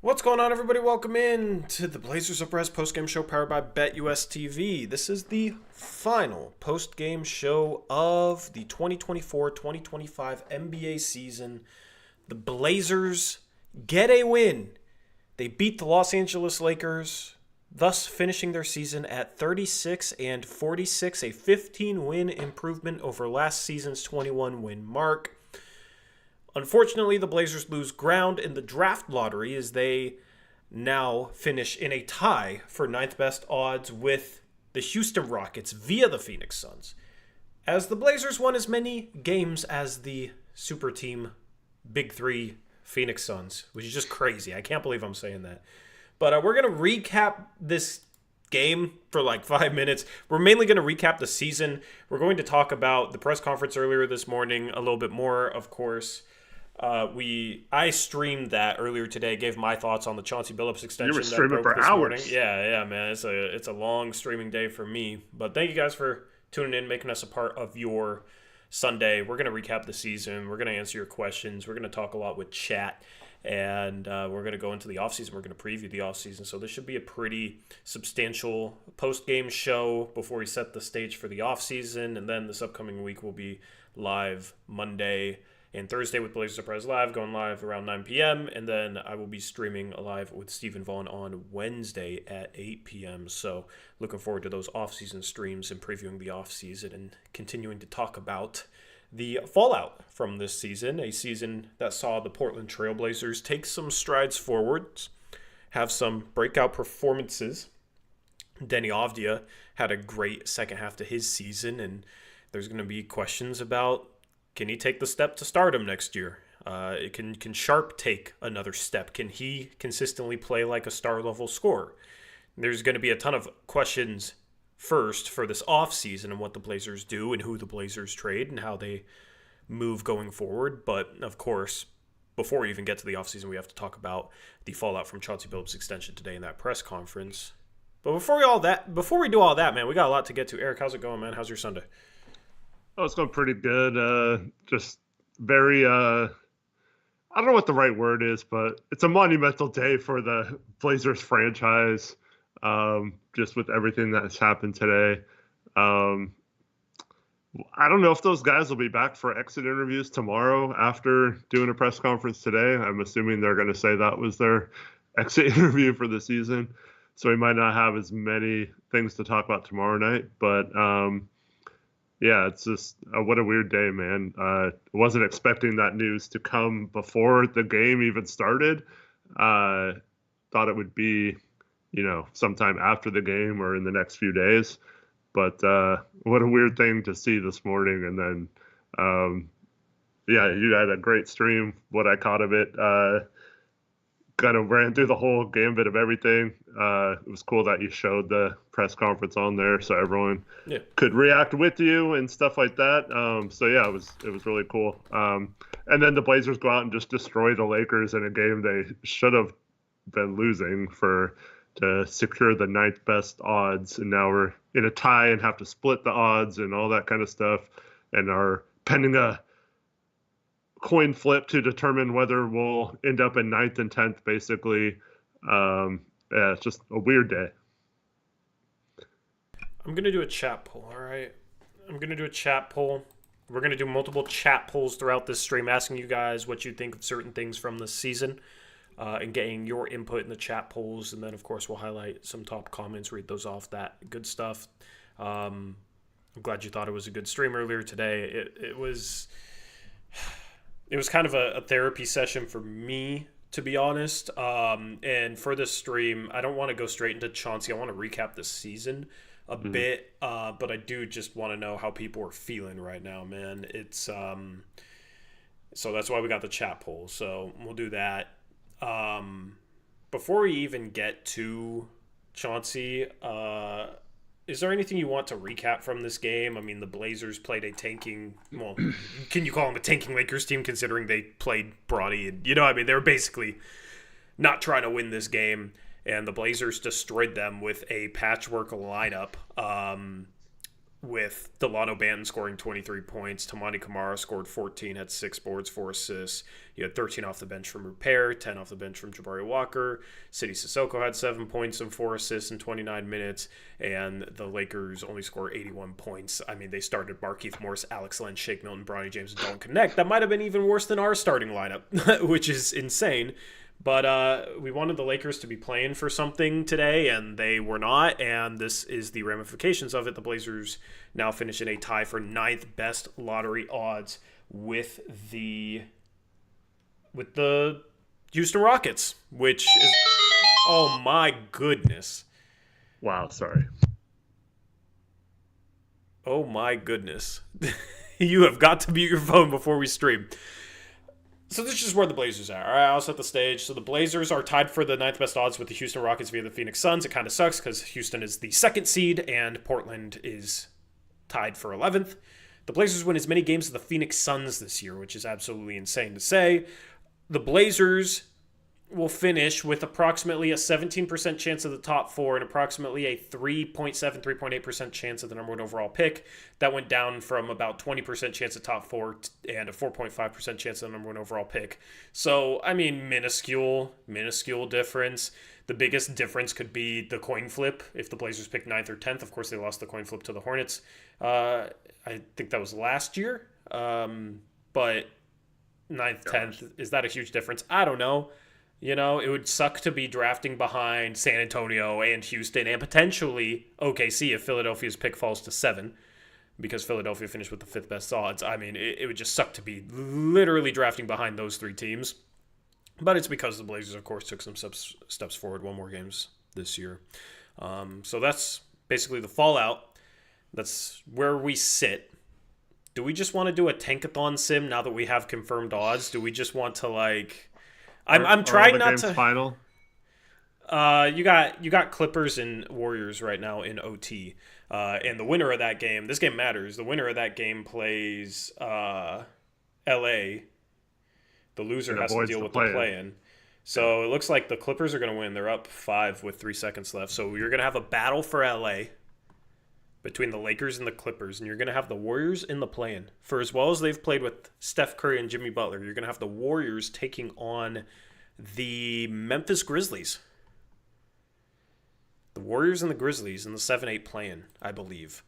What's going on, everybody? Welcome in to the Blazers Uprise postgame show powered by BetUS TV. This is the final postgame show of the 2024-2025 NBA season. The Blazers get a win. They beat the Los Angeles Lakers, thus finishing their season at 36-46, a 15-win improvement over last season's 21-win mark. Unfortunately, the Blazers lose ground in the draft lottery as they now finish in a tie for ninth best odds with the Houston Rockets via the Phoenix Suns. As the Blazers won as many games as the super team Big Three Phoenix Suns, which is just crazy. I can't believe I'm saying that. But we're going to recap this game for like 5 minutes. We're mainly going to recap the season. We're going to talk about the press conference earlier this morning a little bit more, of course. I streamed that earlier today, gave my thoughts on the Chauncey Billups extension. You were that streaming broke for this morning. hours. Yeah, man. It's a long streaming day for me. But thank you guys for tuning in, making us a part of your Sunday. We're going to recap the season. We're going to answer your questions. We're going to talk a lot with chat. And we're going to go into the offseason. We're going to preview the offseason. So this should be a pretty substantial post-game show before we set the stage for the offseason. And then this upcoming week will be live Monday and Thursday with Blazers Uprise Live, going live around 9 p.m. And then I will be streaming live with Stephen Vaughn on Wednesday at 8 p.m. So looking forward to those off-season streams and previewing the off-season and continuing to talk about the fallout from this season, a season that saw the Portland Trail Blazers take some strides forwards, have some breakout performances. Denny Avdia had a great second half to his season, and there's going to be questions about, can he take the step to stardom next year? Can Sharp take another step? Can he consistently play like a star-level scorer? There's going to be a ton of questions first for this offseason and what the Blazers do and who the Blazers trade and how they move going forward. But, of course, before we even get to the offseason, we have to talk about the fallout from Chauncey Billups' extension today in that press conference. But before we do all that, man, we got a lot to get to. Eric, how's it going, man? How's your Sunday? Oh, it's going pretty good. Just very, I don't know what the right word is, but it's a monumental day for the Blazers franchise, just with everything that's happened today. I don't know if those guys will be back for exit interviews tomorrow after doing a press conference today. I'm assuming they're going to say that was their exit interview for the season. So we might not have as many things to talk about tomorrow night, but yeah, it's just what a weird day, man. Wasn't expecting that news to come before the game even started. Thought it would be, sometime after the game or in the next few days. But what a weird thing to see this morning. And then, yeah, you had a great stream. What I caught of it, kind of ran through the whole gambit of everything. It was cool that you showed the press conference on there so everyone could react with you and stuff like that. So yeah, it was really cool. And then the Blazers go out and just destroy the Lakers in a game they should have been losing to secure the ninth best odds. And now we're in a tie and have to split the odds and all that kind of stuff, and are pending a coin flip to determine whether we'll end up in ninth and 10th, basically. Yeah, it's just a weird day. I'm going to do a chat poll, all right? I'm going to do a chat poll. We're going to do multiple chat polls throughout this stream, asking you guys what you think of certain things from this season and getting your input in the chat polls. And then, of course, we'll highlight some top comments, read those off, that good stuff. I'm glad you thought it was a good stream earlier today. It was kind of a therapy session for me, to be honest. And for this stream, I don't want to go straight into Chauncey. I want to recap the season a bit, but I do just want to know how people are feeling right now, man. It's so that's why we got the chat poll. So we'll do that. Before we even get to Chauncey, is there anything you want to recap from this game? I mean, the Blazers played a tanking, well, can you call them a tanking Lakers team considering they played Brody? And, they were basically not trying to win this game, and the Blazers destroyed them with a patchwork lineup. with Delano Banton scoring 23 points. Tamani Kamara scored 14, had 6 boards, 4 assists. You had 13 off the bench from Repair, 10 off the bench from Jabari Walker. City Sissoko had 7 points and 4 assists in 29 minutes. And the Lakers only scored 81 points. I mean, they started Markieff Morris, Alex Len, Shake Milton, Bronny James, and Dalton Connect. That might have been even worse than our starting lineup, which is insane. But we wanted the Lakers to be playing for something today, and they were not, and this is the ramifications of it. The Blazers now finish in a tie for 9th best lottery odds with the Houston Rockets, which is, oh my goodness. Wow, sorry. Oh my goodness. You have got to mute your phone before we stream. So this is just where the Blazers are. All right, I'll set the stage. So the Blazers are tied for the 9th best odds with the Houston Rockets via the Phoenix Suns. It kind of sucks because Houston is the 2nd seed and Portland is tied for 11th. The Blazers win as many games as the Phoenix Suns this year, which is absolutely insane to say. The Blazers will finish with approximately a 17% chance of the top 4 and approximately a 3.8% chance of the number 1 overall pick. That went down from about 20% chance of top 4 and a 4.5% chance of the number 1 overall pick. So, I mean, minuscule difference. The biggest difference could be the coin flip. If the Blazers picked 9th or 10th, of course they lost the coin flip to the Hornets. I think that was last year. But 9th, 10th, is that a huge difference? I don't know. You know, it would suck to be drafting behind San Antonio and Houston and potentially OKC if Philadelphia's pick falls to 7 because Philadelphia finished with the 5th best odds. I mean, it would just suck to be literally drafting behind those 3 teams. But it's because the Blazers, of course, took some steps forward, won more games this year. So that's basically the fallout. That's where we sit. Do we just want to do a tankathon sim now that we have confirmed odds? Do we just want to, like... I'm trying not to. Final. You got Clippers and Warriors right now in OT, and the winner of that game. This game matters. The winner of that game plays LA. The loser has to deal with the play-in. So it looks like the Clippers are going to win. They're up 5 with 3 seconds left. So you're going to have a battle for LA between the Lakers and the Clippers, and you're going to have the Warriors in the play-in. For as well as they've played with Steph Curry and Jimmy Butler, you're going to have the Warriors taking on the Memphis Grizzlies. The Warriors and the Grizzlies in the 7-8 play-in, I believe,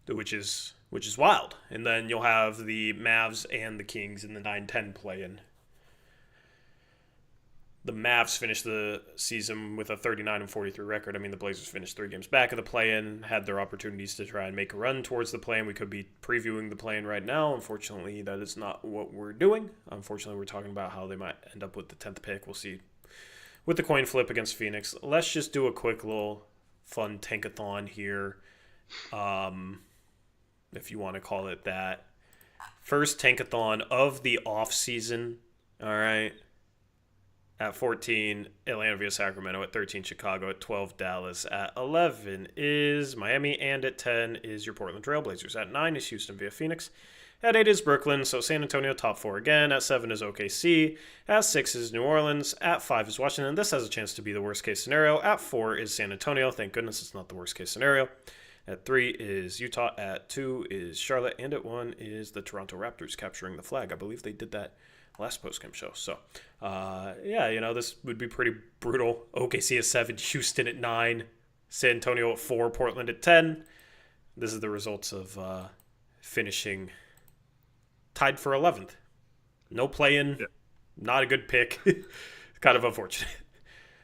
which is wild. And then you'll have the Mavs and the Kings in the 9-10 play-in. The Mavs finished the season with a 39-43 record. I mean, the Blazers finished 3 games back of the play-in, had their opportunities to try and make a run towards the play-in. We could be previewing the play-in right now. Unfortunately, that is not what we're doing. Unfortunately, we're talking about how they might end up with the 10th pick. We'll see with the coin flip against Phoenix. Let's just do a quick little fun tankathon here, if you want to call it that. First tankathon of the offseason, all right? At 14, Atlanta via Sacramento. At 13, Chicago. At 12, Dallas. At 11 is Miami. And at 10 is your Portland Trailblazers. At 9 is Houston via Phoenix. At 8 is Brooklyn. So San Antonio, top 4 again. At 7 is OKC. At 6 is New Orleans. At 5 is Washington. This has a chance to be the worst case scenario. At 4 is San Antonio. Thank goodness it's not the worst case scenario. At 3 is Utah. At 2 is Charlotte. And at 1 is the Toronto Raptors capturing the flag. I believe they did that last postgame show. So, this would be pretty brutal. OKC at 7, Houston at 9, San Antonio at 4, Portland at 10. This is the results of finishing tied for 11th. No play-in, not a good pick. Kind of unfortunate.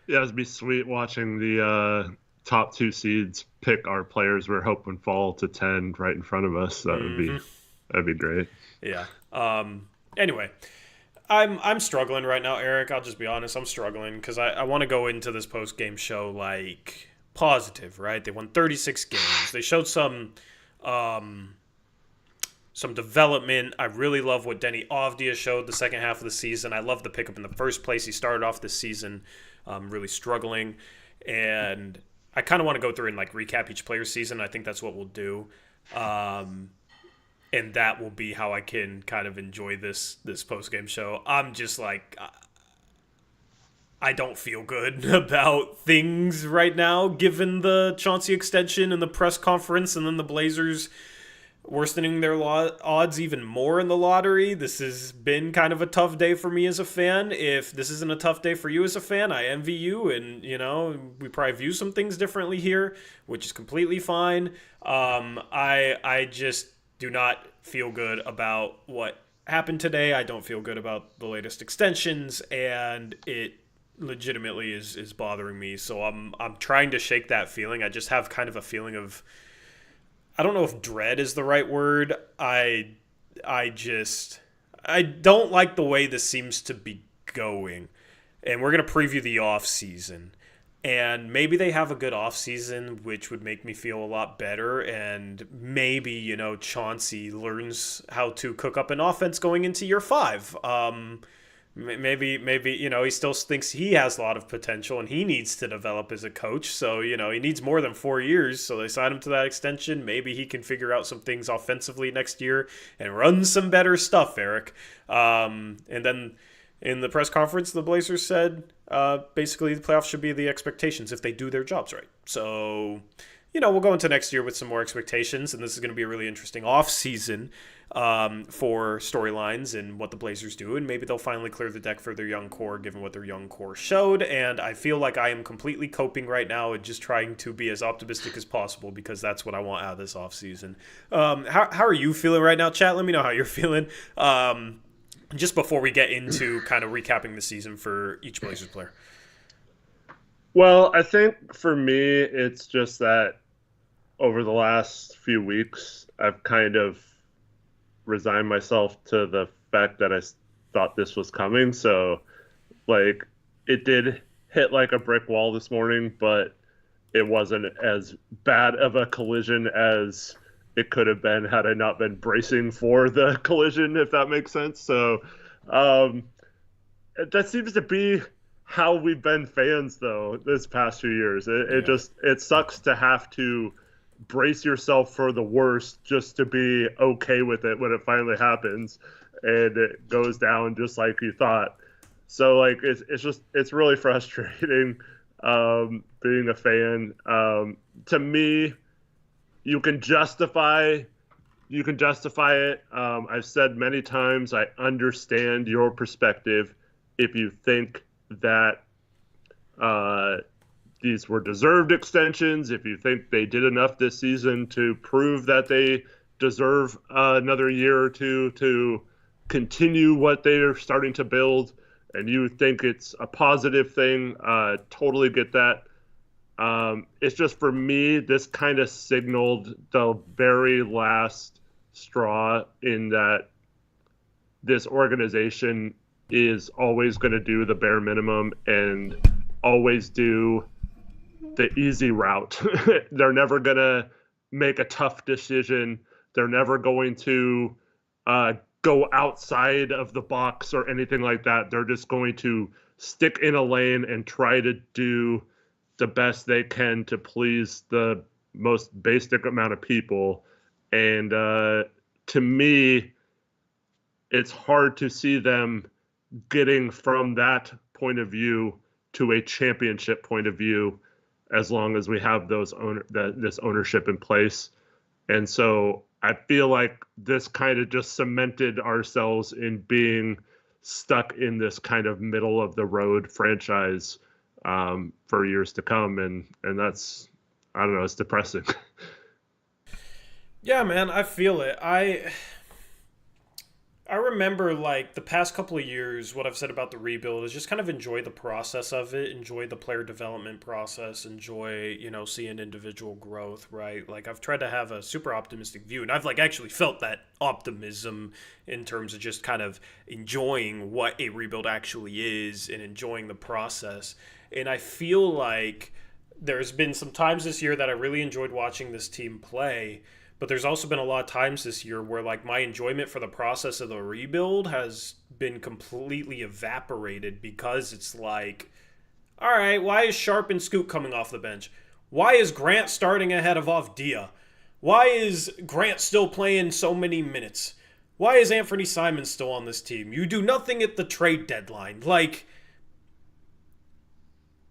Yeah, it'd be sweet watching the top 2 seeds pick our players we're hoping fall to 10 right in front of us. That'd be great. Yeah. Anyway. I'm struggling right now, Eric. I'll just be honest. I'm struggling because I want to go into this post-game show like positive, right? They won 36 games. They showed some development. I really love what Denny Avdia showed the second half of the season. I love the pickup in the first place. He started off this season really struggling, and I kind of want to go through and like recap each player's season. I think that's what we'll do. And that will be how I can kind of enjoy this post-game show. I'm just like, I don't feel good about things right now, given the Chauncey extension and the press conference, and then the Blazers worsening their odds even more in the lottery. This has been kind of a tough day for me as a fan. If this isn't a tough day for you as a fan, I envy you, and we probably view some things differently here, which is completely fine. I just do not feel good about what happened today. I don't feel good about the latest extensions, and it legitimately is bothering me. So I'm trying to shake that feeling. I just have kind of a feeling of, I don't know if dread is the right word. I don't like the way this seems to be going. And we're going to preview the off season. And maybe they have a good off season, which would make me feel a lot better. And maybe, Chauncey learns how to cook up an offense going into year 5. Maybe he still thinks he has a lot of potential and he needs to develop as a coach. So, he needs more than 4 years. So they signed him to that extension. Maybe he can figure out some things offensively next year and run some better stuff, Eric. And then in the press conference, the Blazers said basically the playoffs should be the expectations if they do their jobs right. So, we'll go into next year with some more expectations, and this is going to be a really interesting offseason for storylines and what the Blazers do, and maybe they'll finally clear the deck for their young core, given what their young core showed. And I feel like I am completely coping right now and just trying to be as optimistic as possible, because that's what I want out of this offseason. How are you feeling right now, chat? Let me know how you're feeling. Just before we get into kind of recapping the season for each Blazers player. Well, I think for me, it's just that over the last few weeks, I've kind of resigned myself to the fact that I thought this was coming. So, it did hit like a brick wall this morning, but it wasn't as bad of a collision as it could have been had I not been bracing for the collision, if that makes sense. So that seems to be how we've been fans, though, this past few years. It sucks to have to brace yourself for the worst just to be okay with it when it finally happens and it goes down just like you thought. So it's really frustrating being a fan. To me, you can justify it. I've said many times, I understand your perspective if you think that these were deserved extensions, if you think they did enough this season to prove that they deserve another year or two to continue what they're starting to build, and you think it's a positive thing, totally get that. It's just, for me, this kind of signaled the very last straw, in that this organization is always going to do the bare minimum and always do the easy route. They're never going to make a tough decision. They're never going to go outside of the box or anything like that. They're just going to stick in a lane and try to do the best they can to please the most basic amount of people. And to me, it's hard to see them getting from that point of view to a championship point of view as long as we have this ownership in place. And so I feel like this kind of just cemented ourselves in being stuck in this kind of middle of the road franchise for years to come. And that's, I don't know, it's depressing. Yeah, man, I feel it. I remember, the past couple of years, what I've said about the rebuild is just kind of enjoy the process of it, enjoy the player development process, enjoy, seeing individual growth, right? I've tried to have a super optimistic view, and I've, actually felt that optimism in terms of just kind of enjoying what a rebuild actually is and enjoying the process. And I feel like there's been some times this year that I really enjoyed watching this team play, but there's also been a lot of times this year where my enjoyment for the process of the rebuild has been completely evaporated, because it's all right, why is Sharp and Scoot coming off the bench? Why is Grant starting ahead of Avdia? Why is Grant still playing so many minutes? Why is Anthony Simons still on this team? You do nothing at the trade deadline.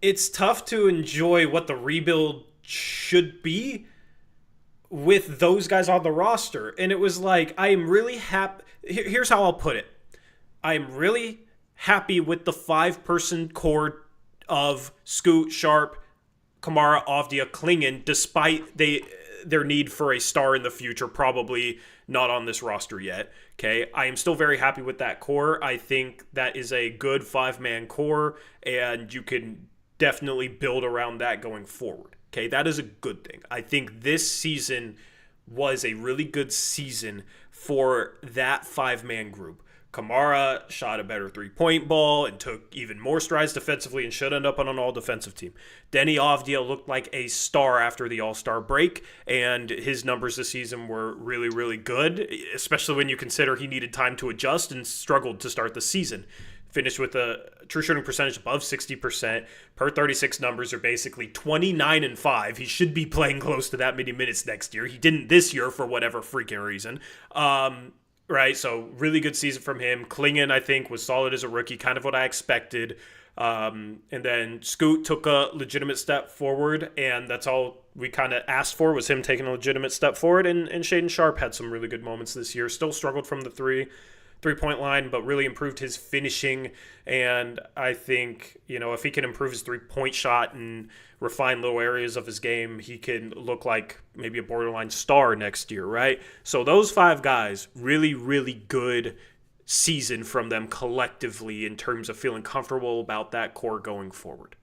it's tough to enjoy what the rebuild should be with those guys on the roster. And it was like, I am really happy. Here's how I'll put it. I am really happy with the 5-person core of Scoot, Sharp, Kamara, Avdia, Klingon, despite their need for a star in the future, probably not on this roster yet. Okay, I am still very happy with that core. I think that is a good 5-man core, and you can definitely build around that going forward. Okay, that is a good thing. I think this season was a really good season for that 5-man group. Kamara shot a better three-point ball and took even more strides defensively and should end up on an all-defensive team. Denny Avdia looked like a star after the All-Star break, and his numbers this season were really, really good, especially when you consider he needed time to adjust and struggled to start the season. Finished with a true shooting percentage above 60%. Per 36 numbers are basically 29-5. He should be playing close to that many minutes next year. He didn't this year for whatever freaking reason. Right, so really good season from him. Klingon, I think, was solid as a rookie, kind of what I expected. And then Scoot took a legitimate step forward, and that's all we kind of asked for was him taking a legitimate step forward. And Shaden Sharp had some really good moments this year. Still struggled from the three-point line, but really improved his finishing. And I think, if he can improve his three-point shot and refine little areas of his game, he can look like maybe a borderline star next year, right? So those 5 guys, really, really good season from them collectively in terms of feeling comfortable about that core going forward.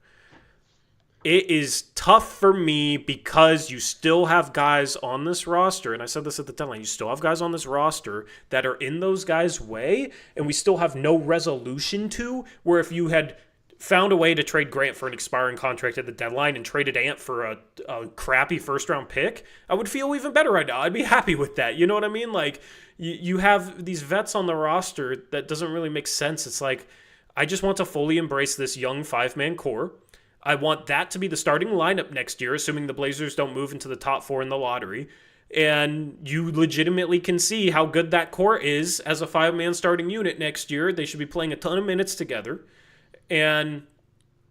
It is tough for me because you still have guys on this roster, and I said this at the deadline, you still have guys on this roster that are in those guys' way, and we still have no resolution to, where if you had found a way to trade Grant for an expiring contract at the deadline and traded Ant for a crappy first-round pick, I would feel even better right now. I'd be happy with that. You know what I mean? Like, you have these vets on the roster that doesn't really make sense. It's like, I just want to fully embrace this young 5-man core. I want that to be the starting lineup next year, assuming the Blazers don't move into the top 4 in the lottery. And you legitimately can see how good that core is as a 5-man starting unit next year. They should be playing a ton of minutes together. And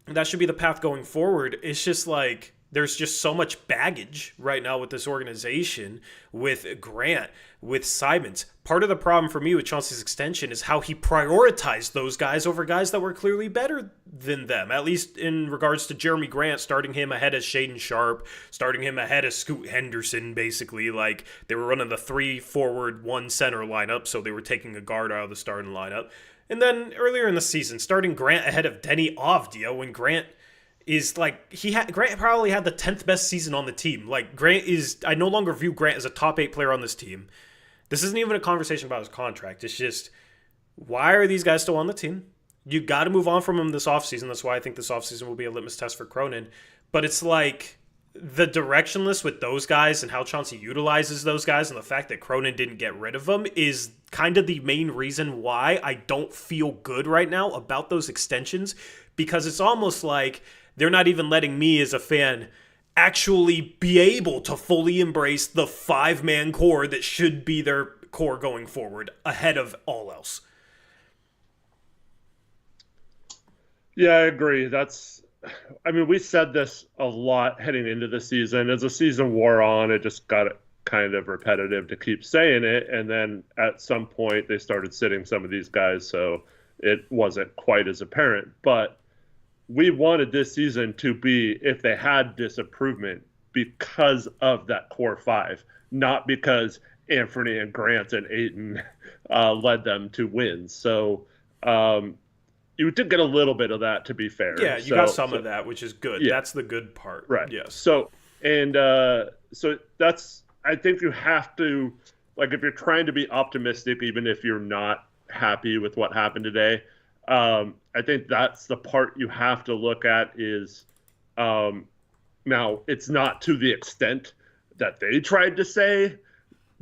that should be the path going forward. It's just like there's just so much baggage right now with this organization, with Grant, with Simons. Part of the problem for me with Chauncey's extension is how he prioritized those guys over guys that were clearly better than them, at least in regards to Jeremy Grant, starting him ahead of Shaden Sharp, starting him ahead of Scoot Henderson, basically. Like, they were running the 3 forward, 1 center lineup, so they were taking a guard out of the starting lineup. And then earlier in the season, starting Grant ahead of Denny Avdia when Grant is like, Grant probably had the 10th best season on the team. Like, I no longer view Grant as a top 8 player on this team. This isn't even a conversation about his contract. It's just, why are these guys still on the team? You got to move on from him this offseason. That's why I think this offseason will be a litmus test for Cronin. But it's like, the directionless with those guys and how Chauncey utilizes those guys and the fact that Cronin didn't get rid of them is kind of the main reason why I don't feel good right now about those extensions, because it's almost like they're not even letting me as a fan actually be able to fully embrace the 5-man core that should be their core going forward ahead of all else. Yeah, I agree. We said this a lot heading into the season. As the season wore on, it just got kind of repetitive to keep saying it. And then at some point, they started sitting some of these guys, so it wasn't quite as apparent. But we wanted this season to be, if they had disapproval, because of that core 5, not because Anthony and Grant and Ayton led them to wins. So, you did get a little bit of that, to be fair. Yeah, you got some of that, which is good. Yeah. That's the good part. Right. Yes. So that's, I think you have to, like, if you're trying to be optimistic, even if you're not happy with what happened today, I think that's the part you have to look at is, now it's not to the extent that they tried to say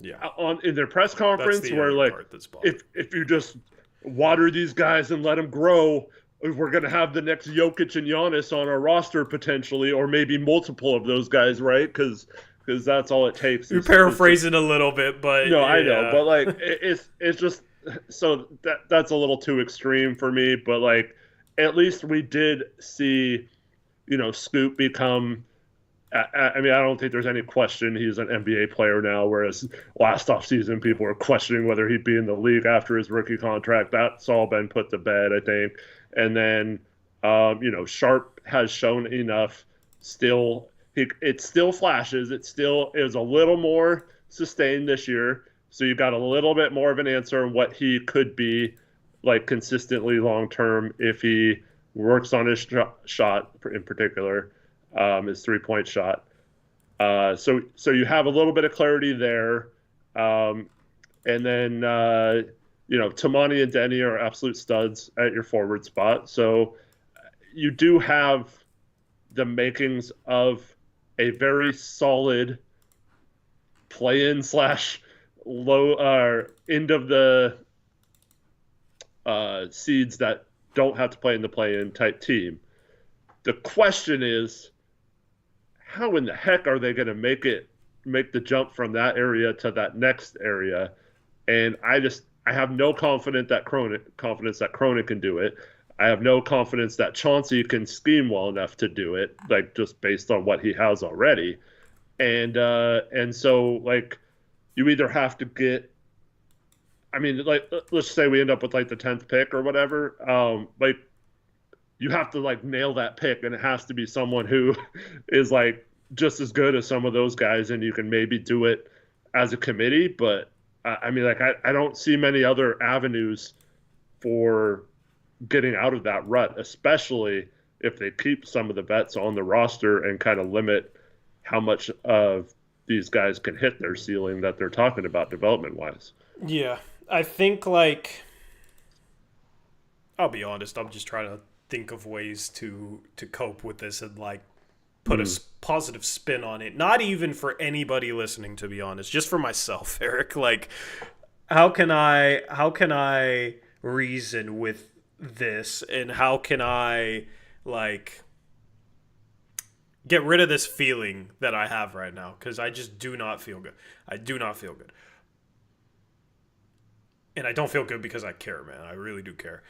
in their press conference, where like, if you just water these guys and let them grow, we're going to have the next Jokic and Giannis on our roster potentially, or maybe multiple of those guys, right? Because that's all it takes. You're paraphrasing a little bit, but no, I know, but like it's just, so that's a little too extreme for me. But like, at least we did see Scoot become. I mean, I don't think there's any question he's an NBA player now, whereas last offseason people were questioning whether he'd be in the league after his rookie contract. That's all been put to bed, I think. And then, Sharp has shown enough. Still, it still flashes. It is a little more sustained this year. So you got a little bit more of an answer on what he could be like consistently long term if he works on his shot in particular, his 3-point shot. So you have a little bit of clarity there. And then, Tamani and Denny are absolute studs at your forward spot. So you do have the makings of a very solid play-in / low end of the seeds that don't have to play in the play-in type team. The question is, how in the heck are they going to make the jump from that area to that next area? And I have no confidence that Cronin can do it. I have no confidence that Chauncey can scheme well enough to do it, like just based on what he has already. And so like you either have to get, I mean, like let's say we end up with like the 10th pick or whatever. Like you have to like nail that pick, and it has to be someone who is like just as good as some of those guys, and you can maybe do it as a committee. But I mean, like I don't see many other avenues for getting out of that rut, especially if they keep some of the vets on the roster and kind of limit how much of these guys can hit their ceiling that they're talking about development wise. Yeah, I think like I'll be honest, I'm just trying to think of ways to cope with this and like put a positive spin on it. Not even for anybody listening, to be honest, just for myself, Eric. Like, how can I reason with this, and how can I like get rid of this feeling that I have right now? Because I just do not feel good. I do not feel good. And I don't feel good because I care, man. I really do care.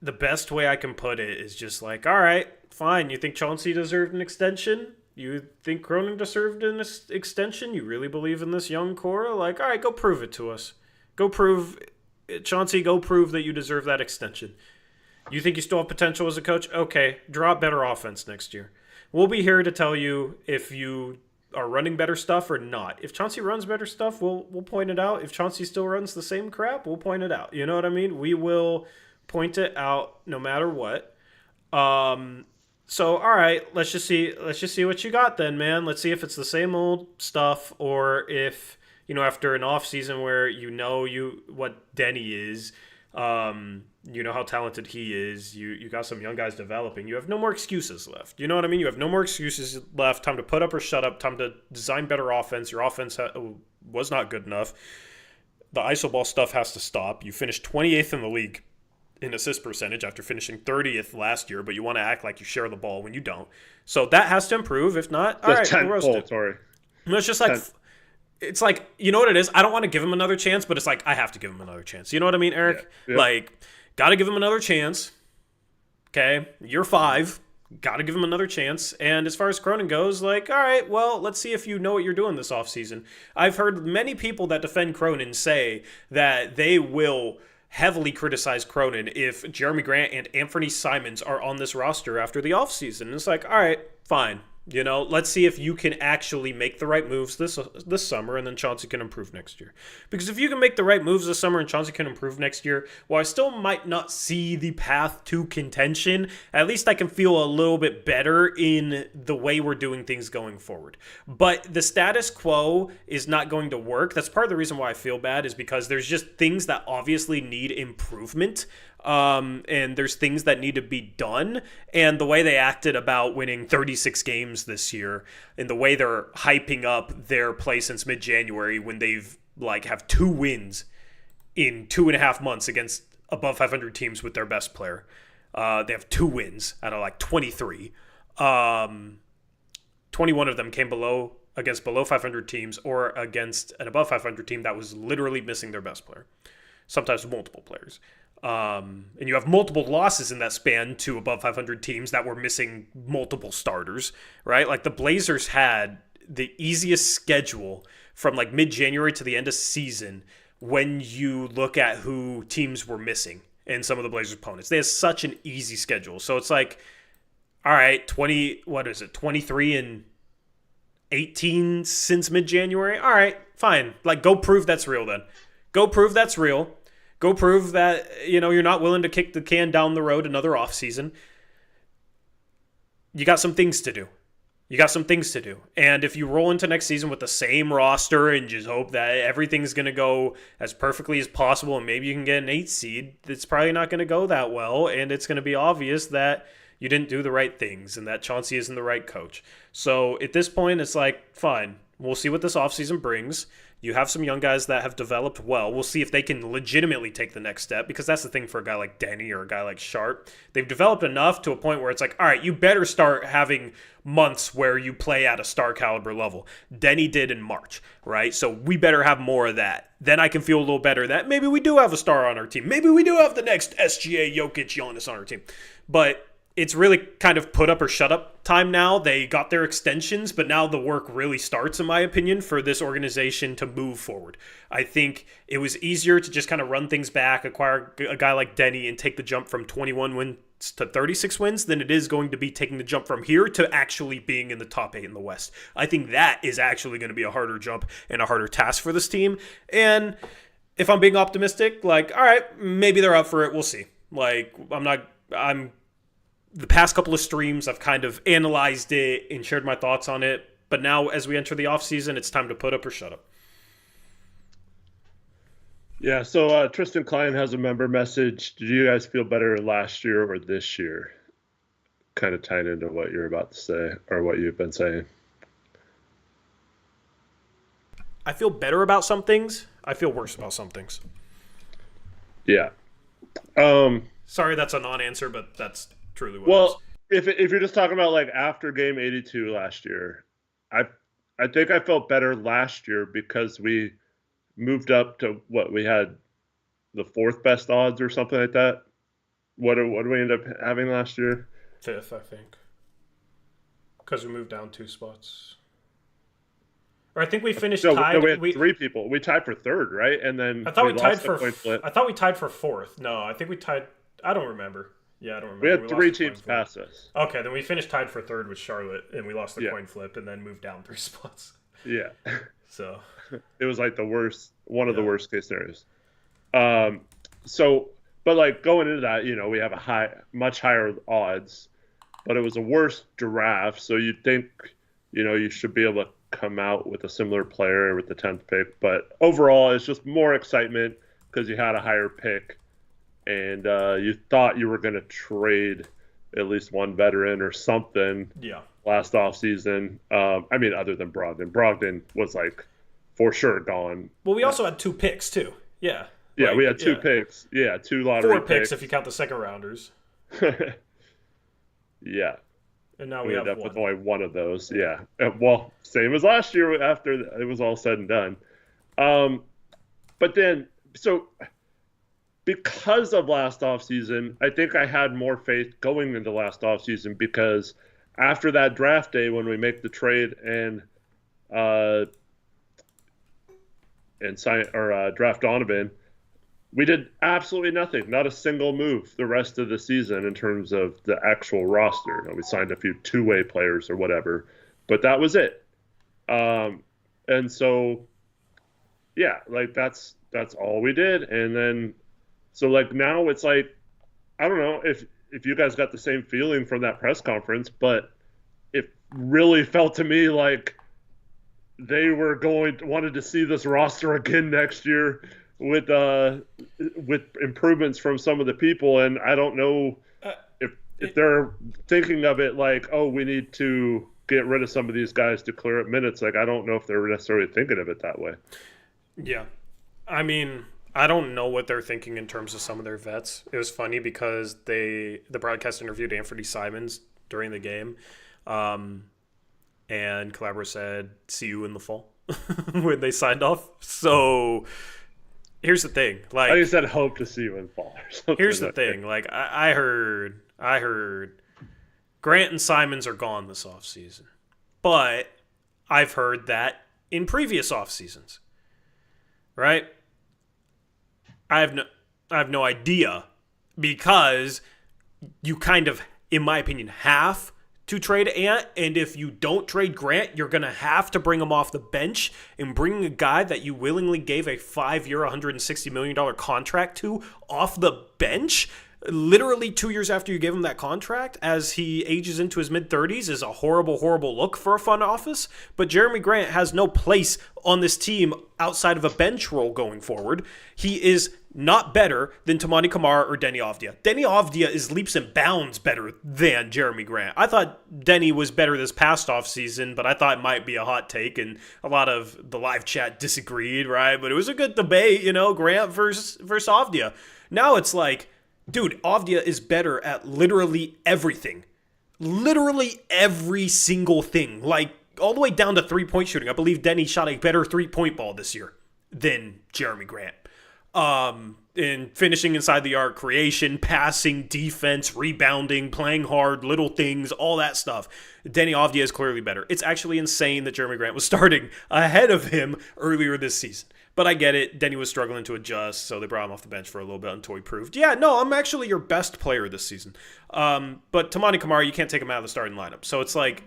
The best way I can put it is just like, all right, fine. You think Chauncey deserved an extension? You think Cronin deserved an extension? You really believe in this young core? Like, all right, go prove it to us. Chauncey, go prove that you deserve that extension. You think you still have potential as a coach? Okay, draw up better offense next year. We'll be here to tell you if you are running better stuff or not. If Chauncey runs better stuff, we'll point it out. If Chauncey still runs the same crap, we'll point it out. You know what I mean? We will point it out no matter what. So all right, let's just see what you got then, man. Let's see if it's the same old stuff, or if after an off season where what Denny is, you know how talented he is. You got some young guys developing. You have no more excuses left. You know what I mean? You have no more excuses left. Time to put up or shut up. Time to design better offense. Your offense was not good enough. The iso ball stuff has to stop. You finished 28th in the league in assist percentage after finishing 30th last year, but you want to act like you share the ball when you don't. So that has to improve. If not, all right, roast it. Sorry. It's just like, it's like, you know what it is? I don't want to give him another chance, but it's like, I have to give him another chance. You know what I mean, Eric? Yeah. Like, got to give him another chance. Okay? Year 5. Got to give him another chance. And as far as Cronin goes, like, all right, well, let's see if you know what you're doing this offseason. I've heard many people that defend Cronin say that they will heavily criticize Cronin if Jeremy Grant and Anthony Simons are on this roster after the offseason. It's like, all right, fine. Let's see if you can actually make the right moves this summer, and then Chauncey can improve next year. Because if you can make the right moves this summer and Chauncey can improve next year, while I still might not see the path to contention, at least I can feel a little bit better in the way we're doing things going forward. But the status quo is not going to work. That's part of the reason why I feel bad, is because there's just things that obviously need improvement. And there's things that need to be done, and the way they acted about winning 36 games this year, and the way they're hyping up their play since mid-January when they've have 2 wins in 2.5 months against above 500 teams with their best player. They have 2 wins out of 23. 21 of them came against below 500 teams, or against an above 500 team that was literally missing their best player, sometimes multiple players. And you have multiple losses in that span to above 500 teams that were missing multiple starters, right? Like the Blazers had the easiest schedule from like mid-January to the end of season when you look at who teams were missing and some of the Blazers opponents. They have such an easy schedule. So it's like, all right, 23 and 18 since mid-January? All right, fine. Like, go prove that's real then. Go prove that's real. Go prove that, you're not willing to kick the can down the road another offseason. You got some things to do. And if you roll into next season with the same roster and just hope that everything's going to go as perfectly as possible and maybe you can get an 8 seed, it's probably not going to go that well. And it's going to be obvious that you didn't do the right things and that Chauncey isn't the right coach. So at this point, it's like, fine, we'll see what this offseason brings. You have some young guys that have developed well. We'll see if they can legitimately take the next step, because that's the thing for a guy like Denny or a guy like Sharp. They've developed enough to a point where it's like, all right, you better start having months where you play at a star caliber level. Denny did in March, right? So we better have more of that. Then I can feel a little better that maybe we do have a star on our team. Maybe we do have the next SGA, Jokic, Giannis on our team. But it's really kind of put up or shut up time now. They got their extensions, but now the work really starts, in my opinion, for this organization to move forward. I think it was easier to just kind of run things back, acquire a guy like Denny, and take the jump from 21 wins to 36 wins than it is going to be taking the jump from here to actually being in the top 8 in the West. I think that is actually going to be a harder jump and a harder task for this team. And if I'm being optimistic, like, all right, maybe they're up for it. We'll see. Like, the past couple of streams, I've kind of analyzed it and shared my thoughts on it. But now, as we enter the offseason, it's time to put up or shut up. Yeah, so Tristan Klein has a member message. Did you guys feel better last year or this year? Kind of tied into what you're about to say or what you've been saying. I feel better about some things. I feel worse about some things. Yeah. Sorry, that's a non-answer, but that's truly what it is. If you're just talking about like after game 82 last year, I think I felt better last year because we moved up to what we had the 4th best odds or something like that. What did we end up having last year? 5th, I think, because we moved down 2 spots. Or I think we finished tied. No, we had 3 people. We tied for 3rd, right? And then I thought we tied for 4th. No, I think we tied. I don't remember. Yeah, I don't remember. We had 3 teams pass us. Okay, then we finished tied for 3rd with Charlotte, and we lost the coin flip, and then moved down 3 spots. Yeah. So it was like one of the worst case scenarios. But like going into that, we have much higher odds, but it was a worse draft. So you'd think, you should be able to come out with a similar player with the 10th pick. But overall, it's just more excitement because you had a higher pick. And you thought you were going to trade at least one veteran or something last offseason. Other than Brogdon. Brogdon was, like, for sure gone. Well, we also had 2 picks, too. Yeah. Yeah, we had 2 picks. Yeah, 2 lottery 4 picks if you count the second rounders. Yeah. And now we have ended up with only one of those. Yeah. Well, same as last year after it was all said and done. But then, so because of last offseason, I think I had more faith going into last offseason because after that draft day when we make the trade and draft Donovan, we did absolutely nothing, not a single move the rest of the season in terms of the actual roster. We signed a few 2-way players or whatever, but that was it. And so, yeah, like that's all we did. And then, so like now it's like, I don't know if you guys got the same feeling from that press conference, but it really felt to me like they were wanted to see this roster again next year with improvements from some of the people. And I don't know if they're thinking of it like, oh, we need to get rid of some of these guys to clear up minutes. Like, I don't know if they're necessarily thinking of it that way. Yeah. I mean, I don't know what they're thinking in terms of some of their vets. It was funny because the broadcast interviewed Anthony Simons during the game, and Calabria said, "See you in the fall," when they signed off. So here's the thing. Like you said, hope to see you in fall or something. Here's the thing. Like, I heard Grant and Simons are gone this offseason. But I've heard that in previous off seasons. Right? I have no idea, because you kind of, in my opinion, have to trade Ant, and if you don't trade Grant, you're going to have to bring him off the bench, and bringing a guy that you willingly gave a 5-year, $160 million contract to off the bench literally 2 years after you gave him that contract as he ages into his mid-30s is a horrible, horrible look for a front office. But Jeremy Grant has no place on this team outside of a bench role going forward. He is not better than Toumani Camara or Denny Avdia. Denny Avdia is leaps and bounds better than Jeremy Grant. I thought Denny was better this past offseason, but I thought it might be a hot take, and a lot of the live chat disagreed, right? But it was a good debate, Grant versus Avdia. Now it's like, dude, Avdia is better at literally everything. Literally every single thing. Like, all the way down to three-point shooting. I believe Denny shot a better three-point ball this year than Jeremy Grant. In finishing inside the arc, creation, passing, defense, rebounding, playing hard, little things, all that stuff. Denny Avdia is clearly better. It's actually insane that Jeremy Grant was starting ahead of him earlier this season. But I get it. Denny was struggling to adjust, so they brought him off the bench for a little bit until he proved, yeah, no, I'm actually your best player this season. But Toumani Camara, you can't take him out of the starting lineup. So it's like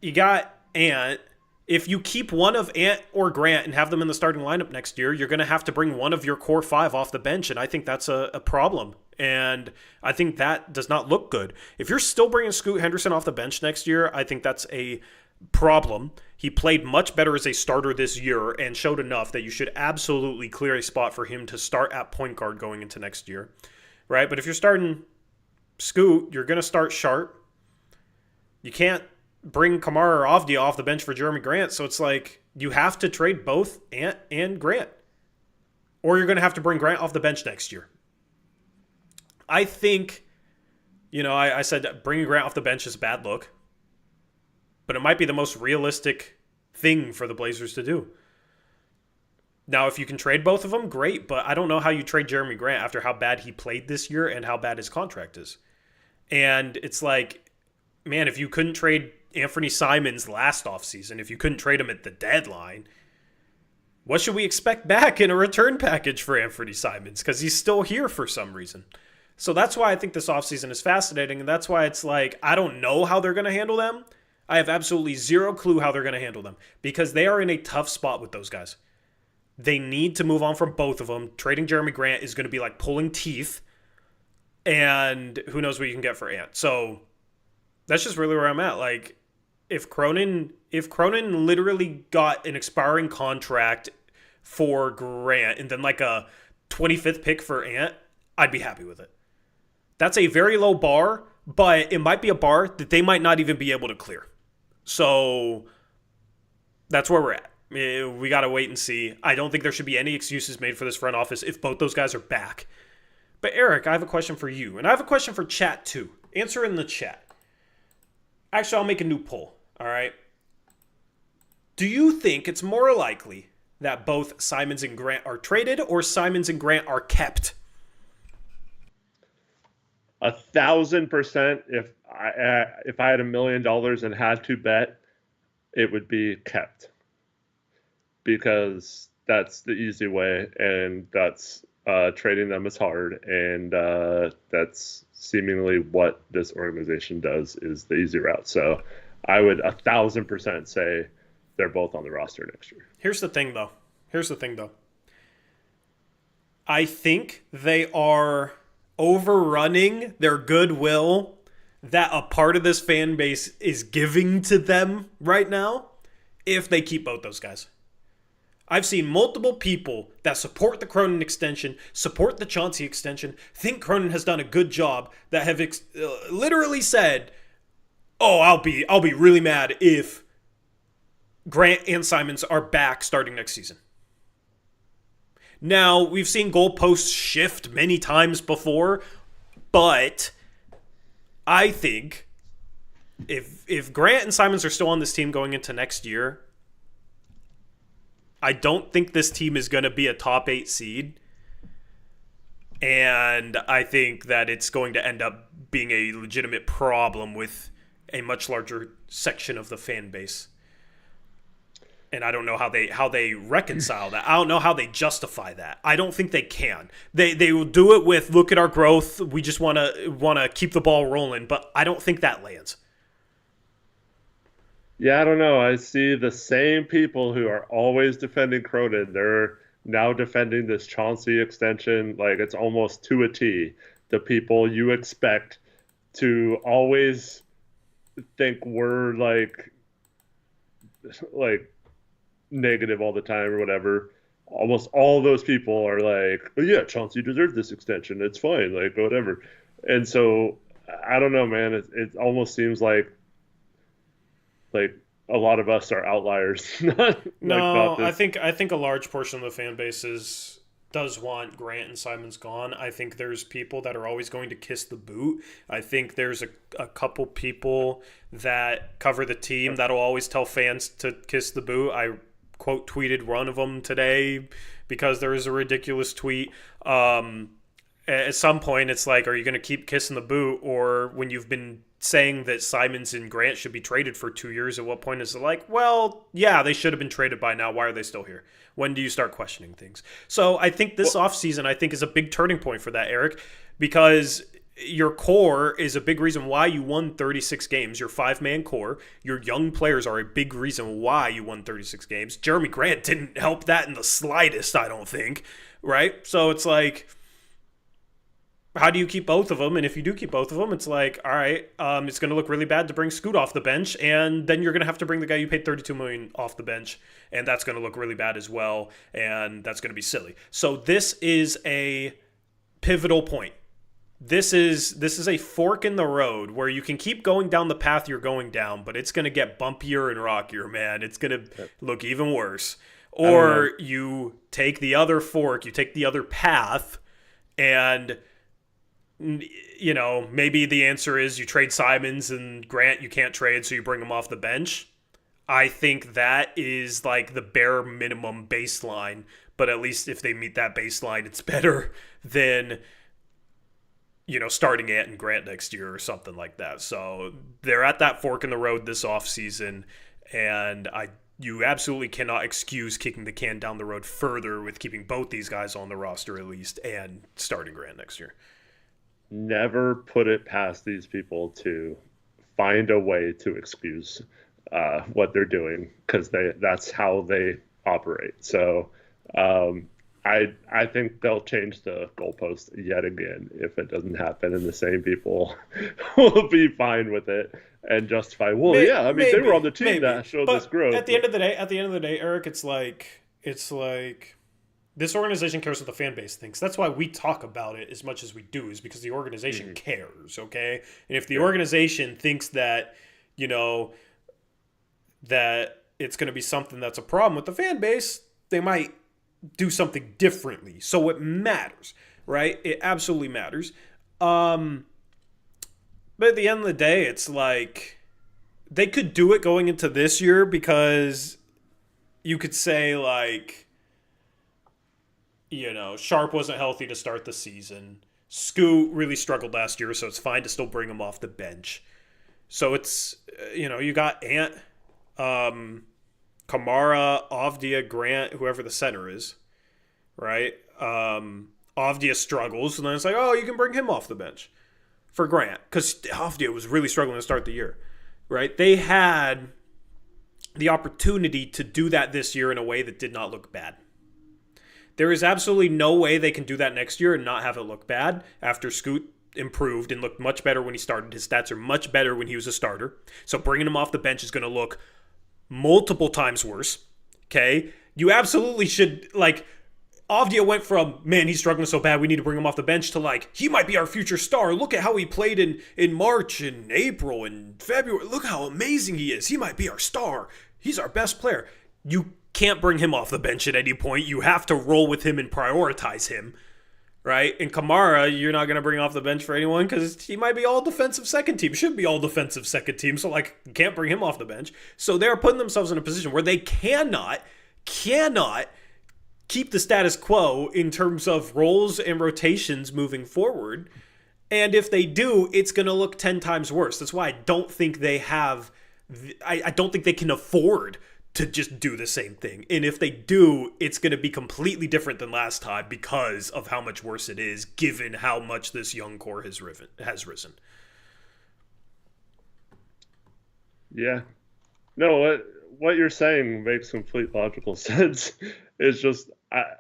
you got Ant. If you keep one of Ant or Grant and have them in the starting lineup next year, you're going to have to bring one of your core five off the bench, and I think that's a problem. And I think that does not look good. If you're still bringing Scoot Henderson off the bench next year, I think that's a problem. He played much better as a starter this year and showed enough that you should absolutely clear a spot for him to start at point guard going into next year, right? But if you're starting Scoot, you're going to start Sharp. You can't bring Camara or Avdia off the bench for Jeremy Grant, so it's like you have to trade both Ant and Grant, or you're going to have to bring Grant off the bench next year. I think, I said bringing Grant off the bench is a bad look, but it might be the most realistic thing for the Blazers to do. Now, if you can trade both of them, great, but I don't know how you trade Jeremy Grant after how bad he played this year and how bad his contract is. And it's like, man, if you couldn't trade Anthony Simons last offseason, if you couldn't trade him at the deadline, what should we expect back in a return package for Anthony Simons? Because he's still here for some reason. So that's why I think this offseason is fascinating, and that's why it's like, I don't know how they're going to handle them. I have absolutely zero clue how they're going to handle them, because they are in a tough spot with those guys. They need to move on from both of them. Trading Jeremy Grant is going to be like pulling teeth, and who knows what you can get for Ant. So that's just really where I'm at. Like, if Cronin literally got an expiring contract for Grant and then like a 25th pick for Ant, I'd be happy with it. That's a very low bar, but it might be a bar that they might not even be able to clear. So that's where we're at. We got to wait and see. I don't think there should be any excuses made for this front office if both those guys are back. But Eric, I have a question for you, and I have a question for chat too. Answer in the chat. Actually, I'll make a new poll, all right? Do you think it's more likely that both Simons and Grant are traded or Simons and Grant are kept? 1,000%. If I had $1 million and had to bet, it would be kept, because that's the easy way, and that's trading them is hard, and that's seemingly what this organization does, is the easy route. So I would 1,000% say they're both on the roster next year. Here's the thing, though. I think they are overrunning their goodwill that a part of this fan base is giving to them right now if they keep both those guys. I've seen multiple people that support the Cronin extension, support the Chauncey extension, think Cronin has done a good job, that have literally said, oh, I'll be really mad if Grant and Simons are back starting next season. Now, we've seen goalposts shift many times before, but I think if Grant and Simons are still on this team going into next year, I don't think this team is going to be a top 8 seed. And I think that it's going to end up being a legitimate problem with a much larger section of the fan base. And I don't know how they reconcile that. I don't know how they justify that. I don't think they can. They will do it with, look at our growth. We just want to keep the ball rolling, but I don't think that lands. Yeah, I don't know. I see the same people who are always defending Cronin. They're now defending this Chauncey extension like it's almost to a T. The people you expect to always think we're like negative all the time or whatever. Almost all those people are like, oh, yeah, Chauncey deserved this extension. It's fine, like whatever. And so I don't know, man. It almost seems like a lot of us are outliers. No, I think a large portion of the fan base does want Grant and Simons gone. I think there's people that are always going to kiss the boot. I think there's a couple people that cover the team that'll always tell fans to kiss the boot. I quote tweeted one of them today because there is a ridiculous tweet. At some point, it's like, are you going to keep kissing the boot? Or when you've been saying that Simons and Grant should be traded for 2 years, at what point is it like, well, yeah, they should have been traded by now. Why are they still here? When do you start questioning things? So I think this offseason, I think, is a big turning point for that, Eric, because your core is a big reason why you won 36 games. Your 5-man core, your young players are a big reason why you won 36 games. Jeremy Grant didn't help that in the slightest, I don't think, right? So it's like, how do you keep both of them? And if you do keep both of them, it's like, all right, it's going to look really bad to bring Scoot off the bench, and then you're going to have to bring the guy you paid $32 million off the bench, and that's going to look really bad as well, and that's going to be silly. So this is a pivotal point. This is a fork in the road where you can keep going down the path you're going down, but it's going to get bumpier and rockier, man. It's going to look even worse. Or you take the other fork, you take the other path, and you know, maybe the answer is you trade Simons and Grant you can't trade, so you bring them off the bench. I think that is like the bare minimum baseline, but at least if they meet that baseline, it's better than, you know, starting Ant and Grant next year or something like that. So they're at that fork in the road this offseason, and you absolutely cannot excuse kicking the can down the road further with keeping both these guys on the roster at least and starting Grant next year. Never put it past these people to find a way to excuse what they're doing, because that's how they operate. So I think they'll change the goalpost yet again if it doesn't happen, and the same people will be fine with it and justify, well, they were on the team that showed this growth. At the end of the day, Eric, it's like this organization cares what the fan base thinks. That's why we talk about it as much as we do, is because the organization cares, okay? And if the organization thinks that, you know, that it's going to be something that's a problem with the fan base, they might do something differently. So it matters, right? It absolutely matters. But at the end of the day, it's like they could do it going into this year, because you could say, like, you know, Sharp wasn't healthy to start the season. Scoot really struggled last year, so it's fine to still bring him off the bench. So it's, you know, you got Ant, Kamara, Avdia, Grant, whoever the center is, right? Avdia struggles, and then it's like, oh, you can bring him off the bench for Grant, because Avdia was really struggling to start the year, right? They had the opportunity to do that this year in a way that did not look bad. There is absolutely no way they can do that next year and not have it look bad after Scoot improved and looked much better when he started. His stats are much better when he was a starter. So bringing him off the bench is going to look multiple times worse, okay? You absolutely should, like, Avdia went from, man, he's struggling so bad, we need to bring him off the bench, to, like, he might be our future star. Look at how he played in March and April and February. Look how amazing he is. He might be our star. He's our best player. You can't bring him off the bench at any point. You have to roll with him and prioritize him, right? And Kamara, you're not going to bring off the bench for anyone, because he might be all defensive second team. Should be all defensive second team. So, like, you can't bring him off the bench. So they're putting themselves in a position where they cannot cannot keep the status quo in terms of roles and rotations moving forward. And if they do, it's going to look 10 times worse. That's why I don't think they have, I don't think they can afford to just do the same thing. And if they do, it's going to be completely different than last time because of how much worse it is, given how much this young core has risen. Yeah. No, what you're saying makes complete logical sense. It's just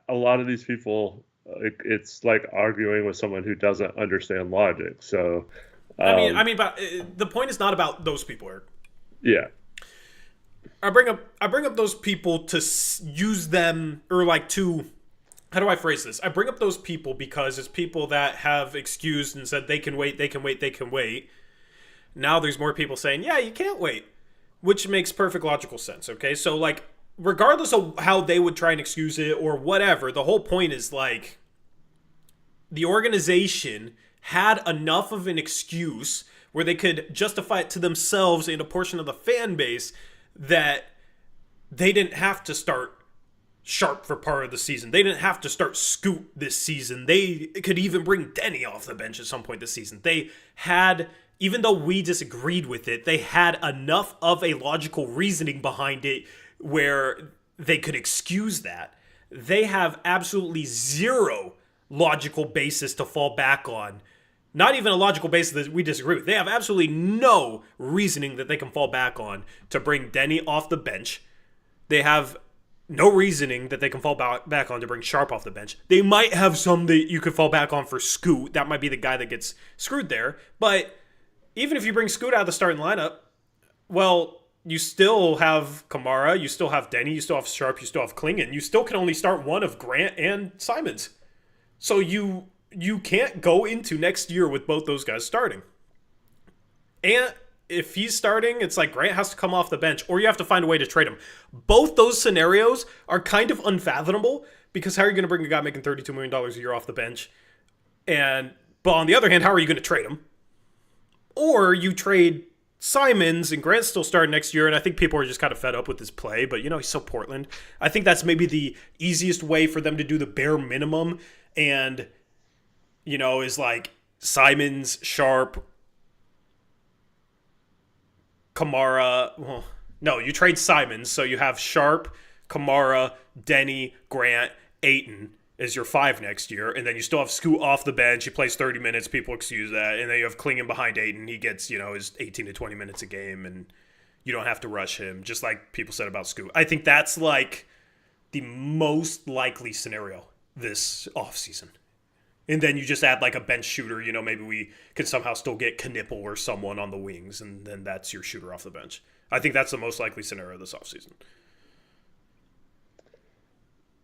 a lot of these people, it's like arguing with someone who doesn't understand logic. So, but the point is not about those people, Eric. Yeah. I bring up those people to use them, or like to, how do I phrase this? I bring up those people because it's people that have excused and said they can wait. Now there's more people saying, yeah, you can't wait, which makes perfect logical sense. Okay, so like, regardless of how they would try and excuse it or whatever, the whole point is like, the organization had enough of an excuse where they could justify it to themselves and a portion of the fan base that they didn't have to start Sharp for part of the season. They didn't have to start Scoot this season. They could even bring Denny off the bench at some point this season. They had, even though we disagreed with it, they had enough of a logical reasoning behind it where they could excuse that. They have absolutely zero logical basis to fall back on. Not even a logical basis that we disagree with. They have absolutely no reasoning that they can fall back on to bring Denny off the bench. They have no reasoning that they can fall back on to bring Sharp off the bench. They might have some that you could fall back on for Scoot. That might be the guy that gets screwed there. But even if you bring Scoot out of the starting lineup, well, you still have Kamara, you still have Denny, you still have Sharp, you still have Klingon. You still can only start one of Grant and Simons. So you can't go into next year with both those guys starting. And if he's starting, it's like Grant has to come off the bench, or you have to find a way to trade him. Both those scenarios are kind of unfathomable, because how are you going to bring a guy making $32 million a year off the bench? But on the other hand, how are you going to trade him? Or you trade Simons and Grant's still starting next year, and I think people are just kind of fed up with his play, but he's so Portland. I think that's maybe the easiest way for them to do the bare minimum, and is like Simons, Sharp, Kamara. Well, no, you trade Simons, so you have Sharp, Kamara, Denny, Grant, Ayton as your 5 next year, and then you still have Scoot off the bench. He plays 30 minutes. People excuse that, and then you have Klingon behind Ayton. He gets his 18 to 20 minutes a game, and you don't have to rush him, just like people said about Scoot. I think that's like the most likely scenario this offseason. And then you just add like a bench shooter. Maybe we could somehow still get Knipple or someone on the wings, and then that's your shooter off the bench. I think that's the most likely scenario this offseason.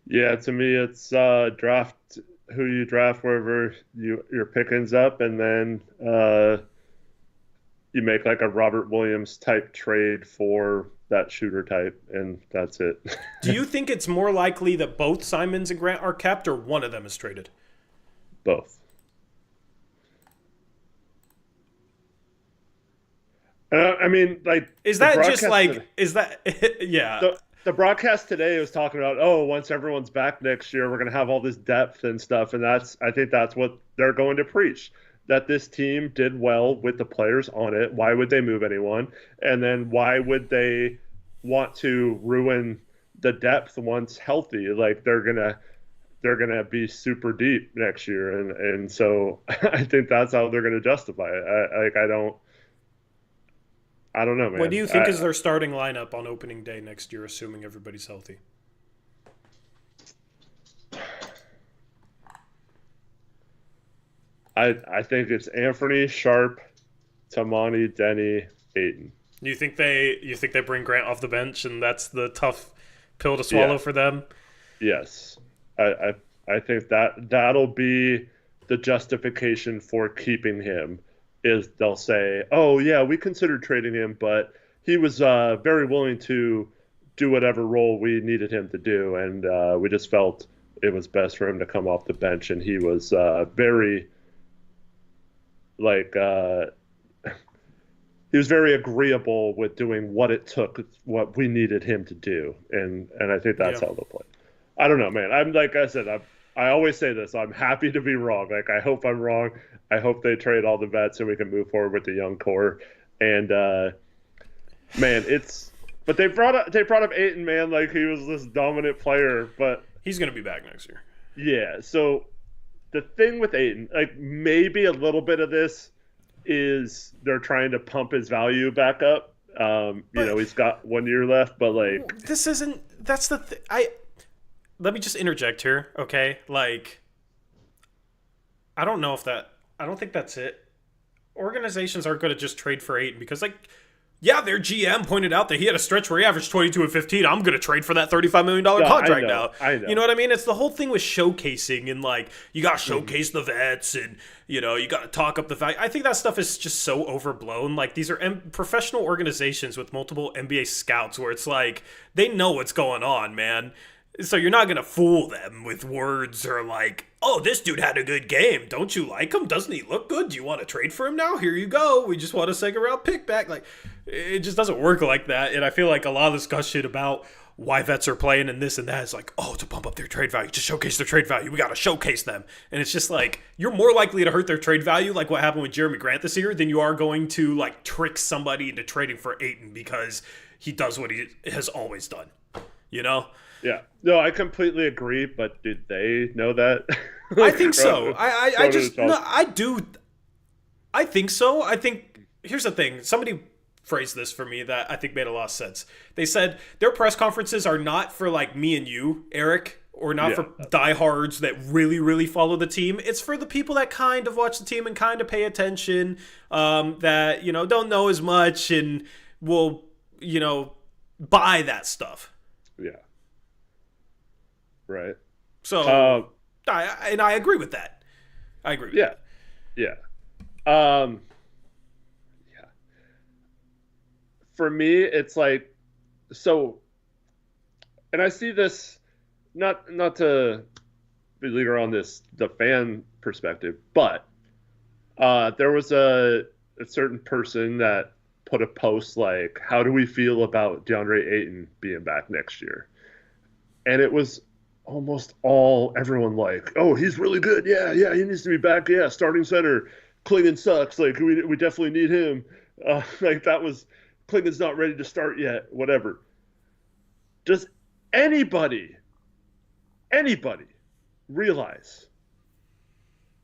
Yeah, to me, it's draft who you draft wherever your pick ends up, and then you make like a Robert Williams type trade for that shooter type, and that's it. Do you think it's more likely that both Simons and Grant are kept, or one of them is traded? Both. I mean, like, is that just like, is that, yeah. The broadcast today was talking about, once everyone's back next year, we're going to have all this depth and stuff. And I think that's what they're going to preach, that this team did well with the players on it. Why would they move anyone? And then why would they want to ruin the depth once healthy? Like, they're going to be super deep next year. And so I think that's how they're going to justify it. I don't know, man. What do you think is their starting lineup on opening day next year, assuming everybody's healthy? I think it's Anthony, Sharp, Tamani, Denny, Ayton. You think they bring Grant off the bench, and that's the tough pill to swallow for them? Yes. I think that'll be the justification for keeping him. Is they'll say, we considered trading him, but he was very willing to do whatever role we needed him to do, and we just felt it was best for him to come off the bench, and he was very, he was very agreeable with doing what it took, what we needed him to do, and I think that's Yeah. how they'll play. I don't know, man. I'm like I said, I always say this. I'm happy to be wrong. Like I hope I'm wrong. I hope they trade all the vets and we can move forward with the young core. And man, but they brought up Aiton, man, like he was this dominant player, but He's going to be back next year. yeah. So the thing with Aiton, like maybe a little bit of this is they're trying to pump his value back up. He's got 1 year left, but like this isn't. That's the thing. Let me just interject here, okay? Like, I don't know if that. I don't think that's it. Organizations aren't going to just trade for Aiton because, like, yeah, their GM pointed out that he had a stretch where he averaged 22 and 15. I'm going to trade for that $35 million contract now. I know. You know what I mean? It's the whole thing with showcasing and, like, you got to showcase the vets and, you got to talk up the value. I think that stuff is just so overblown. Like, these are professional organizations with multiple NBA scouts where it's like they know what's going on, man. So you're not going to fool them with words or like, oh, this dude had a good game. Don't you like him? Doesn't he look good? Do you want to trade for him now? Here you go. We just want a second round pick back. Like, it just doesn't work like that. And I feel like a lot of discussion about why vets are playing and this and that is like, oh, to pump up their trade value, to showcase their trade value. We got to showcase them. And it's just like, you're more likely to hurt their trade value, like what happened with Jeremy Grant this year, than you are going to like trick somebody into trading for Aiton because he does what he has always done, Yeah. No, I completely agree, but did they know that? I think so. I do. I think so. I think, here's the thing. Somebody phrased this for me that I think made a lot of sense. They said their press conferences are not for like me and you, Eric, or not for diehards that really, really follow the team. It's for the people that kind of watch the team and kind of pay attention, that, don't know as much and will, buy that stuff. Yeah. Right. So, I agree with that. I agree with that. Yeah. Yeah. For me, it's like, so, and I see this, not to be leader on this, the fan perspective, but there was a certain person that put a post like, how do we feel about DeAndre Ayton being back next year? And it was almost everyone like, oh, he's really good. Yeah, he needs to be back. Yeah, starting center. Klingon sucks. Like, we definitely need him. Like, that was, Klingon's not ready to start yet. Whatever. Does anybody realize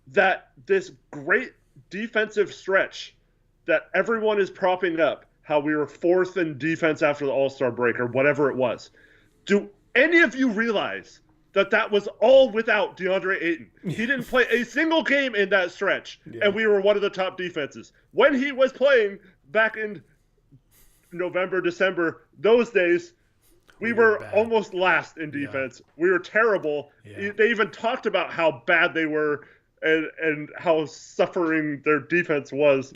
that this great defensive stretch that everyone is propping up, how we were fourth in defense after the All-Star break or whatever it was, do any of you realize that was all without DeAndre Ayton? He didn't play a single game in that stretch, and we were one of the top defenses. When he was playing back in November, December, those days, we were almost last in defense. Yeah. We were terrible. Yeah. They even talked about how bad they were and how suffering their defense was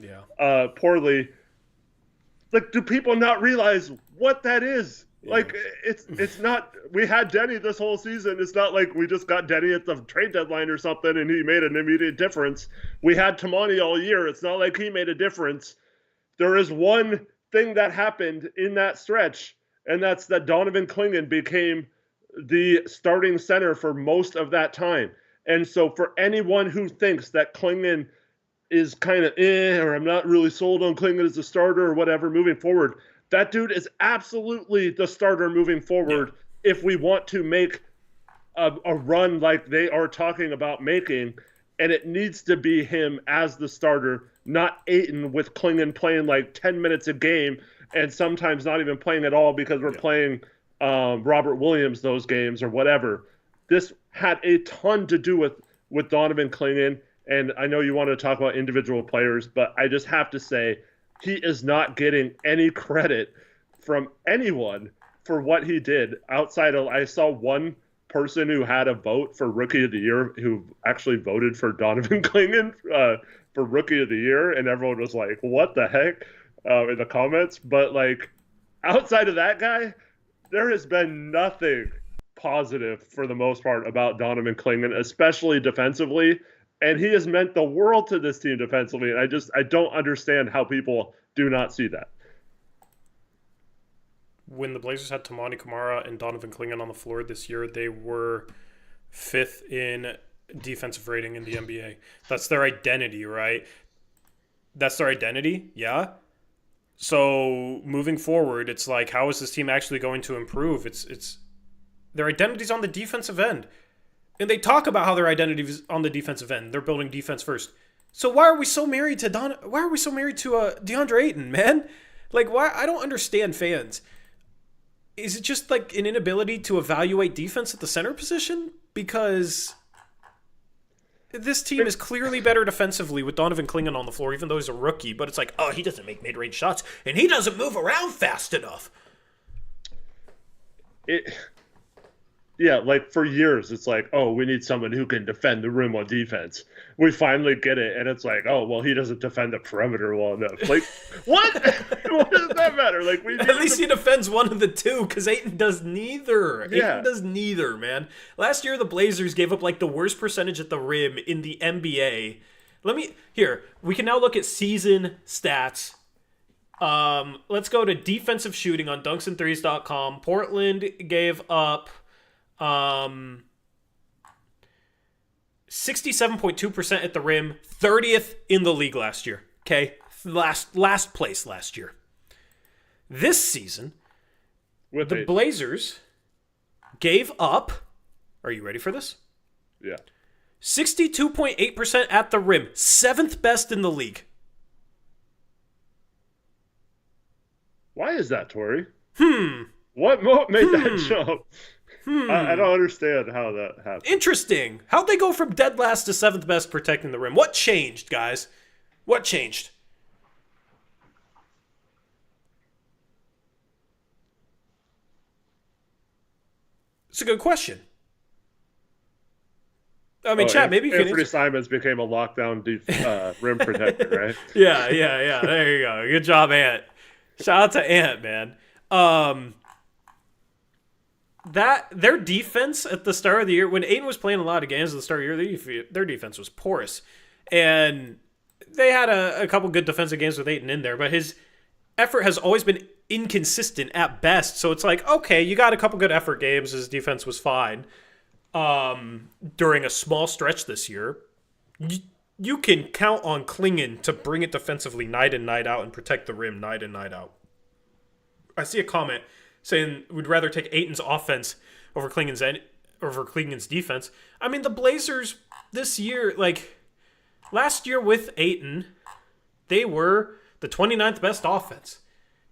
poorly. Like, do people not realize what that is? Yeah. Like, it's not – we had Denny this whole season. It's not like we just got Denny at the trade deadline or something and he made an immediate difference. We had Tamani all year. It's not like he made a difference. There is one thing that happened in that stretch, and that's that Donovan Klingon became the starting center for most of that time. And so for anyone who thinks that Klingon is kind of or I'm not really sold on Klingon as a starter or whatever moving forward – that dude is absolutely the starter moving forward if we want to make a run like they are talking about making, and it needs to be him as the starter, not Ayton with Klingon playing like 10 minutes a game and sometimes not even playing at all because we're playing Robert Williams those games or whatever. This had a ton to do with Donovan Klingon, and I know you want to talk about individual players, but I just have to say he is not getting any credit from anyone for what he did outside of, I saw one person who had a vote for Rookie of the Year who actually voted for Donovan Klingon for Rookie of the Year, and everyone was like, what the heck, in the comments. But, like, outside of that guy, there has been nothing positive for the most part about Donovan Klingon, especially defensively. And he has meant the world to this team defensively. And I don't understand how people do not see that. When the Blazers had Tamani Kamara and Donovan Clingan on the floor this year, they were 5th in defensive rating in the NBA. That's their identity, right? That's their identity, yeah. So moving forward, it's like, how is this team actually going to improve? It's their identity's on the defensive end, and they talk about how their identity is on the defensive end. They're building defense first. So why are we so married to DeAndre Ayton, man? Like, why? I don't understand fans. Is it just like an inability to evaluate defense at the center position? Because this team is clearly better defensively with Donovan Clingan on the floor, even though he's a rookie. But it's like, oh, he doesn't make mid-range shots, and he doesn't move around fast enough. Yeah, like for years, it's like, oh, we need someone who can defend the rim on defense. We finally get it, and it's like, oh, well, he doesn't defend the perimeter well enough. Like, what? What does that matter? Like, at least he defends one of the two, because Ayton does neither. Yeah. Ayton does neither, man. Last year, the Blazers gave up like the worst percentage at the rim in the NBA. We can now look at season stats. Let's go to defensive shooting on dunksandthrees.com. Portland gave up 67.2% at the rim, 30th in the league last year. Okay, last place last year. This season, the Blazers gave up. Are you ready for this? Yeah. 62.8% at the rim, 7th best in the league. Why is that, Tori? What made that jump? I don't understand how that happened. Interesting. How'd they go from dead last to 7th best protecting the rim? What changed, guys? What changed? It's a good question. I mean, chat, maybe you can Anthony Simons became a lockdown rim protector, right? Yeah. There you go. Good job, Ant. Shout out to Ant, man. That their defense at the start of the year, when Ayton was playing a lot of games at the start of the year, their defense was porous. And they had a couple good defensive games with Ayton in there, but his effort has always been inconsistent at best. So it's like, okay, you got a couple good effort games. His defense was fine during a small stretch this year. You can count on Clingan to bring it defensively night in, night out and protect the rim night in, night out. I see a comment saying we'd rather take Ayton's offense over Clingan's defense. I mean, the Blazers this year, like last year with Ayton, they were the 29th best offense.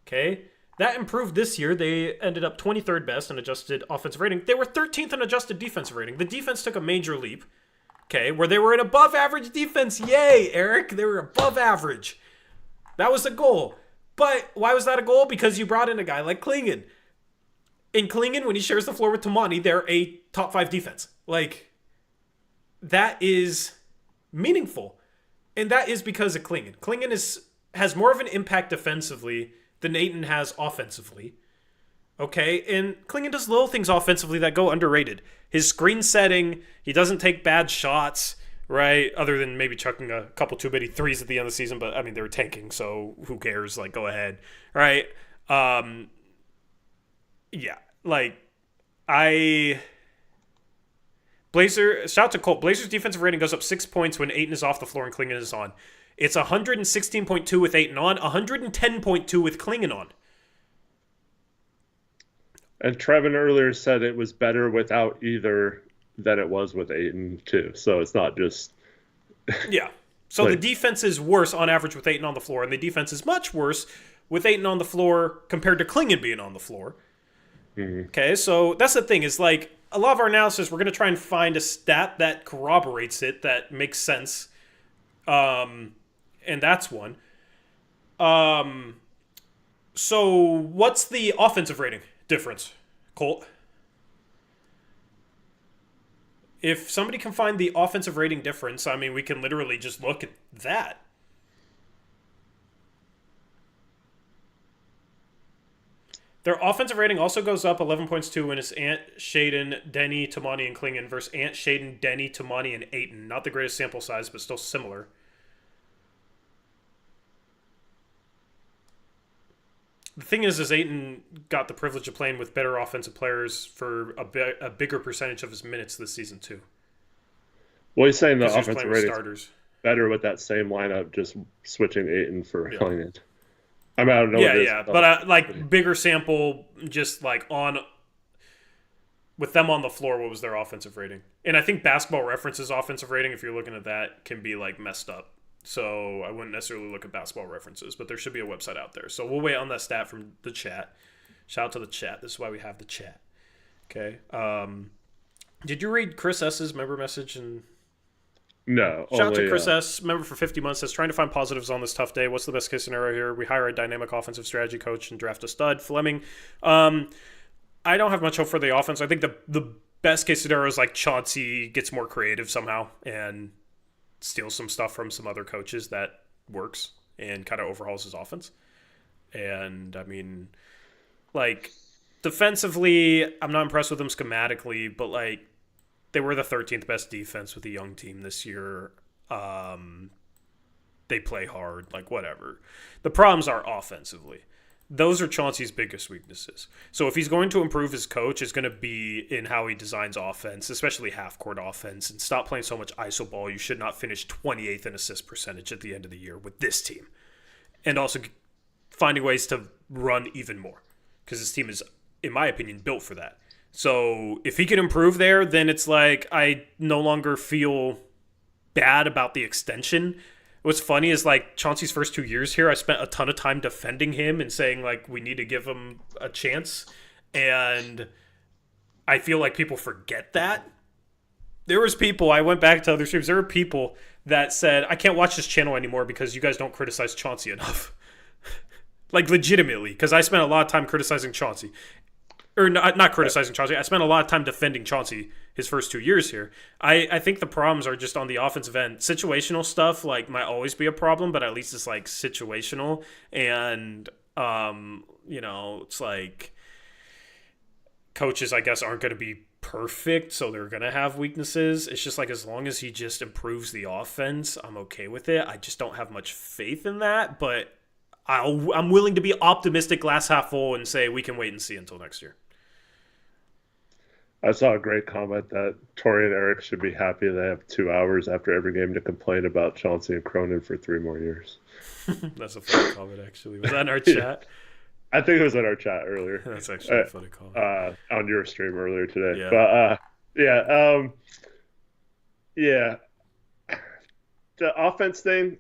Okay? That improved this year. They ended up 23rd best in adjusted offensive rating. They were 13th in adjusted defensive rating. The defense took a major leap. Okay, where they were an above average defense. Yay, Eric. They were above average. That was the goal. But why was that a goal? Because you brought in a guy like Clingan. And Clingan, when he shares the floor with Tamani, they're a top 5 defense. Like, that is meaningful. And that is because of Clingan. Clingan has more of an impact defensively than Ayton has offensively. Okay, and Clingan does little things offensively that go underrated. His screen setting, he doesn't take bad shots, right? Other than maybe chucking a couple too many threes at the end of the season, but I mean, they were tanking, so who cares? Like, go ahead, right? Yeah, like, shout out to Colt. Blazers defensive rating goes up 6 points when Ayton is off the floor and Clingan is on. It's 116.2 with Ayton on, 110.2 with Clingan on. And Trevin earlier said it was better without either than it was with Ayton, too. So it's not just... Yeah. So the defense is worse on average with Ayton on the floor, and the defense is much worse with Ayton on the floor compared to Clingan being on the floor. Mm-hmm. Okay, so that's the thing, is like, a lot of our analysis, we're going to try and find a stat that corroborates it, that makes sense. And that's one. So what's the offensive rating difference, Colt? If somebody can find the offensive rating difference, I mean, we can literally just look at that. Their offensive rating also goes up 11 points too when it's Ant, Shaden, Denny, Tamani, and Clingan versus Ant, Shaden, Denny, Tamani, and Ayton. Not the greatest sample size, but still similar. the thing is Ayton got the privilege of playing with better offensive players for a bigger percentage of his minutes this season too. Well, he's saying the Because he was offensive playing with rating starters. better with that same lineup, just switching Ayton for Hillian. I mean, I don't know what it is. Yeah. But like bigger sample, just like on with them on the floor, what was their offensive rating? And I think Basketball Reference's offensive rating, if you're looking at that, can be like messed up. So I wouldn't necessarily look at Basketball References, but there should be a website out there. So we'll wait on that stat from the chat. Shout out to the chat. This is why we have the chat. Okay. Did you read Chris S.'s member message? And no. Shout out to Chris S., member for 50 months, says, trying to find positives on this tough day. What's the best case scenario here? We hire a dynamic offensive strategy coach and draft a stud. Fleming. I don't have much hope for the offense. I think the best case scenario is like Chauncey gets more creative somehow and steals some stuff from some other coaches that works and kind of overhauls his offense. And, I mean, like, defensively, I'm not impressed with them schematically, but, like, they were the 13th best defense with a young team this year. They play hard, like, whatever. The problems are offensively. Those are Chauncey's biggest weaknesses. So if he's going to improve his coach, it's going to be in how he designs offense, especially half-court offense, and stop playing so much iso ball. You should not finish 28th in assist percentage at the end of the year with this team. And also finding ways to run even more, because this team is, in my opinion, built for that. So if he can improve there, then it's like I no longer feel bad about the extension. What's funny is, like, Chauncey's first 2 years here, I spent a ton of time defending him and saying, like, we need to give him a chance. And I feel like people forget that. There was people, I went back to other streams, there were people that said, I can't watch this channel anymore because you guys don't criticize Chauncey enough. Like, legitimately, because I spent a lot of time criticizing Chauncey. Or not criticizing Chauncey. I spent a lot of time defending Chauncey his first 2 years here. I think the problems are just on the offensive end. Situational stuff, like, might always be a problem, but at least it's, like, situational. And, it's like coaches, I guess, aren't going to be perfect, so they're going to have weaknesses. It's just like as long as he just improves the offense, I'm okay with it. I just don't have much faith in that, but I'm willing to be optimistic, glass half full, and say we can wait and see until next year. I saw a great comment that Tori and Eric should be happy they have 2 hours after every game to complain about Chauncey and Cronin for 3 more years. That's a funny comment, actually. Was that in our chat? I think it was in our chat earlier. That's actually a funny comment. On your stream earlier today. Yeah. But, the offense thing,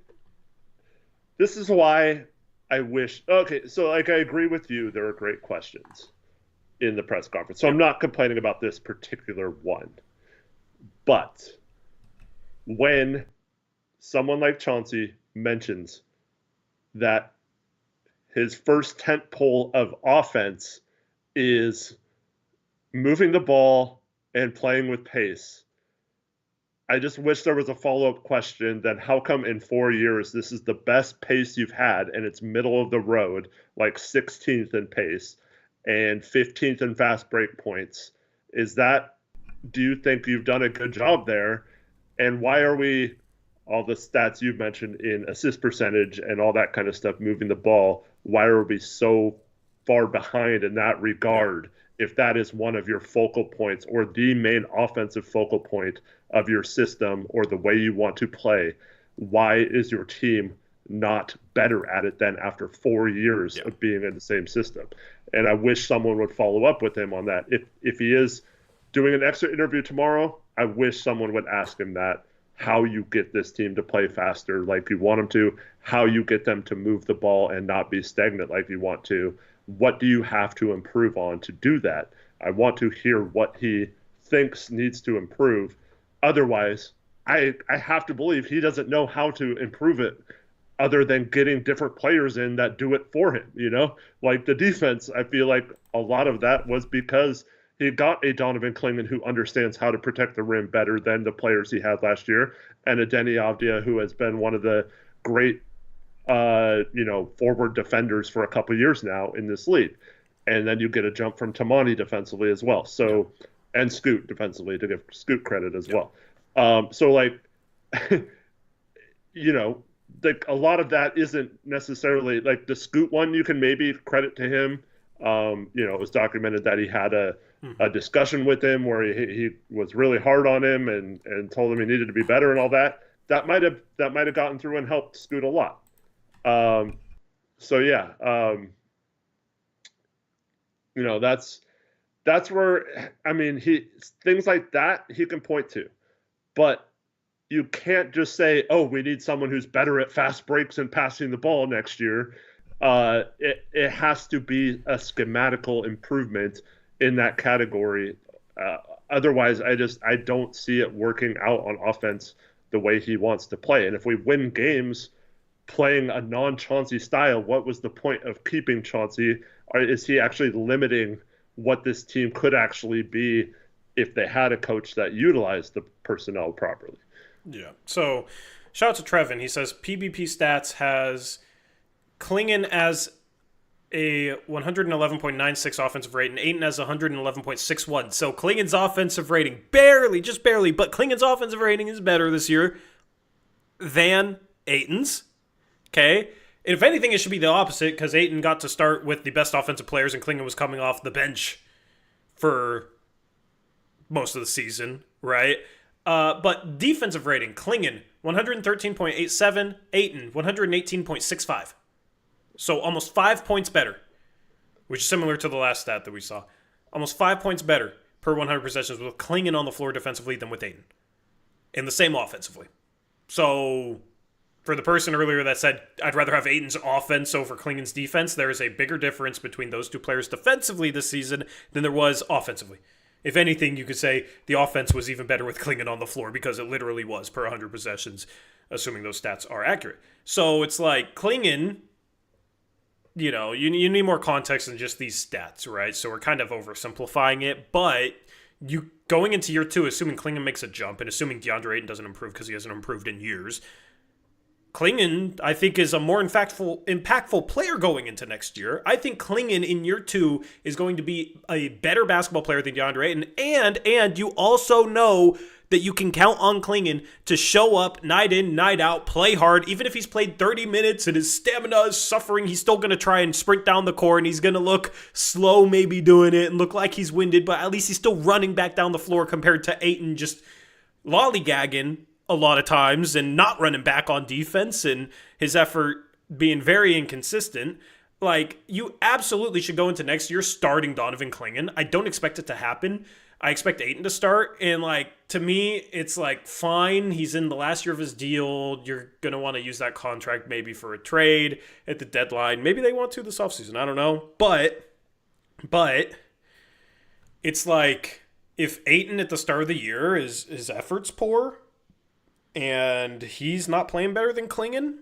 this is why I wish... Okay, so, like, I agree with you. There are great questions in the press conference. So I'm not complaining about this particular one. But when someone like Chauncey mentions that his first tent pole of offense is moving the ball and playing with pace, I just wish there was a follow-up question. Then how come in 4 years this is the best pace you've had and it's middle of the road, like 16th in pace and 15th in fast break points? Do you think you've done a good job there? And why are we, all the stats you've mentioned in assist percentage and all that kind of stuff, moving the ball, why are we so far behind in that regard? If that is one of your focal points or the main offensive focal point of your system or the way you want to play, why is your team not better at it than after 4 years of being in the same system? And I wish someone would follow up with him on that. If he is doing an extra interview tomorrow, I wish someone would ask him that, how you get this team to play faster like you want them to, how you get them to move the ball and not be stagnant like you want to. What do you have to improve on to do that? I want to hear what he thinks needs to improve. Otherwise, I have to believe he doesn't know how to improve it other than getting different players in that do it for him, Like the defense, I feel like a lot of that was because he got a Donovan Clingan who understands how to protect the rim better than the players he had last year, and a Denny Avdia who has been one of the great forward defenders for a couple of years now in this league. And then you get a jump from Tamani defensively as well. So, and Scoot defensively, to give Scoot credit as well. like a lot of that isn't necessarily like the Scoot one. You can maybe credit to him. It was documented that he had a discussion with him where he was really hard on him and told him he needed to be better and all that. That might have gotten through and helped Scoot a lot. That's where, I mean, things like that he can point to, but you can't just say, oh, we need someone who's better at fast breaks and passing the ball next year. It has to be a schematical improvement in that category. Otherwise, I don't see it working out on offense the way he wants to play. And if we win games playing a non-Chauncey style, what was the point of keeping Chauncey? Or is he actually limiting what this team could actually be if they had a coach that utilized the personnel properly? Yeah. So shout out to Trevin. He says PBP Stats has Klingon as a 111.96 offensive rating, Ayton as 111.61. So Klingon's offensive rating, just barely, but Klingon's offensive rating is better this year than Ayton's. Okay? And if anything, it should be the opposite because Ayton got to start with the best offensive players and Klingon was coming off the bench for most of the season, right? But defensive rating, Klingon, 113.87, Ayton, 118.65. So almost 5 points better, which is similar to the last stat that we saw. Almost 5 points better per 100 possessions with Klingon on the floor defensively than with Ayton. And the same offensively. So for the person earlier that said, I'd rather have Ayton's offense over Klingon's defense, there is a bigger difference between those two players defensively this season than there was offensively. If anything, you could say the offense was even better with Klingon on the floor because it literally was per 100 possessions, assuming those stats are accurate. So it's like Klingon, you need more context than just these stats, right? So we're kind of oversimplifying it, but you going into year 2, assuming Klingon makes a jump and assuming DeAndre Ayton doesn't improve because he hasn't improved in years, Klingon, I think, is a more impactful player going into next year. I think Klingon in year 2 is going to be a better basketball player than DeAndre Ayton. And you also know that you can count on Klingon to show up night in, night out, play hard. Even if he's played 30 minutes and his stamina is suffering, he's still going to try and sprint down the court and he's going to look slow maybe doing it and look like he's winded, but at least he's still running back down the floor compared to Ayton just lollygagging a lot of times and not running back on defense and his effort being very inconsistent. Like, you absolutely should go into next year starting Donovan Klingon. I don't expect it to happen. I expect Ayton to start, and to me, it's fine. He's in the last year of his deal. You're going to want to use that contract maybe for a trade at the deadline. Maybe they want to this offseason. I don't know. But it's if Ayton at the start of the year his effort's poor, and he's not playing better than Klingon,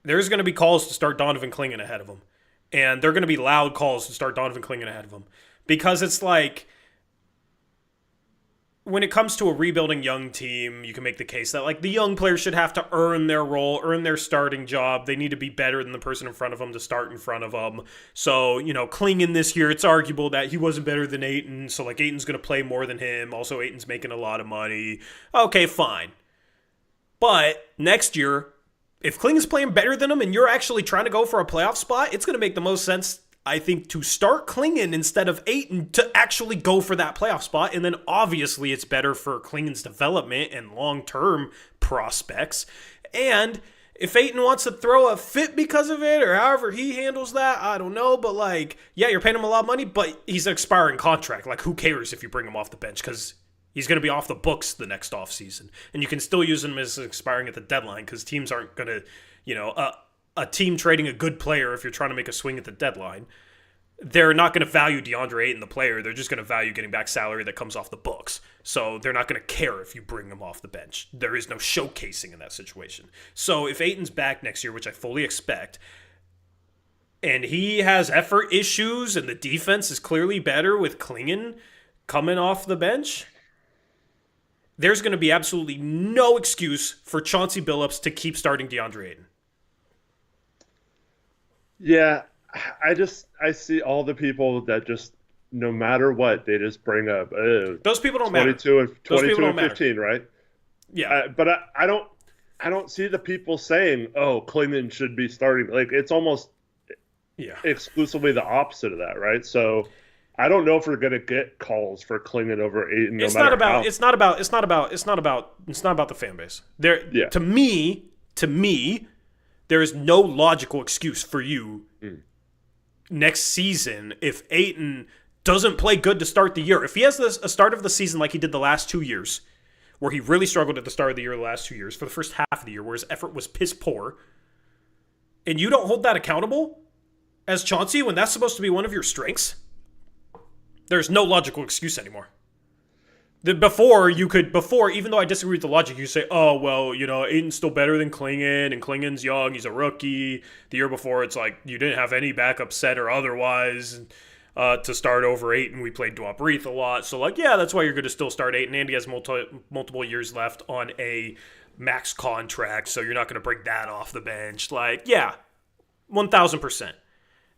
there's going to be calls to start Donovan Klingon ahead of him. And they're going to be loud calls to start Donovan Klingon ahead of him. Because it's when it comes to a rebuilding young team, you can make the case that the young players should have to earn their role, earn their starting job. They need to be better than the person in front of them to start in front of them. So, Klingon this year, it's arguable that he wasn't better than Ayton. So, Ayton's going to play more than him. Also, Ayton's making a lot of money. Okay, fine. But next year, if Klingon's playing better than him and you're actually trying to go for a playoff spot, it's going to make the most sense, I think, to start Klingon instead of Ayton to actually go for that playoff spot. And then obviously it's better for Klingon's development and long-term prospects. And if Ayton wants to throw a fit because of it or however he handles that, I don't know. But you're paying him a lot of money, but he's an expiring contract. Who cares if you bring him off the bench? Because he's going to be off the books the next offseason. And you can still use him as expiring at the deadline because teams aren't going to, a team trading a good player, if you're trying to make a swing at the deadline, they're not going to value DeAndre Ayton, the player. They're just going to value getting back salary that comes off the books. So they're not going to care if you bring him off the bench. There is no showcasing in that situation. So if Ayton's back next year, which I fully expect, and he has effort issues and the defense is clearly better with Klingon coming off the bench, there's going to be absolutely no excuse for Chauncey Billups to keep starting DeAndre Ayton. Yeah, I see all the people that just, no matter what, they just bring up those people don't 22 matter. And 22 and 15, right? Yeah. But I don't I don't see the people saying, "Oh, Klingman should be starting." Like it's almost Yeah. exclusively the opposite of that, right? So I don't know if we're gonna get calls for Klingman over Ayton, no It's not matter about. how. It's not about. It's not about. It's not about. It's not about the fan base. There, Yeah. to me, there is no logical excuse for you next season if Ayton doesn't play good to start the year. If he has a start of the season like he did the last 2 years, where he really struggled at the start of the year the last 2 years for the first half of the year, where his effort was piss poor, and you don't hold that accountable as Chauncey when that's supposed to be one of your strengths, there's no logical excuse anymore. Before, even though I disagree with the logic, you say, oh, well, Aiden's still better than Klingon, and Klingon's young, he's a rookie. The year before, it's like you didn't have any backup set or otherwise to start over Aiden. We played Uprise a lot. So, that's why you're going to still start Aiden. Andy has multiple years left on a max contract, so you're not going to bring that off the bench. 1,000%.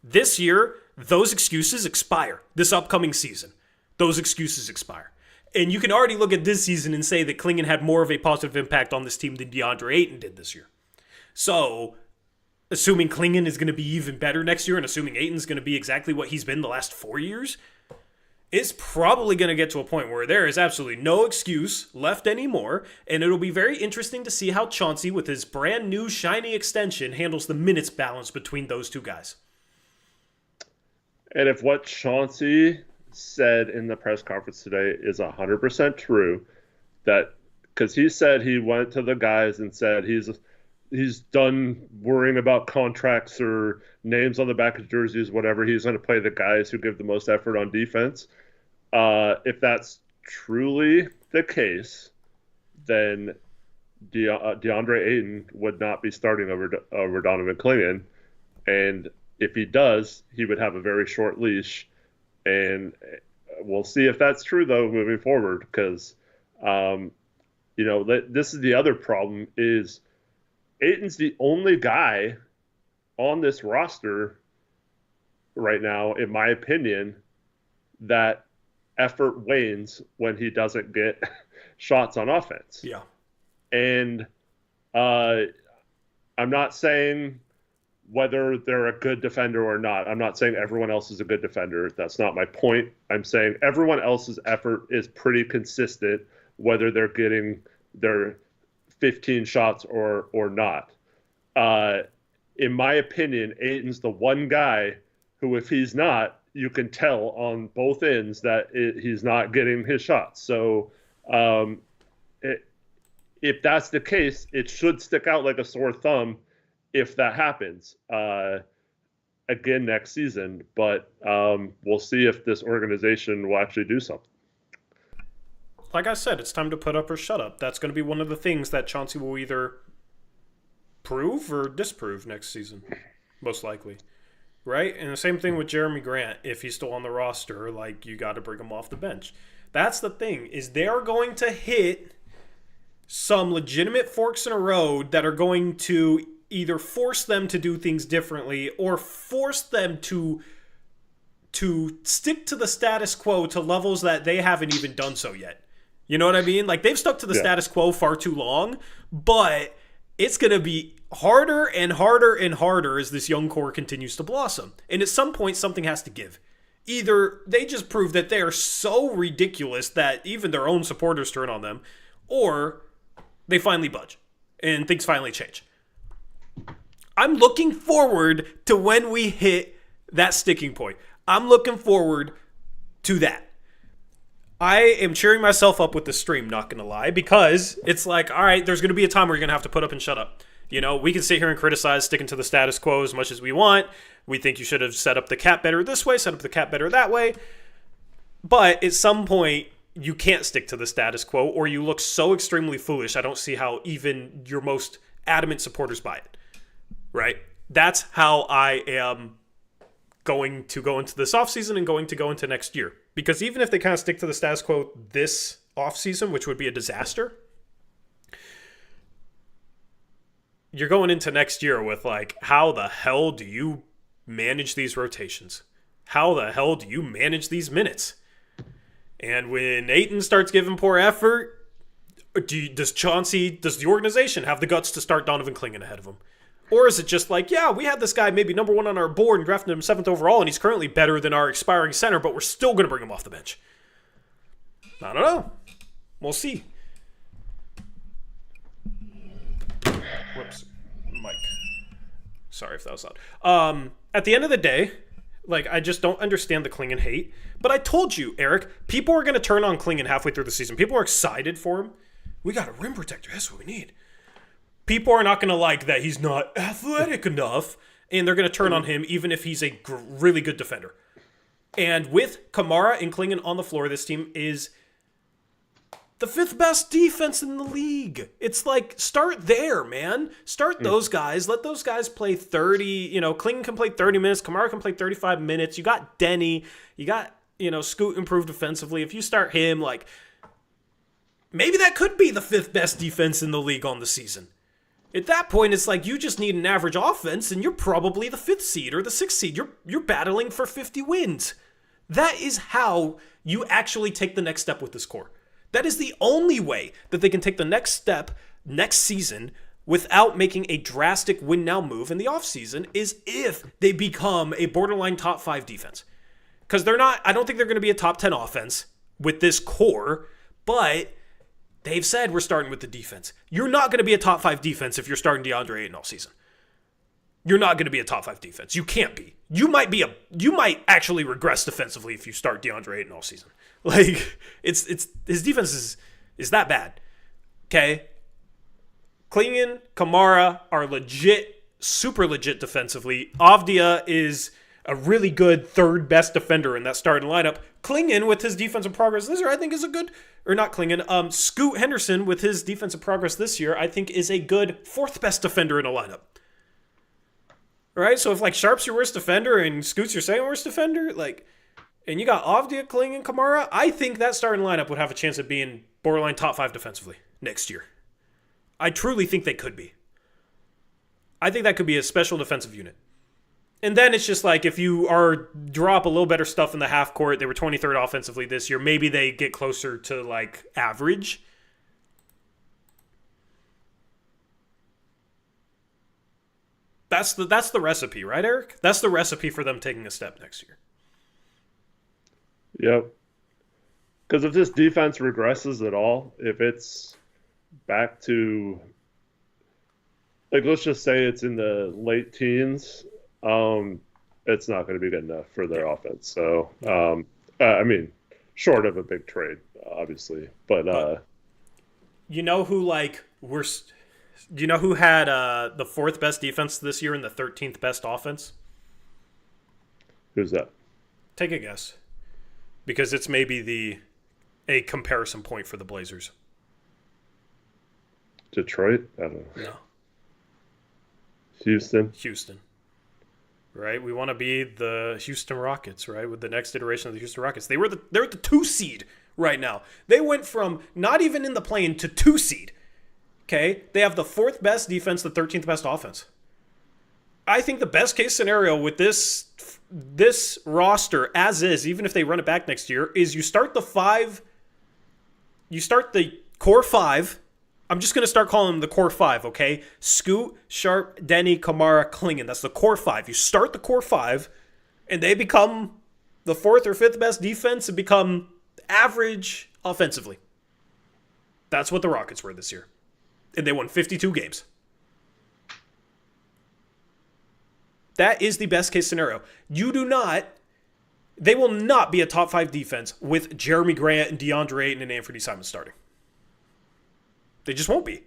This year, those excuses expire. This upcoming season, those excuses expire. And you can already look at this season and say that Klingon had more of a positive impact on this team than DeAndre Ayton did this year. So, assuming Klingon is going to be even better next year and assuming Ayton's going to be exactly what he's been the last 4 years, it's probably going to get to a point where there is absolutely no excuse left anymore, and it'll be very interesting to see how Chauncey, with his brand new shiny extension, handles the minutes balance between those two guys. And if what Chauncey said in the press conference today is 100% true, that because he said he went to the guys and said he's done worrying about contracts or names on the back of jerseys, whatever. He's going to play the guys who give the most effort on defense. If that's truly the case, then DeAndre Ayton would not be starting over Donovan Klingon, and if he does, he would have a very short leash. And we'll see if that's true, though, moving forward, because, this is the other problem is Ayton's the only guy on this roster right now, in my opinion, that effort wanes when he doesn't get shots on offense. Yeah. And I'm not saying whether they're a good defender or not. I'm not saying everyone else is a good defender. That's not my point. I'm saying everyone else's effort is pretty consistent, whether they're getting their 15 shots or not. In my opinion, Ayton's the one guy who, if he's not, you can tell on both ends that he's not getting his shots. So if that's the case, it should stick out like a sore thumb if that happens again next season. But we'll see if this organization will actually do something. Like I said, it's time to put up or shut up. That's going to be one of the things that Chauncey will either prove or disprove next season, most likely. Right? And the same thing with Jeremy Grant. If he's still on the roster, you got to bring him off the bench. That's the thing, is they're going to hit some legitimate forks in a road that are going to either force them to do things differently or force them to stick to the status quo to levels that they haven't even done so yet. You know what I mean? They've stuck to the status quo far too long, but it's going to be harder and harder and harder as this young core continues to blossom. And at some point, something has to give. Either they just prove that they are so ridiculous that even their own supporters turn on them, or they finally budge and things finally change. I'm looking forward to when we hit that sticking point. I'm looking forward to that. I am cheering myself up with the stream, not going to lie, because it's all right, there's going to be a time where you're going to have to put up and shut up. We can sit here and criticize sticking to the status quo as much as we want. We think you should have set up the cap better this way, set up the cap better that way. But at some point, you can't stick to the status quo, or you look so extremely foolish, I don't see how even your most adamant supporters buy it. Right? That's how I am going to go into this offseason and going to go into next year. Because even if they kind of stick to the status quo this offseason, which would be a disaster, you're going into next year with how the hell do you manage these rotations? How the hell do you manage these minutes? And when Ayton starts giving poor effort, Does the organization have the guts to start Donovan Clingan ahead of him? Or is it just like, yeah, we had this guy maybe number 1 on our board and drafted him 7th overall, and he's currently better than our expiring center, but we're still going to bring him off the bench? I don't know. We'll see. Whoops. Mike. Sorry if that was loud. At the end of the day, like, I just don't understand the Clingan hate. But I told you, Eric, people are going to turn on Clingan halfway through the season. People are excited for him. We got a rim protector. That's what we need. People are not going to like that he's not athletic enough, and they're going to turn on him even if he's a really good defender. And with Kamara and Clingan on the floor, this team is the 5th best defense in the league. It's like, start there, man. Start those guys. Let those guys play 30. Clingan can play 30 minutes. Kamara can play 35 minutes. You got Denny. You got, Scoot improved defensively. If you start him, like, maybe that could be the 5th best defense in the league on the season. At that point, it's like you just need an average offense, and you're probably the 5th seed or the 6th seed. You're battling for 50 wins. That is how you actually take the next step with this core. That is the only way that they can take the next step next season without making a drastic win-now move in the offseason is if they become a borderline top 5 defense. Because I don't think they're going to be a top 10 offense with this core, but they've said we're starting with the defense. You're not going to be a top 5 defense if you're starting DeAndre Ayton all season. You're not going to be a top 5 defense. You can't be. You might actually regress defensively if you start DeAndre Ayton all season. Like, it's his defense is that bad. Okay? Clingan, Kamara are legit, super legit defensively. Avdia is a really good 3rd best defender in that starting lineup. Clingan, with his defensive progress this year, I think is a good, or not Clingan, Scoot Henderson with his defensive progress this year, I think is a good 4th best defender in a lineup. Right? So if like Sharp's your worst defender and Scoot's your second worst defender, like, and you got Avdia, Clingan, Kamara, I think that starting lineup would have a chance of being borderline top 5 defensively next year. I truly think they could be. I think that could be a special defensive unit. And then it's just like if you drop a little better stuff in the half court, they were 23rd offensively this year, maybe they get closer to like average. That's the recipe, right, Eric? That's the recipe for them taking a step next year. Yep. Because if this defense regresses at all, if it's back to, like, let's just say it's in the late teens, it's not going to be good enough for their offense. So, I mean, short of a big trade, obviously. But you know who, like, do you know who had the 4th best defense this year and the 13th best offense? Who's that? Take a guess. Because it's maybe a comparison point for the Blazers. Detroit? I don't know. No. Houston. Right? We want to be the Houston Rockets, right? With the next iteration of the Houston Rockets. They're at the 2 seed right now. They went from not even in the play-in to 2 seed. Okay? They have the 4th best defense, the 13th best offense. I think the best case scenario with this roster as is, even if they run it back next year, is you start the core 5. I'm just going to start calling them the core 5, okay? Scoot, Sharp, Denny, Kamara, Clingan. That's the core 5. You start the core 5, and they become the 4th or 5th best defense and become average offensively. That's what the Rockets were this year. And they won 52 games. That is the best case scenario. They will not be a top 5 defense with Jeremy Grant and DeAndre Ayton and Anthony Simons starting. They just won't be.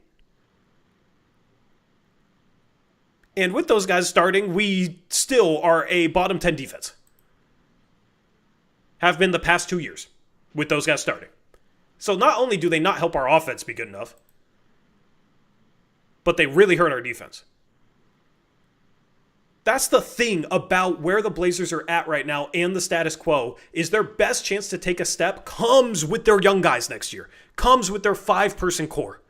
And with those guys starting, we still are a bottom 10 defense. Have been the past 2 years with those guys starting. So not only do they not help our offense be good enough, but they really hurt our defense. That's the thing about where the Blazers are at right now and the status quo is their best chance to take a step comes with their young guys next year. Comes with their 5-person core.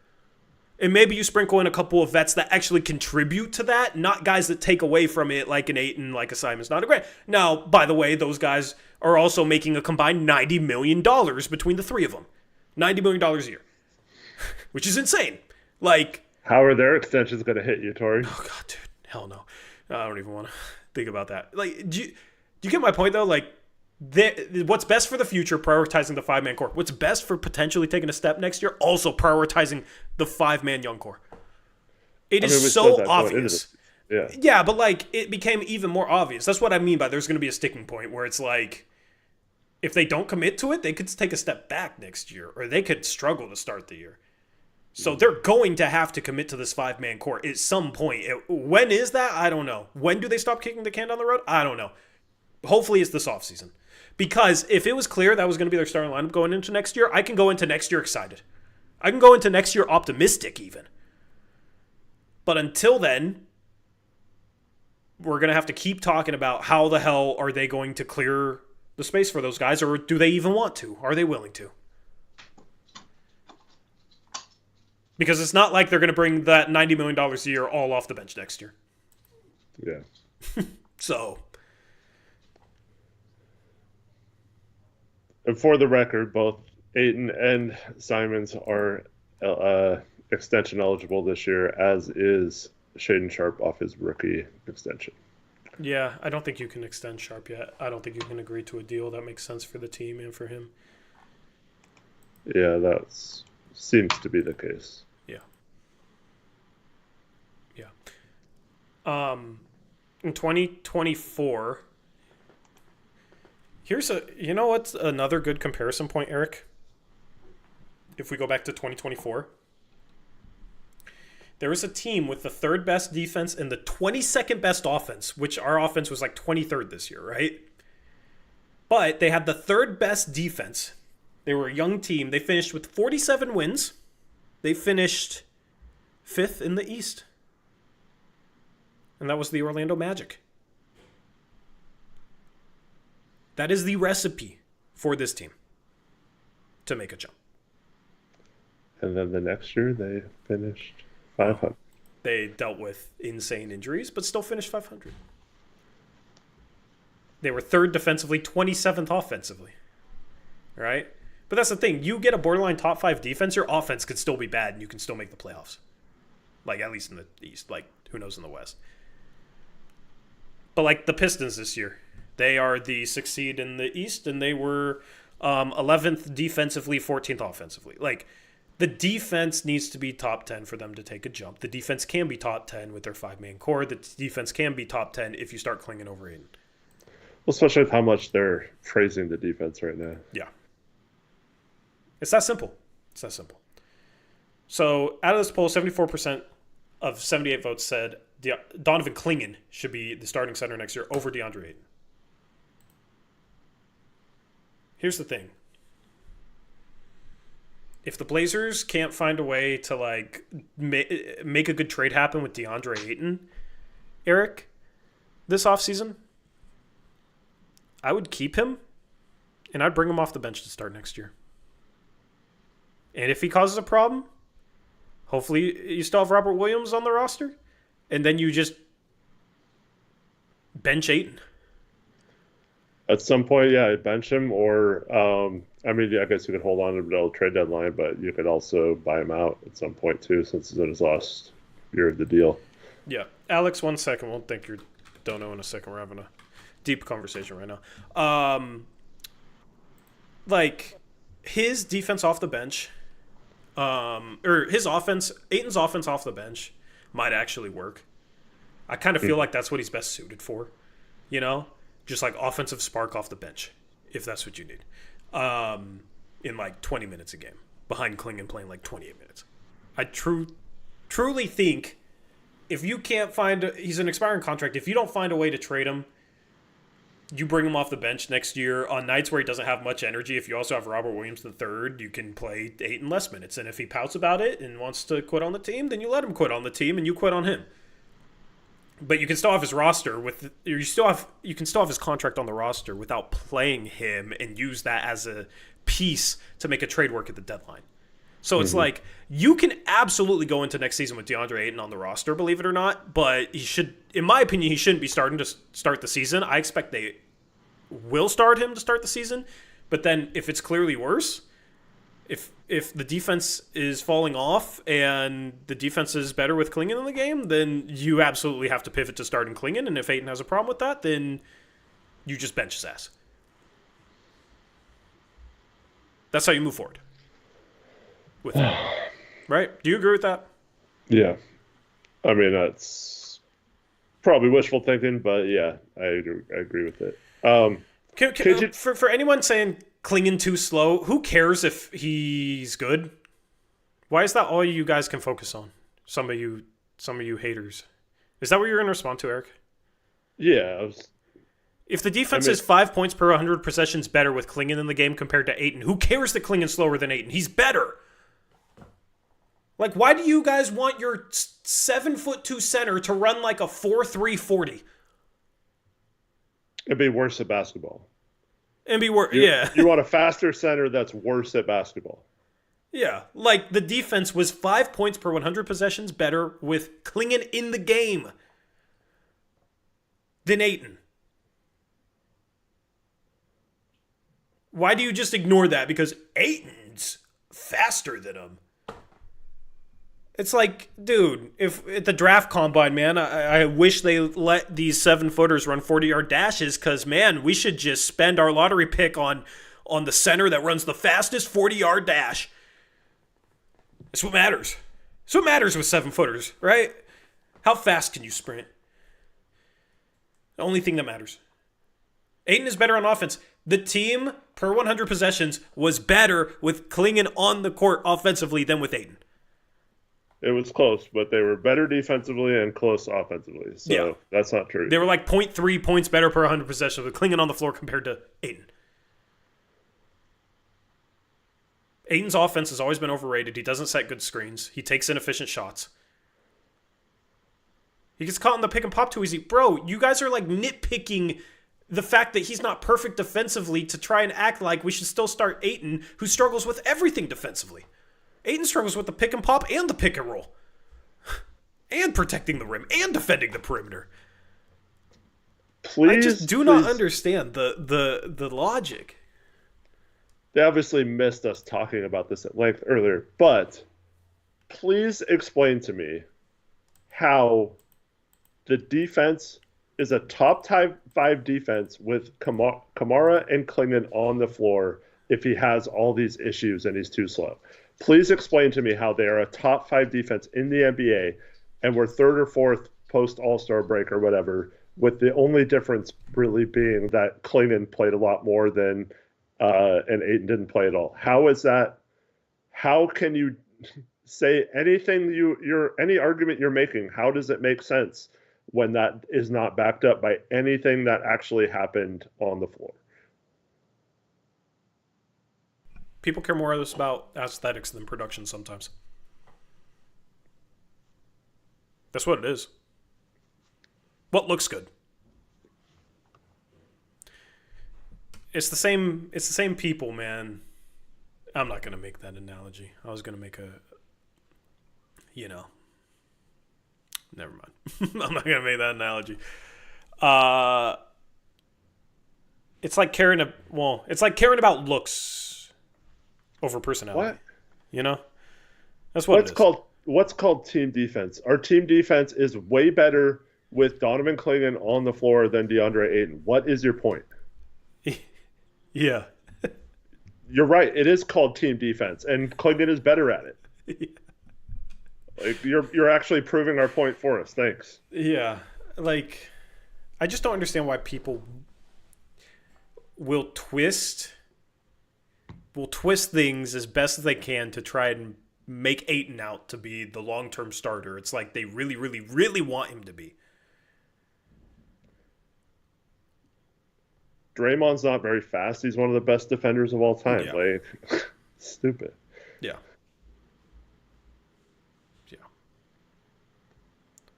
And maybe you sprinkle in a couple of vets that actually contribute to that, not guys that take away from it like an Ayton, like a Simons, not a Grant. Now, by the way, those guys are also making a combined $90 million between the 3 of them. $90 million a year. which is insane. Like, how are their extensions going to hit you, Tori? oh god, dude, hell no. I don't even want to think about that. Like, do you get my point though? Like, what's best for the future, prioritizing the 5-man core. What's best for potentially taking a step next year, also prioritizing the 5-man young core. It is so obvious. Yeah, but like it became even more obvious. That's what I mean by there's going to be a sticking point where it's like, if they don't commit to it, they could take a step back next year, or they could struggle to start the year. So they're going to have to commit to this 5-man core at some point. When is that? I don't know. When do they stop kicking the can down the road? I don't know. Hopefully it's this offseason. Because if it was clear that was going to be their starting lineup going into next year, I can go into next year excited. I can go into next year optimistic even. But until then, we're going to have to keep talking about how the hell are they going to clear the space for those guys, or do they even want to? Are they willing to? Because it's not like they're going to bring that $90 million a year all off the bench next year. Yeah. So. And for the record, both Ayton and Simons are extension eligible this year, as is Shaedon Sharpe off his rookie extension. Yeah, I don't think you can extend Sharpe yet. I don't think you can agree to a deal that makes sense for the team and for him. Yeah, that seems to be the case. Yeah. In 2024, you know what's another good comparison point, Eric? If we go back to 2024, there was a team with the 3rd best defense and the 22nd best offense, which our offense was like 23rd this year, right? But they had the 3rd best defense. They were a young team. They finished with 47 wins. They finished 5th in the East. And that was the Orlando Magic. That is the recipe for this team to make a jump. And then the next year they finished 500. They dealt with insane injuries, but still finished 500. They were 3rd defensively, 27th offensively. Right? But that's the thing. You get a borderline top 5 defense, your offense could still be bad, and you can still make the playoffs. Like, at least in the East. Like, who knows in the West. But, like, the Pistons this year. They are the 6th seed in the East, and they were 11th defensively, 14th offensively. Like, the defense needs to be top 10 for them to take a jump. The defense can be top 10 with their 5-man core. The defense can be top 10 if you start clinging over Ayton. Well, especially with how much they're praising the defense right now. Yeah. It's that simple. So, out of this poll, 74% of 78 votes said Donovan Clingan should be the starting center next year over DeAndre Ayton. Here's the thing. If the Blazers can't find a way to like make a good trade happen with DeAndre Ayton, Eric, this offseason, I would keep him and I'd bring him off the bench to start next year. And if he causes a problem, hopefully you still have Robert Williams on the roster, and then you just bench Ayton. At some point, yeah, I'd bench him, or I mean, I guess you could hold on to the trade deadline, but you could also buy him out at some point too, since he's in his last year of the deal. Yeah, Alex, 1 second. We'll think you're dono in a second. We're having a deep conversation right now. Like his defense off the bench, or his offense, Ayton's offense off the bench might actually work. I kind of feel like that's what he's best suited for, you know. Just like offensive spark off the bench, if that's what you need. In like 20 minutes a game, behind Clingan playing like 28 minutes. I truly think if you can't he's an expiring contract. If you don't find a way to trade him, you bring him off the bench next year on nights where he doesn't have much energy. If you also have Robert Williams III, you can play 8 and less minutes. And if he pouts about it and wants to quit on the team, then you let him quit on the team and you quit on him. But you can still have his roster you can still have his contract on the roster without playing him and use that as a piece to make a trade work at the deadline. So it's like you can absolutely go into next season with DeAndre Ayton on the roster, believe it or not. But he should, in my opinion, he shouldn't be starting to start the season. I expect they will start him to start the season. But then if it's clearly worse, if if the defense is falling off and the defense is better with Klingon in the game, then you absolutely have to pivot to starting Klingon. And if Ayton has a problem with that, then you just bench his ass. That's how you move forward with him. Right? Do you agree with that? Yeah. I mean, that's probably wishful thinking, but yeah, I agree with it. For anyone saying Klingon too slow, who cares if he's good? Why is that all you guys can focus on? Some of you haters. Is that what you're going to respond to, Eric? Yeah. If the defense is 5 points per 100 possessions better with Klingon in the game compared to Ayton, who cares that Klingon's slower than Ayton? He's better. Like, why do you guys want your 7'2" center to run like a 4.3 40? It'd be worse at basketball. And be worse, yeah. You want a faster center that's worse at basketball. Yeah, like the defense was 5 points per 100 possessions better with Klingon in the game than Ayton. Why do you just ignore that? Because Ayton's faster than him. It's like, dude, if at the draft combine, man, I wish they let these 7-footers run 40-yard dashes because, man, we should just spend our lottery pick on the center that runs the fastest 40-yard dash. That's what matters. That's what matters with 7-footers, right? How fast can you sprint? The only thing that matters. Ayton is better on offense. The team, per 100 possessions, was better with Klingon on the court offensively than with Ayton. It was close, but they were better defensively and close offensively. So That's not true. They were like 0.3 points better per 100 possessions with Klingon on the floor compared to Ayton. Ayton's offense has always been overrated. He doesn't set good screens. He takes inefficient shots. He gets caught in the pick and pop too easy. Bro, you guys are like nitpicking the fact that he's not perfect defensively to try and act like we should still start Ayton, who struggles with everything defensively. Ayton struggles with the pick and pop and the pick and roll. And protecting the rim and defending the perimeter. I just do not understand the logic. They obviously missed us talking about this at length earlier, but please explain to me how the defense is a top 5 defense with Kamara and Klingon on the floor if he has all these issues and he's too slow. Please explain to me how they are a top 5 defense in the NBA and we're 3rd or 4th post All-Star break or whatever, with the only difference really being that Klingon played a lot more than and Ayton didn't play at all. How is that? How can you say anything any argument you're making? How does it make sense when that is not backed up by anything that actually happened on the floor? People care more about aesthetics than production sometimes. That's what it is. What looks good? It's the same people, man. I'm not going to make that analogy. I was going to make never mind. I'm not going to make that analogy. It's like caring about looks over personality. What? You know? That's what what's called team defense. Our team defense is way better with Donovan Klingon on the floor than DeAndre Ayton. What is your point? Yeah. You're right. It is called team defense, and Klingon is better at it. Yeah. Like you're actually proving our point for us. Thanks. Yeah. Like, I just don't understand why people will twist things as best as they can to try and make Ayton out to be the long-term starter. It's like they really, really, really want him to be. Draymond's not very fast. He's one of the best defenders of all time. Yeah. Like, stupid. Yeah. Yeah.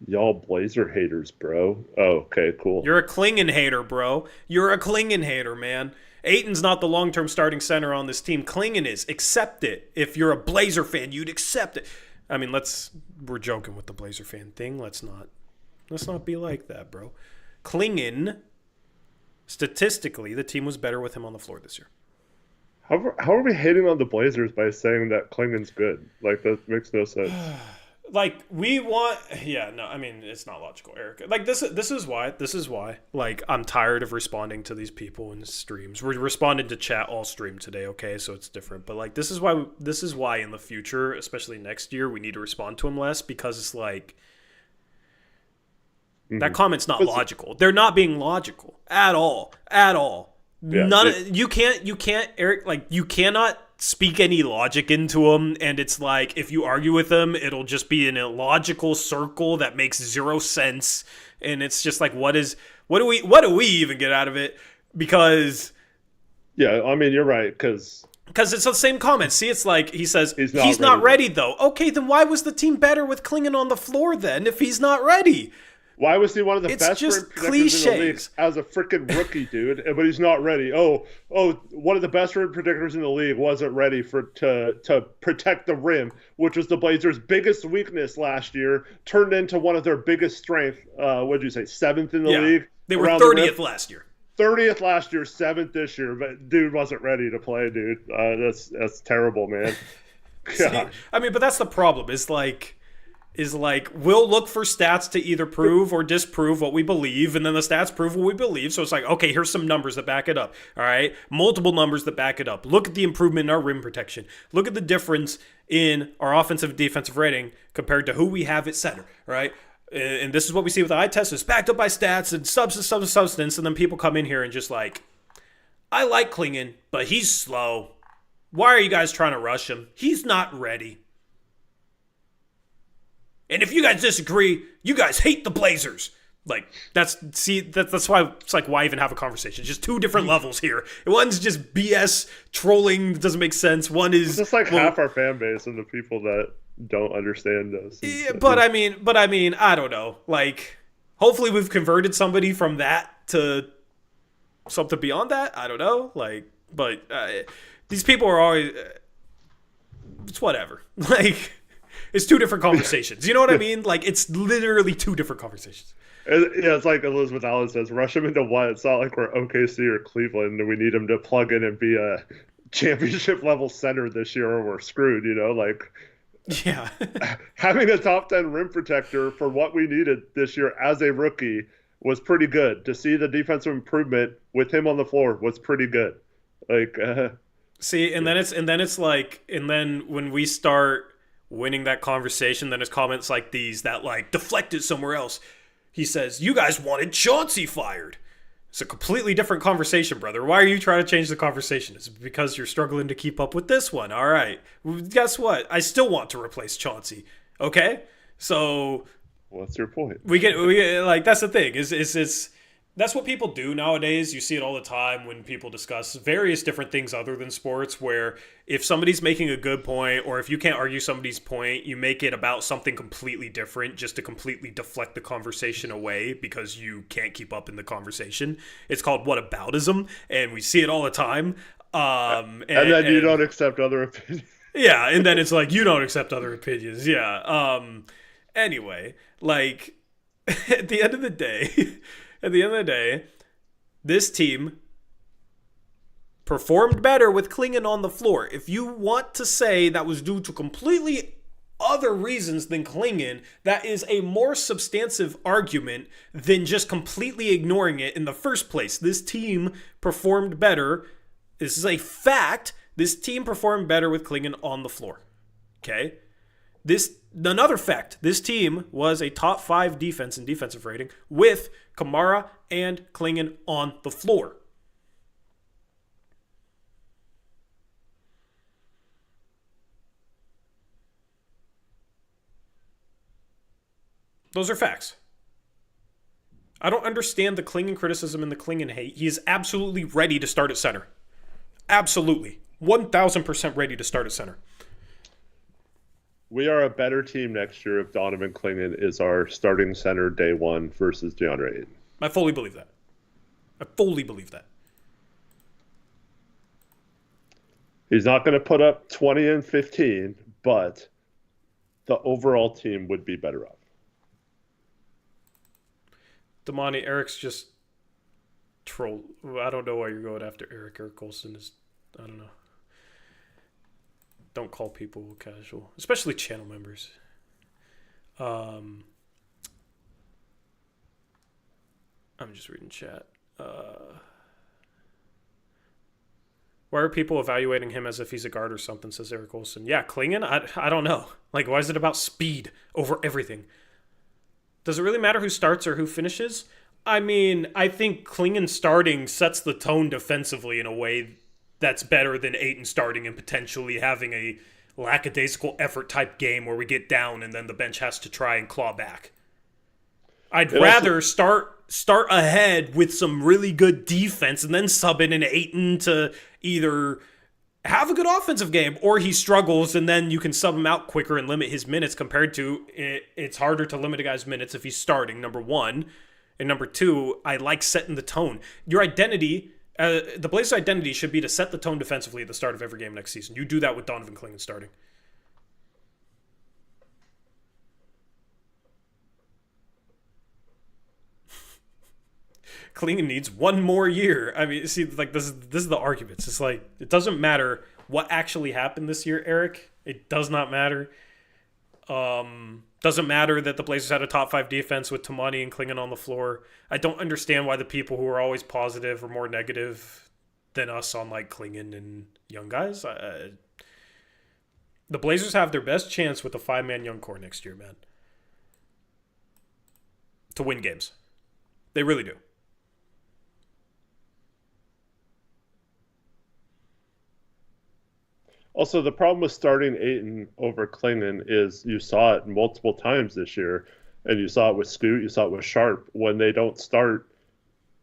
Y'all Blazer haters, bro. Oh, okay, cool. You're a Klingon hater, bro. You're a Klingon hater, man. Ayton's not the long-term starting center on this team. Klingon is. Accept it. If you're a Blazer fan, you'd accept it. I mean, we're joking with the Blazer fan thing. Let's not be like that, bro. Klingon, statistically, the team was better with him on the floor this year. How are we hating on the Blazers by saying that Klingon's good? Like that makes no sense. Like we want, yeah, no, I mean it's not logical, Eric. Like this is why like I'm tired of responding to these people in streams. We're responding to chat all stream today, okay? So it's different. But like this is why in the future, especially next year, we need to respond to them less because it's like that comment's not logical. They're not being logical at all. At all. Yeah, You can't Eric, like you cannot speak any logic into them, and it's like if you argue with them, it'll just be an illogical circle that makes zero sense, and it's just like what do we even get out of it? Because yeah. I mean, you're right because it's the same comment. See, it's like he says he's not ready ready though. Okay, then why was the team better with Klingon on the floor then if he's not ready? why was he one of the It's best rim just protectors in the league cliches. as a freaking rookie, dude? But he's not ready. Oh, one of the best rim protectors in the league wasn't ready to protect the rim, which was the Blazers' biggest weakness last year. Turned into one of their biggest strengths. What did you say? Seventh in the league. They were around the 30th rim? last year. 30th last year, 7th this year, but dude wasn't ready to play, dude. That's terrible, man. See, I mean, but that's the problem. Is like we'll look for stats to either prove or disprove what we believe, and then the stats prove what we believe. So it's like, okay, here's some numbers that back it up. All right, multiple numbers that back it up. Look at the improvement in our rim protection. Look at the difference in our offensive and defensive rating compared to who we have at center. Right. And this is what we see with the eye test. It's backed up by stats and substance. And then people come in here and just like, I like Klingon, but he's slow. Why are you guys trying to rush him? He's not ready. And if you guys disagree, you guys hate the Blazers. Like that's why it's like why even have a conversation? It's just two different levels here. One's just BS trolling that doesn't make sense. One is it's just like half our fan base and the people that don't understand us. Yeah, but I mean, I don't know. Like, hopefully we've converted somebody from that to something beyond that. I don't know. Like, but these people are always. It's whatever. Like, it's two different conversations. You know what I mean? Like, it's literally two different conversations. Yeah, it's like Elizabeth Allen says, rush him into what? It's not like we're OKC or Cleveland and we need him to plug in and be a championship level center this year or we're screwed, you know? Like, yeah. Having a top 10 rim protector for what we needed this year as a rookie was pretty good. To see the defensive improvement with him on the floor was pretty good. Like, see, and then it's like, and then when we start winning that conversation, then it's comments like these that like deflect it somewhere else. He says, you guys wanted Chauncey fired. It's a completely different conversation, brother. Why are you trying to change the conversation? It's because you're struggling to keep up with this one. All right. Well, guess what? I still want to replace Chauncey. Okay? So what's your point? We get like that's the thing. Is that's what people do nowadays. You see it all the time when people discuss various different things other than sports, where if somebody's making a good point or if you can't argue somebody's point, you make it about something completely different just to completely deflect the conversation away because you can't keep up in the conversation. It's called whataboutism, and we see it all the time. And then you don't accept other opinions. Yeah, and then it's like, you don't accept other opinions. Yeah. Anyway, like, at the end of the day... At the end of the day, this team performed better with Klingon on the floor. If you want to say that was due to completely other reasons than Klingon, that is a more substantive argument than just completely ignoring it in the first place. This team performed better. This is a fact. This team performed better with Klingon on the floor. Okay? Another fact, this team was a top 5 defense in defensive rating with Kamara and Klingon on the floor. Those are facts. I don't understand the Klingon criticism and the Klingon hate. He is absolutely ready to start at center. Absolutely. 1,000% ready to start at center. We are a better team next year if Donovan Klingon is our starting center day one versus DeAndre Ayton. I fully believe that. He's not going to put up 20 and 15, but the overall team would be better off. Damani, Eric's just troll. I don't know why you're going after Eric. Eric Olsen is, I don't know. Don't call people casual, especially channel members. I'm just reading chat. Why are people evaluating him as if he's a guard or something, says Eric Olson. Yeah, Klingon? I don't know. Like, why is it about speed over everything? Does it really matter who starts or who finishes? I mean, I think Klingon starting sets the tone defensively in a way that's better than Ayton starting and potentially having a lackadaisical effort type game where we get down and then the bench has to try and claw back. I'd rather start ahead with some really good defense and then sub in an Ayton to either have a good offensive game or he struggles and then you can sub him out quicker and limit his minutes compared to it's harder to limit a guy's minutes if he's starting, number one. And number two, I like setting the tone. Your identity, the Blazers' identity should be to set the tone defensively at the start of every game next season. You do that with Donovan Klingon starting. Klingon needs one more year. I mean, see, like this is the arguments. It's like it doesn't matter what actually happened this year, Eric. It does not matter. Doesn't matter that the Blazers had a top 5 defense with Tamani and Klingon on the floor. I don't understand why the people who are always positive are more negative than us on like Klingon and young guys. The Blazers have their best chance with a 5-man young core next year, man. To win games. They really do. Also, the problem with starting Ayton over Klingon is you saw it multiple times this year, and you saw it with Scoot, you saw it with Sharp. When they don't start,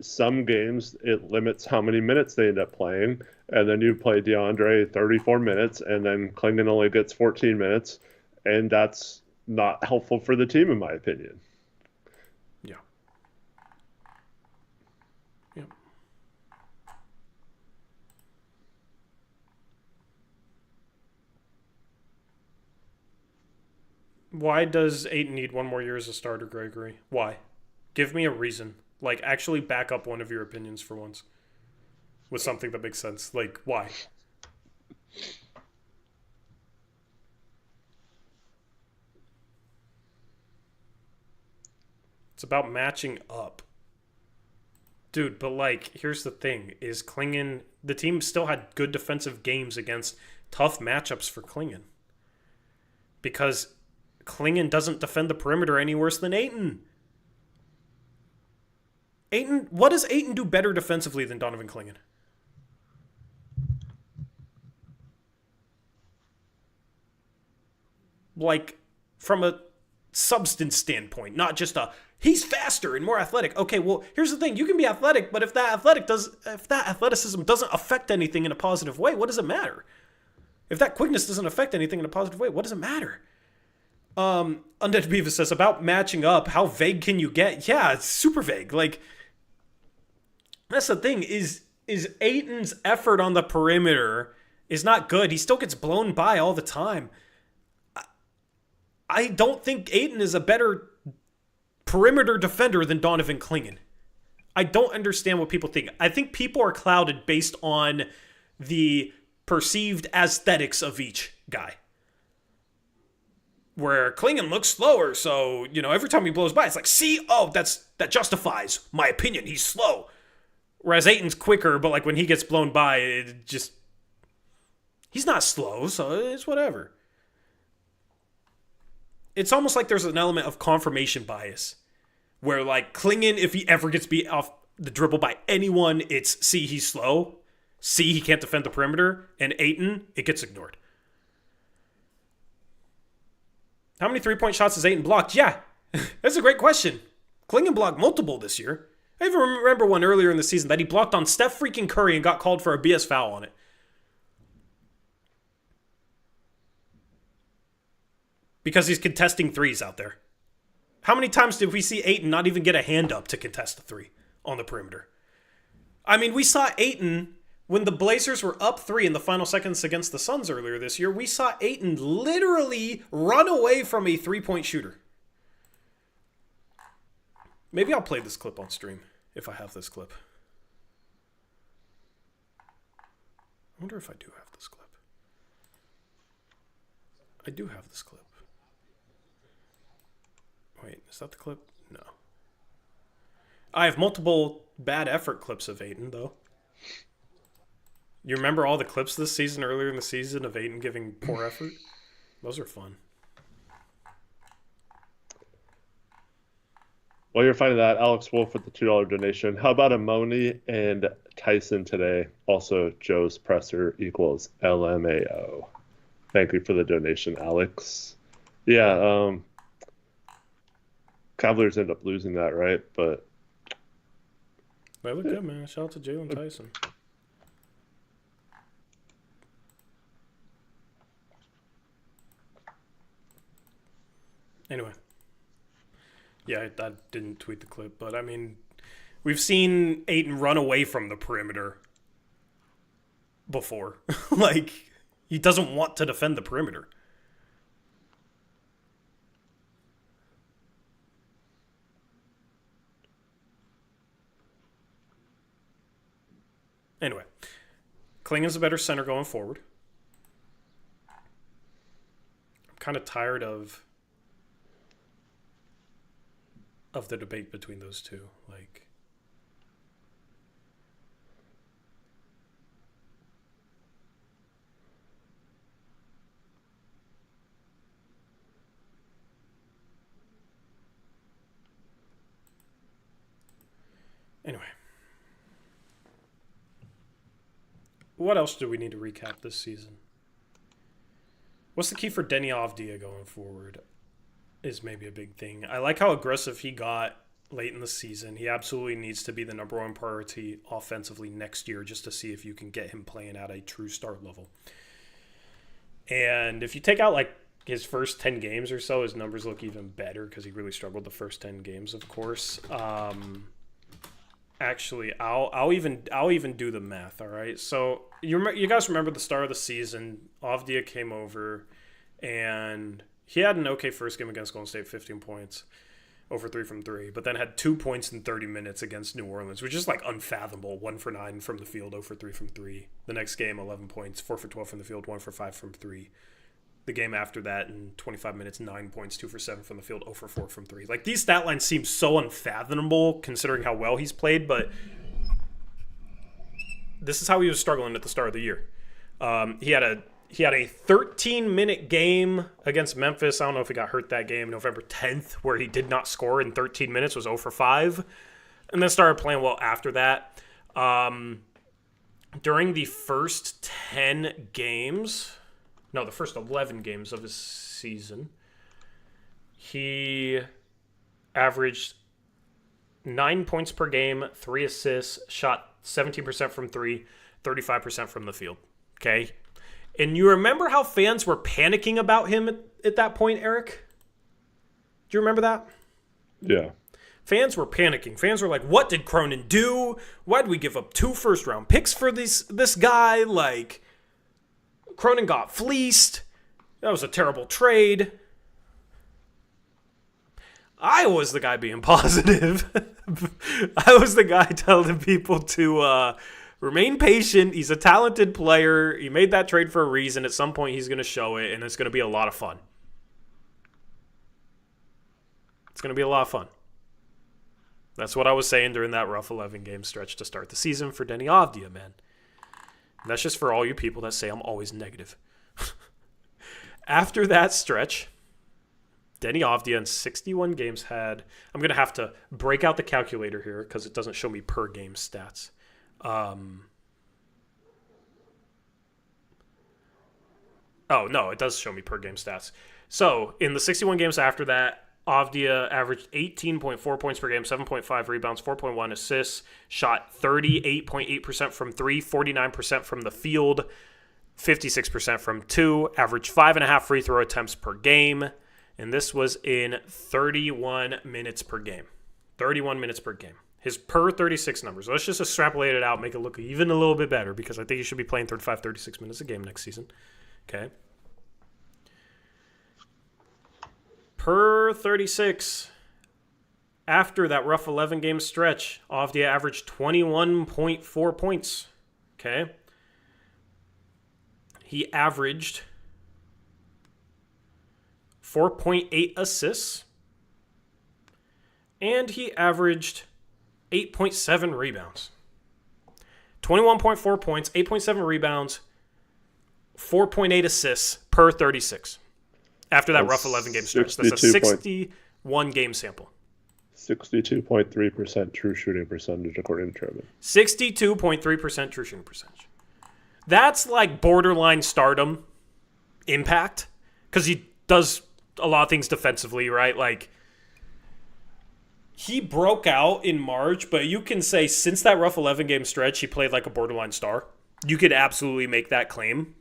some games it limits how many minutes they end up playing, and then you play DeAndre 34 minutes, and then Klingon only gets 14 minutes, and that's not helpful for the team, in my opinion. Yeah. Yeah. Why does Ayton need one more year as a starter, Gregory? Why? Give me a reason. Like, actually back up one of your opinions for once. With something that makes sense. Like, why? It's about matching up. Dude, but like, here's the thing. Is Klingon... The team still had good defensive games against tough matchups for Klingon. Because Klingon doesn't defend the perimeter any worse than Ayton. What does Ayton do better defensively than Donovan Klingon? Like, from a substance standpoint, not just he's faster and more athletic. Okay, well, here's the thing. You can be athletic, but if that athleticism doesn't affect anything in a positive way, what does it matter? If that quickness doesn't affect anything in a positive way, what does it matter? Undead Beavis says, about matching up, how vague can you get? Yeah, it's super vague. Like, that's the thing, is Ayton's effort on the perimeter is not good. He still gets blown by all the time. I don't think Ayton is a better perimeter defender than Donovan Klingon. I don't understand what people think. I think people are clouded based on the perceived aesthetics of each guy. Where Klingon looks slower, so, every time he blows by, it's like, see, that justifies my opinion, he's slow. Whereas Ayton's quicker, but like when he gets blown by, he's not slow, so it's whatever. It's almost like there's an element of confirmation bias. Where like Klingon, if he ever gets beat off the dribble by anyone, it's, see, he's slow. See, he can't defend the perimeter. And Ayton, it gets ignored. How many three-point shots has Ayton blocked? Yeah, that's a great question. Klingon blocked multiple this year. I even remember one earlier in the season that he blocked on Steph freaking Curry and got called for a BS foul on it. Because he's contesting threes out there. How many times did we see Ayton not even get a hand up to contest a three on the perimeter? I mean, we saw Ayton, when the Blazers were up 3 in the final seconds against the Suns earlier this year, we saw Ayton literally run away from a three-point shooter. Maybe I'll play this clip on stream, if I have this clip. I wonder if I do have this clip. I do have this clip. Wait, is that the clip? No. I have multiple bad effort clips of Ayton, though. You remember all the clips this season, earlier in the season, of Ayton giving poor effort? Those are fun. While you're finding that, Alex Wolf with the $2 donation. How about Amoni and Tyson today? Also, Joe's presser equals LMAO. Thank you for the donation, Alex. Yeah, Cavaliers end up losing that, right? But they look good, man. Shout out to Jalen Tyson. Anyway. Yeah, I didn't tweet the clip, but I mean, we've seen Ayton run away from the perimeter before. Like, he doesn't want to defend the perimeter. Anyway, Klingen's a better center going forward. I'm kind of tired of the debate between those two. Like, anyway, what else do we need to recap this season? What's the key for Denny Avdia going forward? Is maybe a big thing. I like how aggressive he got late in the season. He absolutely needs to be the number one priority offensively next year, just to see if you can get him playing at a true start level. And if you take out like his first 10 games or so, his numbers look even better because he really struggled the first 10 games, of course. Actually, I'll even do the math. All right. So you guys remember the start of the season? Avdia came over, and he had an okay first game against Golden State, 15 points, over 3 from 3, but then had 2 points in 30 minutes against New Orleans, which is like unfathomable. 1 for 9 from the field, 0 for 3 from 3. The next game, 11 points, 4 for 12 from the field, 1 for 5 from 3. The game after that, in 25 minutes, 9 points, 2 for 7 from the field, 0 for 4 from 3. Like, these stat lines seem so unfathomable considering how well he's played, but this is how he was struggling at the start of the year. He had a 13-minute game against Memphis. I don't know if he got hurt that game, November 10th, where he did not score in 13 minutes, was 0 for 5, and then started playing well after that. During the first 10 games, no, the first 11 games of his season, he averaged 9 points per game, 3 assists, shot 17% from 3, 35% from the field. Okay? And you remember how fans were panicking about him at that point, Eric? Do you remember that? Yeah. Fans were panicking. Fans were like, what did Cronin do? Why did we give up 2 first-round picks for this guy? Like, Cronin got fleeced. That was a terrible trade. I was the guy being positive. I was the guy telling people to remain patient. He's a talented player. He made that trade for a reason. At some point, he's going to show it, and it's going to be a lot of fun. It's going to be a lot of fun. That's what I was saying during that rough 11-game stretch to start the season for Denny Avdia, man. And that's just for all you people that say I'm always negative. After that stretch, Denny Avdia in 61 games had... I'm going to have to break out the calculator here because it doesn't show me per game stats. Oh, no, it does show me per game stats. So, in the 61 games after that, Avdia averaged 18.4 points per game, 7.5 rebounds, 4.1 assists, shot 38.8% from 3, 49% from the field, 56% from 2, averaged 5.5 free throw attempts per game, and this was in 31 minutes per game. 31 minutes per game. His per 36 numbers. Let's just extrapolate it out, make it look even a little bit better, because I think he should be playing 35, 36 minutes a game next season. Okay. Per 36, after that rough 11-game stretch, Avdia averaged 21.4 points. Okay. He averaged 4.8 assists, and he averaged 8.7 rebounds. 21.4 points, 8.7 rebounds, 4.8 assists per 36. After that rough 11-game stretch. That's a 61-game sample. 62.3% true shooting percentage according to Truman. 62.3% true shooting percentage. That's like borderline stardom impact because he does a lot of things defensively, right? Like, he broke out in March, but you can say since that rough 11-game stretch, he played like a borderline star. You could absolutely make that claim.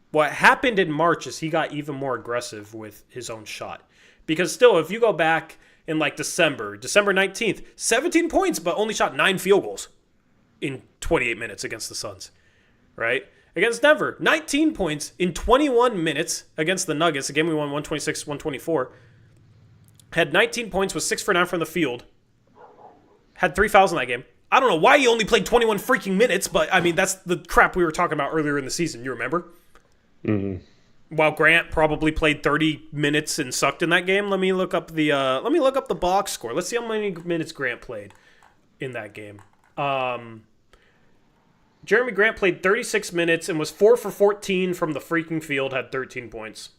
What happened in March is he got even more aggressive with his own shot. Because still, if you go back in like December 19th, 17 points, but only shot 9 field goals in 28 minutes against the Suns, right? Against Denver, 19 points in 21 minutes against the Nuggets. A game we won 126-124. Had 19 points, was 6 for 9 from the field. Had 3 fouls in that game. I don't know why he only played 21 freaking minutes, but I mean, that's the crap we were talking about earlier in the season. You remember? Mm-hmm. While Grant probably played 30 minutes and sucked in that game, let me look up the box score. Let's see how many minutes Grant played in that game. Jeremy Grant played 36 minutes and was 4 for 14 from the freaking field, had 13 points.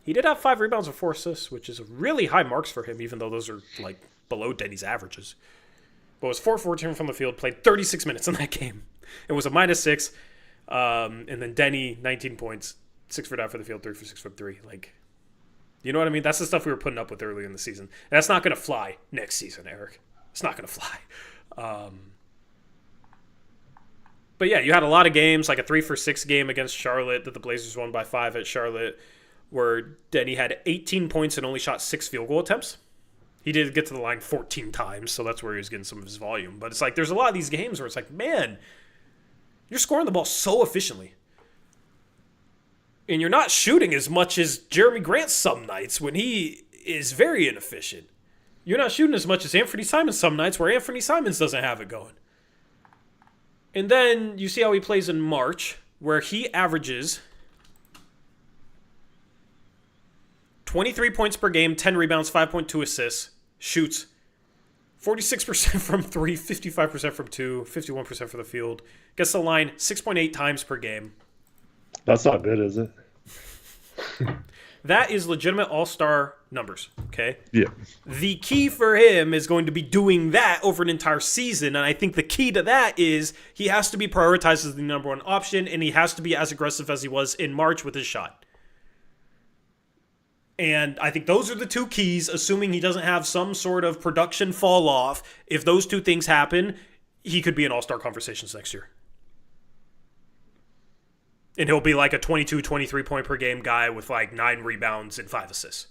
He did have 5 rebounds and 4 assists, which is really high marks for him, even though those are like below Denny's averages. But was 4 for 14 from the field, played 36 minutes in that game. It was a -6. And then Denny, 19 points, 6 for 9 for the field, 3 for 6 from 3. Like, you know what I mean? That's the stuff we were putting up with early in the season. And that's not going to fly next season, Eric. It's not going to fly. But yeah, you had a lot of games, like a 3 for 6 game against Charlotte that the Blazers won by 5 at Charlotte, where Denny had 18 points and only shot 6 field goal attempts. He did get to the line 14 times, so that's where he was getting some of his volume. But it's like there's a lot of these games where it's like, man, you're scoring the ball so efficiently. And you're not shooting as much as Jeremy Grant some nights when he is very inefficient. You're not shooting as much as Anthony Simons some nights where Anthony Simons doesn't have it going. And then you see how he plays in March, where he averages 23 points per game, 10 rebounds, 5.2 assists, shoots 46% from 3, 55% from 2, 51% from the field. Gets the line 6.8 times per game. That's not good, is it? That is legitimate all-star numbers, okay? Yeah. The key for him is going to be doing that over an entire season, and I think the key to that is he has to be prioritized as the number one option, and he has to be as aggressive as he was in March with his shot. And I think those are the two keys, assuming he doesn't have some sort of production fall off. If those two things happen, he could be in all-star conversations next year. And he'll be like a 22, 23 point per game guy with like 9 rebounds and 5 assists.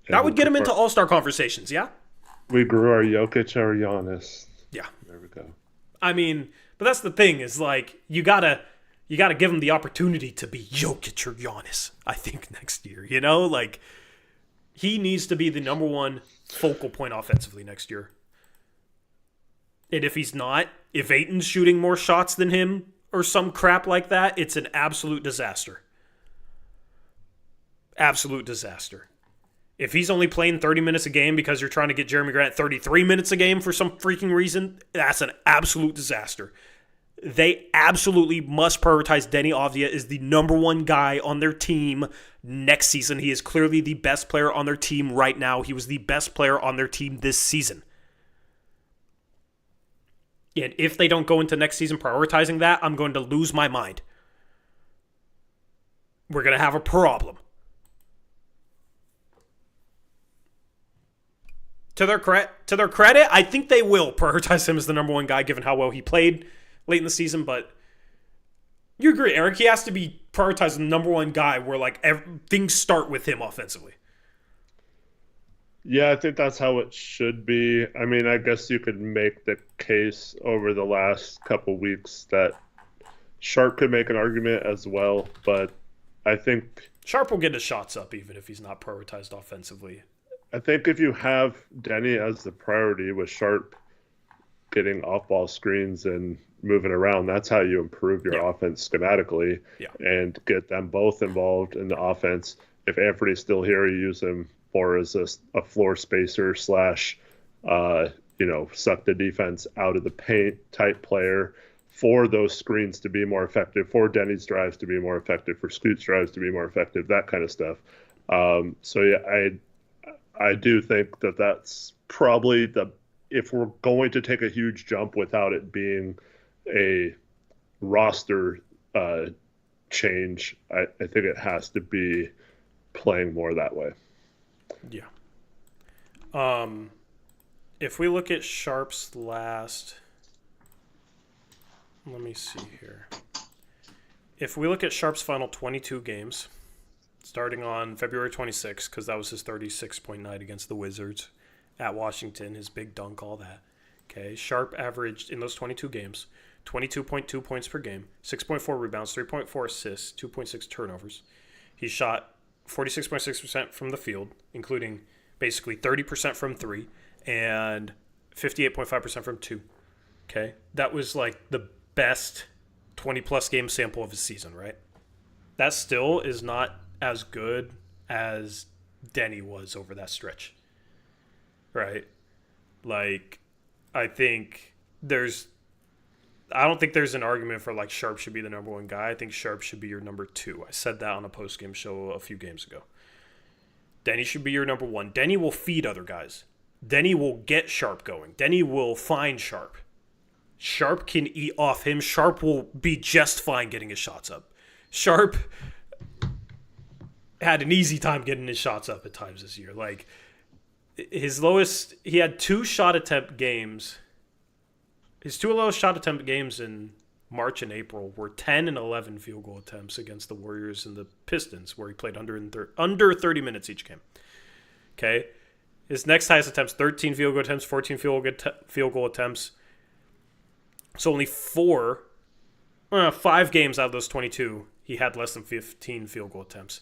That would get him into all-star conversations, yeah? We grew our Jokic, our Giannis. Yeah. There we go. I mean, but that's the thing is like you gotta give him the opportunity to be Jokic or Giannis, I think, next year. You know? Like, he needs to be the number one focal point offensively next year. And if he's not, if Ayton's shooting more shots than him, or some crap like that, it's an absolute disaster. Absolute disaster. If he's only playing 30 minutes a game because you're trying to get Jeremy Grant 33 minutes a game for some freaking reason, that's an absolute disaster. They absolutely must prioritize Denny Avdia as the number one guy on their team next season. He is clearly the best player on their team right now. He was the best player on their team this season. And if they don't go into next season prioritizing that, I'm going to lose my mind. We're going to have a problem. To their credit, I think they will prioritize him as the number one guy given how well he played late in the season. But you agree, Eric? He has to be prioritized the number one guy where like things start with him offensively. Yeah, I think that's how it should be. I mean, I guess you could make the case over the last couple weeks that Sharp could make an argument as well, but I think Sharp will get his shots up even if he's not prioritized offensively. I think if you have Denny as the priority with Sharp getting off-ball screens and moving around. That's how you improve your offense schematically and get them both involved in the offense. If Anthony's still here, you use him more as a floor spacer slash, suck the defense out of the paint type player for those screens to be more effective, for Denny's drives to be more effective, for Scoot's drives to be more effective, that kind of stuff. I do think that that's probably if we're going to take a huge jump without it being a roster change, I think it has to be playing more that way. Yeah. If we look at Sharp's last, let me see here. If we look at Sharp's final 22 games, starting on February 26th, because that was his 36-point night against the Wizards at Washington, his big dunk, all that. Okay, Sharp averaged in those 22 games 22.2 points per game, 6.4 rebounds, 3.4 assists, 2.6 turnovers. He shot 46.6% from the field, including basically 30% from three and 58.5% from two. Okay, that was like the best 20-plus game sample of his season, right? That still is not as good as Denny was over that stretch, right? Like, I don't think there's an argument for like Sharp should be the number one guy. I think Sharp should be your number two. I said that on a post-game show a few games ago. Denny should be your number one. Denny will feed other guys. Denny will get Sharp going. Denny will find Sharp. Sharp can eat off him. Sharp will be just fine getting his shots up. Sharp had an easy time getting his shots up at times this year. Like, his lowest, he had 2 shot attempt games. His 2 lowest shot attempt games in March and April were 10 and 11 field goal attempts against the Warriors and the Pistons, where he played under 30 minutes each game. Okay? His next highest attempts, 13 field goal attempts, 14 field goal attempts. So only 5 games out of those 22, he had less than 15 field goal attempts.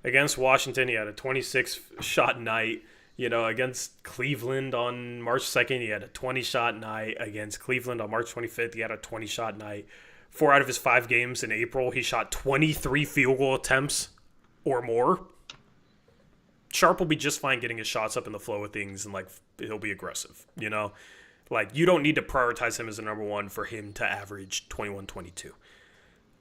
Against Washington, he had a 26-shot night. Against Cleveland on March 2nd, he had a 20-shot night. Against Cleveland on March 25th, he had a 20-shot night. 4 out of his 5 games in April, he shot 23 field goal attempts or more. Sharp will be just fine getting his shots up in the flow of things, and, he'll be aggressive, you don't need to prioritize him as a number one for him to average 21-22.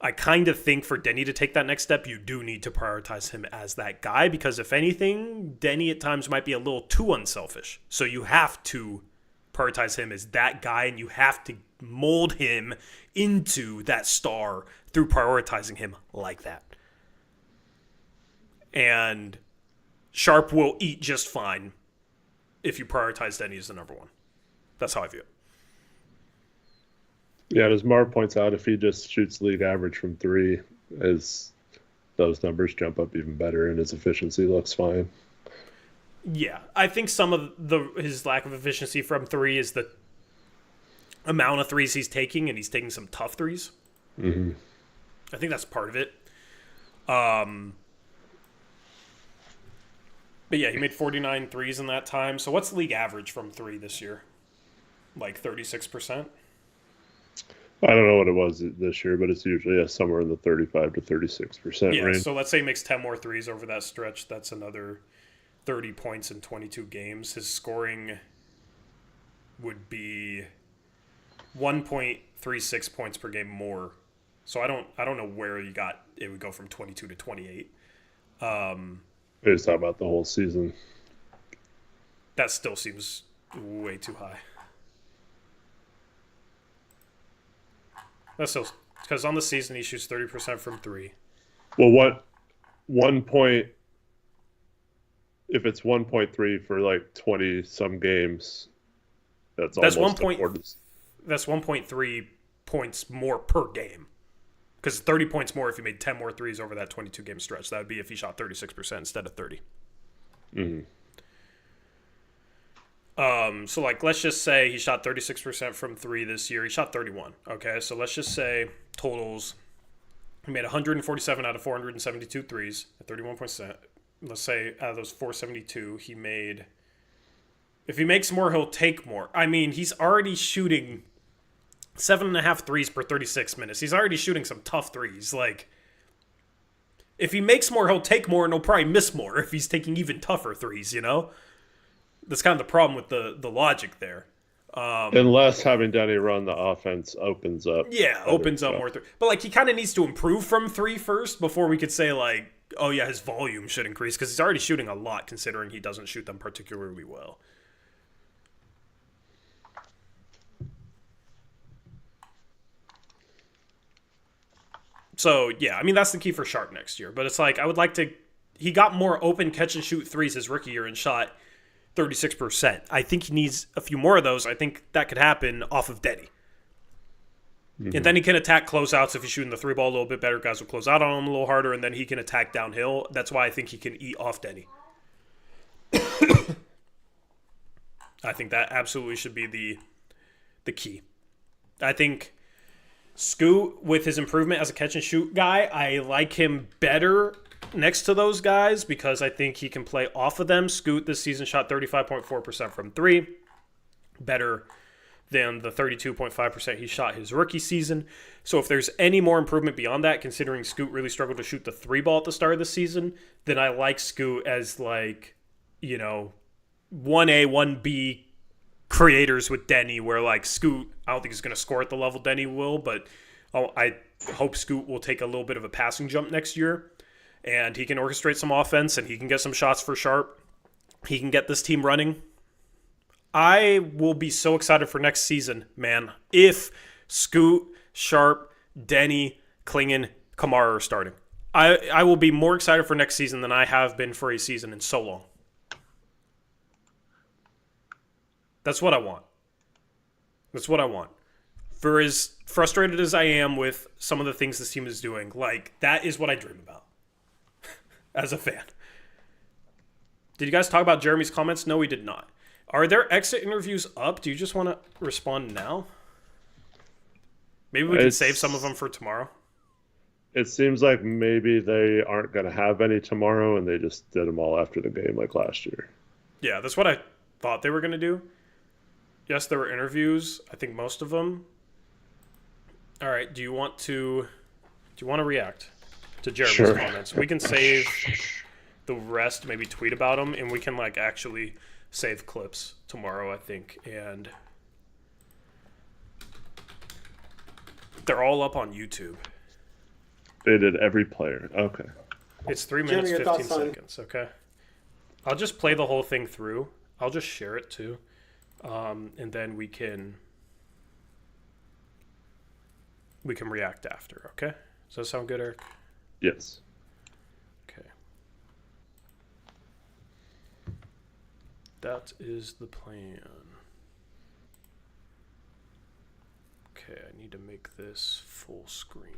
I kind of think for Denny to take that next step, you do need to prioritize him as that guy, because if anything, Denny at times might be a little too unselfish. So you have to prioritize him as that guy, and you have to mold him into that star through prioritizing him like that. And Sharp will eat just fine if you prioritize Denny as the number one. That's how I view it. Yeah, as Marv points out, if he just shoots league average from 3, as those numbers jump up even better and his efficiency looks fine. Yeah, I think some of his lack of efficiency from 3 is the amount of threes he's taking, and he's taking some tough threes. Mm-hmm. I think that's part of it. But yeah, he made 49 threes in that time. So what's league average from 3 this year? Like 36%? I don't know what it was this year, but it's usually somewhere in the 35 to 36% range. So let's say he makes 10 more threes over that stretch. That's another 30 points in 22 games. His scoring would be 1.36 points per game more. So I don't know where you got it would go from 22 to 28. We're just talking about the whole season. That still seems way too high. That's still, because on the season he shoots 30% from 3. Well, what 1 point? If it's 1.3 for like 20 some games, that's almost 1.3 points more per game. Because 30 points more if he made 10 more threes over that 22 game stretch. That would be if he shot 36% instead of 30. Mm-hmm. So let's just say he shot 36% from 3 this year. He shot 31. Okay, so let's just say totals. He made 147 out of 472 threes at 31%. Let's say out of those 472, he made If he makes more, he'll take more. I mean, he's already shooting 7.5 threes per 36 minutes. He's already shooting some tough threes. Like, if he makes more, he'll take more, and he'll probably miss more if he's taking even tougher threes, you know? That's kind of the problem with the logic there. Unless having Denny run the offense opens up. Yeah, opens up more. But, like, he kind of needs to improve from 3 first before we could say, like, oh, yeah, his volume should increase, because he's already shooting a lot considering he doesn't shoot them particularly well. So, yeah, I mean, that's the key for Sharp next year. But it's like, I would like to... He got more open catch-and-shoot threes his rookie year and shot 36%. I think he needs a few more of those. I think that could happen off of Denny. Mm-hmm. And then he can attack closeouts if he's shooting the 3-ball a little bit better. Guys will close out on him a little harder, and then he can attack downhill. That's why I think he can eat off Denny. I think that absolutely should be the key. I think Scoot, with his improvement as a catch-and-shoot guy, I like him better next to those guys because I think he can play off of them. Scoot this season shot 35.4% from 3. Better than the 32.5% he shot his rookie season. So if there's any more improvement beyond that, considering Scoot really struggled to shoot the 3-ball at the start of the season, then I like Scoot as, like, you know, 1A, 1B creators with Denny, where, like, Scoot, I don't think he's going to score at the level Denny will, but I hope Scoot will take a little bit of a passing jump next year, and he can orchestrate some offense, and he can get some shots for Sharp. He can get this team running. I will be so excited for next season, man, if Scoot, Sharp, Denny, Klingon, Kamara are starting. I will be more excited for next season than I have been for a season in so long. That's what I want. That's what I want. For as frustrated as I am with some of the things this team is doing, like, that is what I dream about as a fan. Did you guys talk about Jeremy's comments? No, we did not. Are there exit interviews up? Do you just want to respond now? Maybe we can save some of them for tomorrow. It seems like maybe they aren't going to have any tomorrow, and they just did them all after the game like last year. Yeah, that's what I thought they were going to do. Yes, there were interviews. I think most of them. All right. Do you want to react to Jeremy's comments? We can save the rest. Maybe tweet about them, and we can, like, actually save clips tomorrow, I think. And they're all up on YouTube. They did every player. Okay. It's 3 minutes, 15 seconds. Okay. I'll just play the whole thing through. I'll just share it too. And then we can react after, okay? Does that sound good, Eric? Yes. Okay. That is the plan. Okay, I need to make this full screen.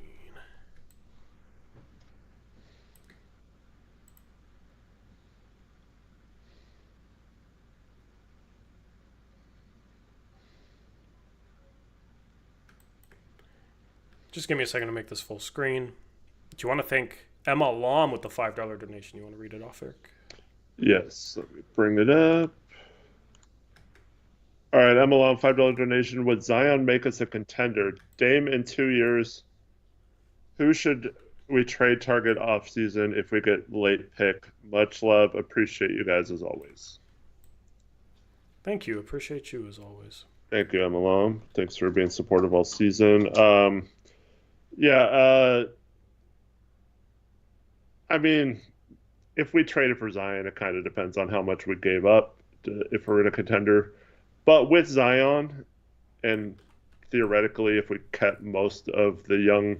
Just give me a second to make this full screen. Do you want to thank Emma Lom with the $5 donation? You want to read it off, Eric? Yes. Let me bring it up. All right, Emma Lom, $5 donation. Would Zion make us a contender? Dame in 2 years. Who should we trade target offseason if we get late pick? Much love. Appreciate you guys as always. Thank you. Appreciate you as always. Thank you, Emma Lom. Thanks for being supportive all season. I mean, if we traded for Zion, it kind of depends on how much we gave up if we're in a contender. But with Zion, and theoretically, if we kept most of the young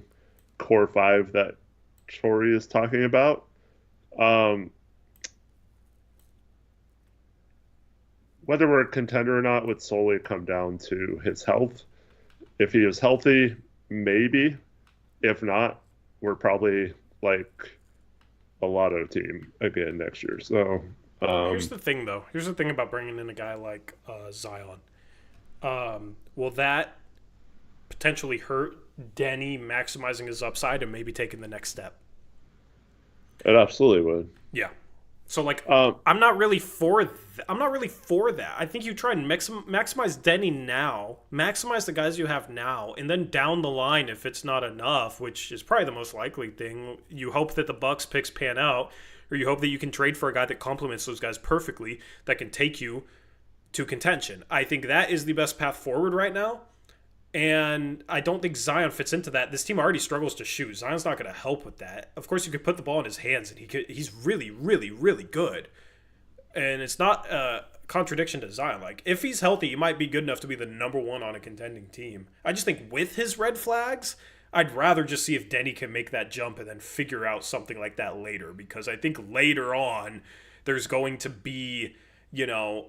core 5 that Tori is talking about, whether we're a contender or not would solely come down to his health. If he is healthy, maybe. If not, we're probably like a lotto team again next year. So here's the thing, though. Here's the thing about bringing in a guy like Zion. Will that potentially hurt Denny maximizing his upside and maybe taking the next step? It absolutely would. Yeah. So like, Um, I'm not really for I'm not really for that. I think you try and maximize Denny now, maximize the guys you have now, and then down the line, if it's not enough, which is probably the most likely thing, you hope that the Bucks picks pan out, or you hope that you can trade for a guy that complements those guys perfectly, that can take you to contention. I think that is the best path forward right now. And I don't think Zion fits into that. This team already struggles to shoot. Zion's not going to help with that. Of course, you could put the ball in his hands, and he's really, really, really good. And it's not a contradiction to Zion. Like, if he's healthy, he might be good enough to be the number one on a contending team. I just think with his red flags, I'd rather just see if Denny can make that jump and then figure out something like that later. Because I think later on, there's going to be,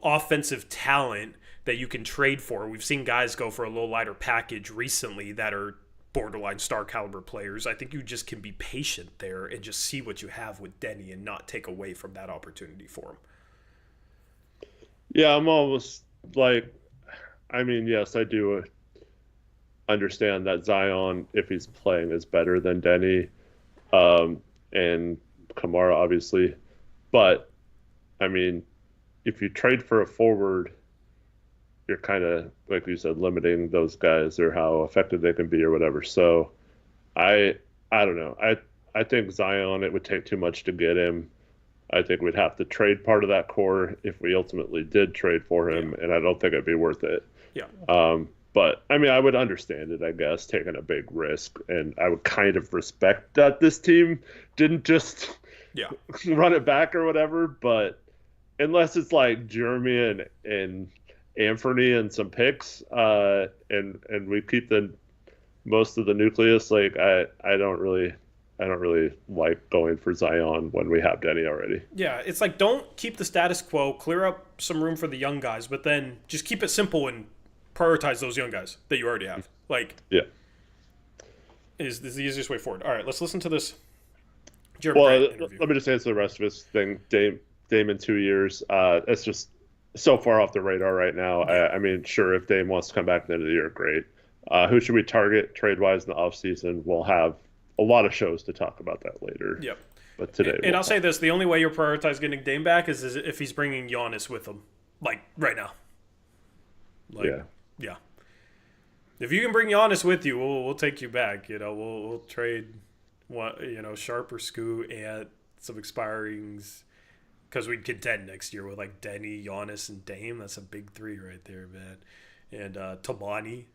offensive talent that you can trade for. We've seen guys go for a little lighter package recently that are borderline star caliber players. I think you just can be patient there and just see what you have with Denny and not take away from that opportunity for him. yeah, I'm almost like, I mean, yes, I do understand that Zion, if he's playing, is better than Denny, and Kamara, obviously. But, I mean, if you trade for a forward, you're kind of, like you said, limiting those guys or how effective they can be or whatever. So I don't know. I think Zion, it would take too much to get him. I think we'd have to trade part of that core if we ultimately did trade for him, and I don't think it'd be worth it. Yeah. But I mean, I would understand it, I guess, taking a big risk, and I would kind of respect that this team didn't just run it back or whatever. But unless it's like Jeremy and Anthony and some picks, and we keep the most of the nucleus. Like I don't really like going for Zion when we have Denny already. Yeah, it's like, don't keep the status quo, clear up some room for the young guys, but then just keep it simple and prioritize those young guys that you already have. Like, yeah, is the easiest way forward. All right, let's listen to this Jeremy Grant interview. Let me just answer the rest of this thing. Dame in 2 years. It's just so far off the radar right now. I mean, sure, if Dame wants to come back at the end of the year, great. Who should we target trade-wise in the offseason? We'll have a lot of shows to talk about that later. Yep. But today, and I'll say this: the only way you'll prioritize getting Dame back is if he's bringing Giannis with him, like right now. Like, yeah. If you can bring Giannis with you, we'll take you back. We'll trade Sharp or Scoot and some expirings, because we'd contend next year with like Denny, Giannis, and Dame. That's a big three right there, man. And Tabani.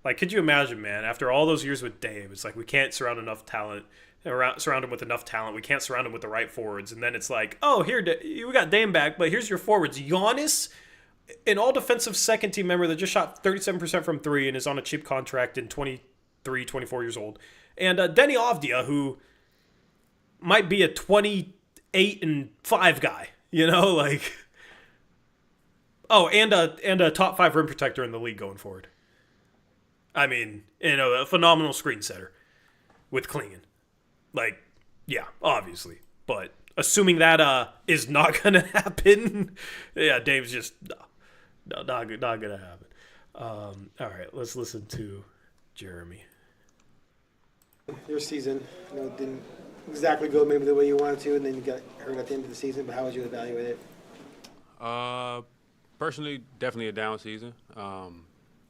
Like, could you imagine, man, after all those years with Dame, it's like we can't surround him with enough talent. We can't surround him with the right forwards. And then it's like, oh, here, we got Dame back, but here's your forwards. Giannis, an all-defensive second-team member that just shot 37% from three and is on a cheap contract and 23, 24 years old. And Denny Avdia, who might be a 28-5 guy, like... Oh, and a top 5 rim protector in the league going forward. I mean, a phenomenal screen setter with Klingon. Like, yeah, obviously. But assuming that is not going to happen, yeah, Dave's just not going to happen. All right, let's listen to Jeremy. Your season, didn't exactly go maybe the way you wanted to, and then you got hurt at the end of the season, but how would you evaluate it? Personally, definitely a down season.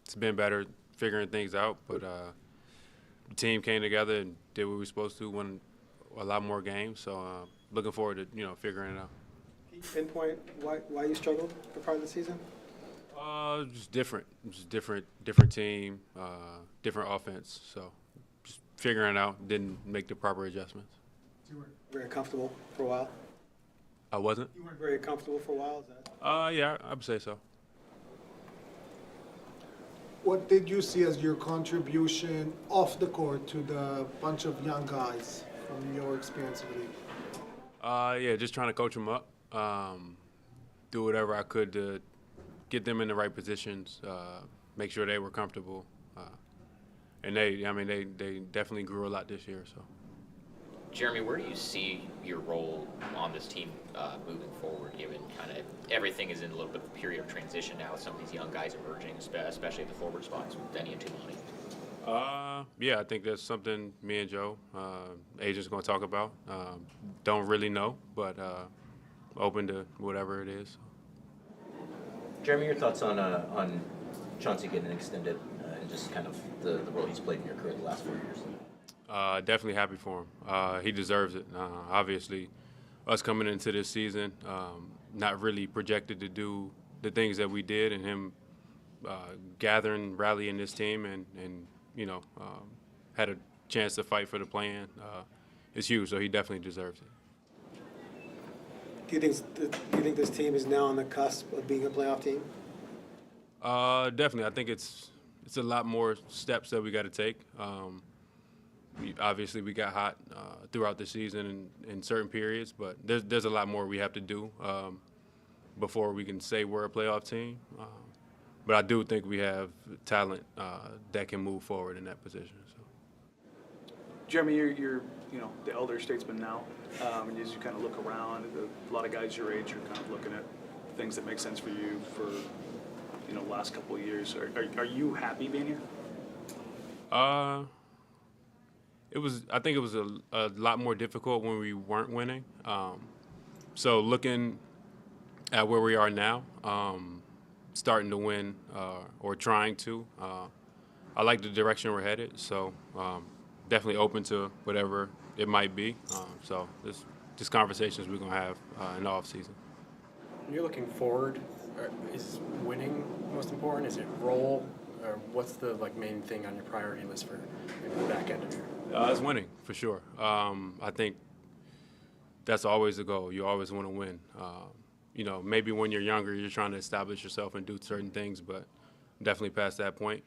It's been better figuring things out, but the team came together and did what we were supposed to, win a lot more games. So looking forward to figuring it out. Can you pinpoint why you struggled for part of the season? Just different. Just different team, different offense. So just figuring it out. Didn't make the proper adjustments. You weren't very comfortable for a while? I wasn't. You weren't very comfortable for a while, is that? Yeah, I would say so. What did you see as your contribution off the court to the bunch of young guys from your experience in the league? Yeah, just trying to coach them up, do whatever I could to get them in the right positions, make sure they were comfortable, and they definitely grew a lot this year. So. Jeremy, where do you see your role on this team moving forward, given kind of everything is in a little bit of a period of transition now with some of these young guys emerging, especially at the forward spots with Denny and Tumani? Yeah, I think that's something me and Joe, agent's going to talk about. Don't really know, but open to whatever it is. Jeremy, your thoughts on Chauncey getting extended and just kind of the role he's played in your career the last 4 years? Definitely happy for him. He deserves it. Obviously, us coming into this season, not really projected to do the things that we did, and him gathering, rallying this team, and had a chance to fight for the play-in is huge. So he definitely deserves it. Do you think this team is now on the cusp of being a playoff team? Definitely. I think it's a lot more steps that we got to take. Obviously, we got hot throughout the season in certain periods, but there's a lot more we have to do before we can say we're a playoff team. But I do think we have talent that can move forward in that position. So. Jeremy, you're the elder statesman now, and as you kind of look around, a lot of guys your age are kind of looking at things that make sense for you for last couple of years. Are you happy being here? I think it was a lot more difficult when we weren't winning. So looking at where we are now, starting to win or trying to, I like the direction we're headed. So definitely open to whatever it might be. So there's just conversations we're going to have in the offseason. When you're looking forward, is winning most important? Is it role? Or what's the main thing on your priority list for maybe the back end of your? It's winning, for sure. I think that's always the goal. You always want to win. Maybe when you're younger, you're trying to establish yourself and do certain things, but definitely past that point,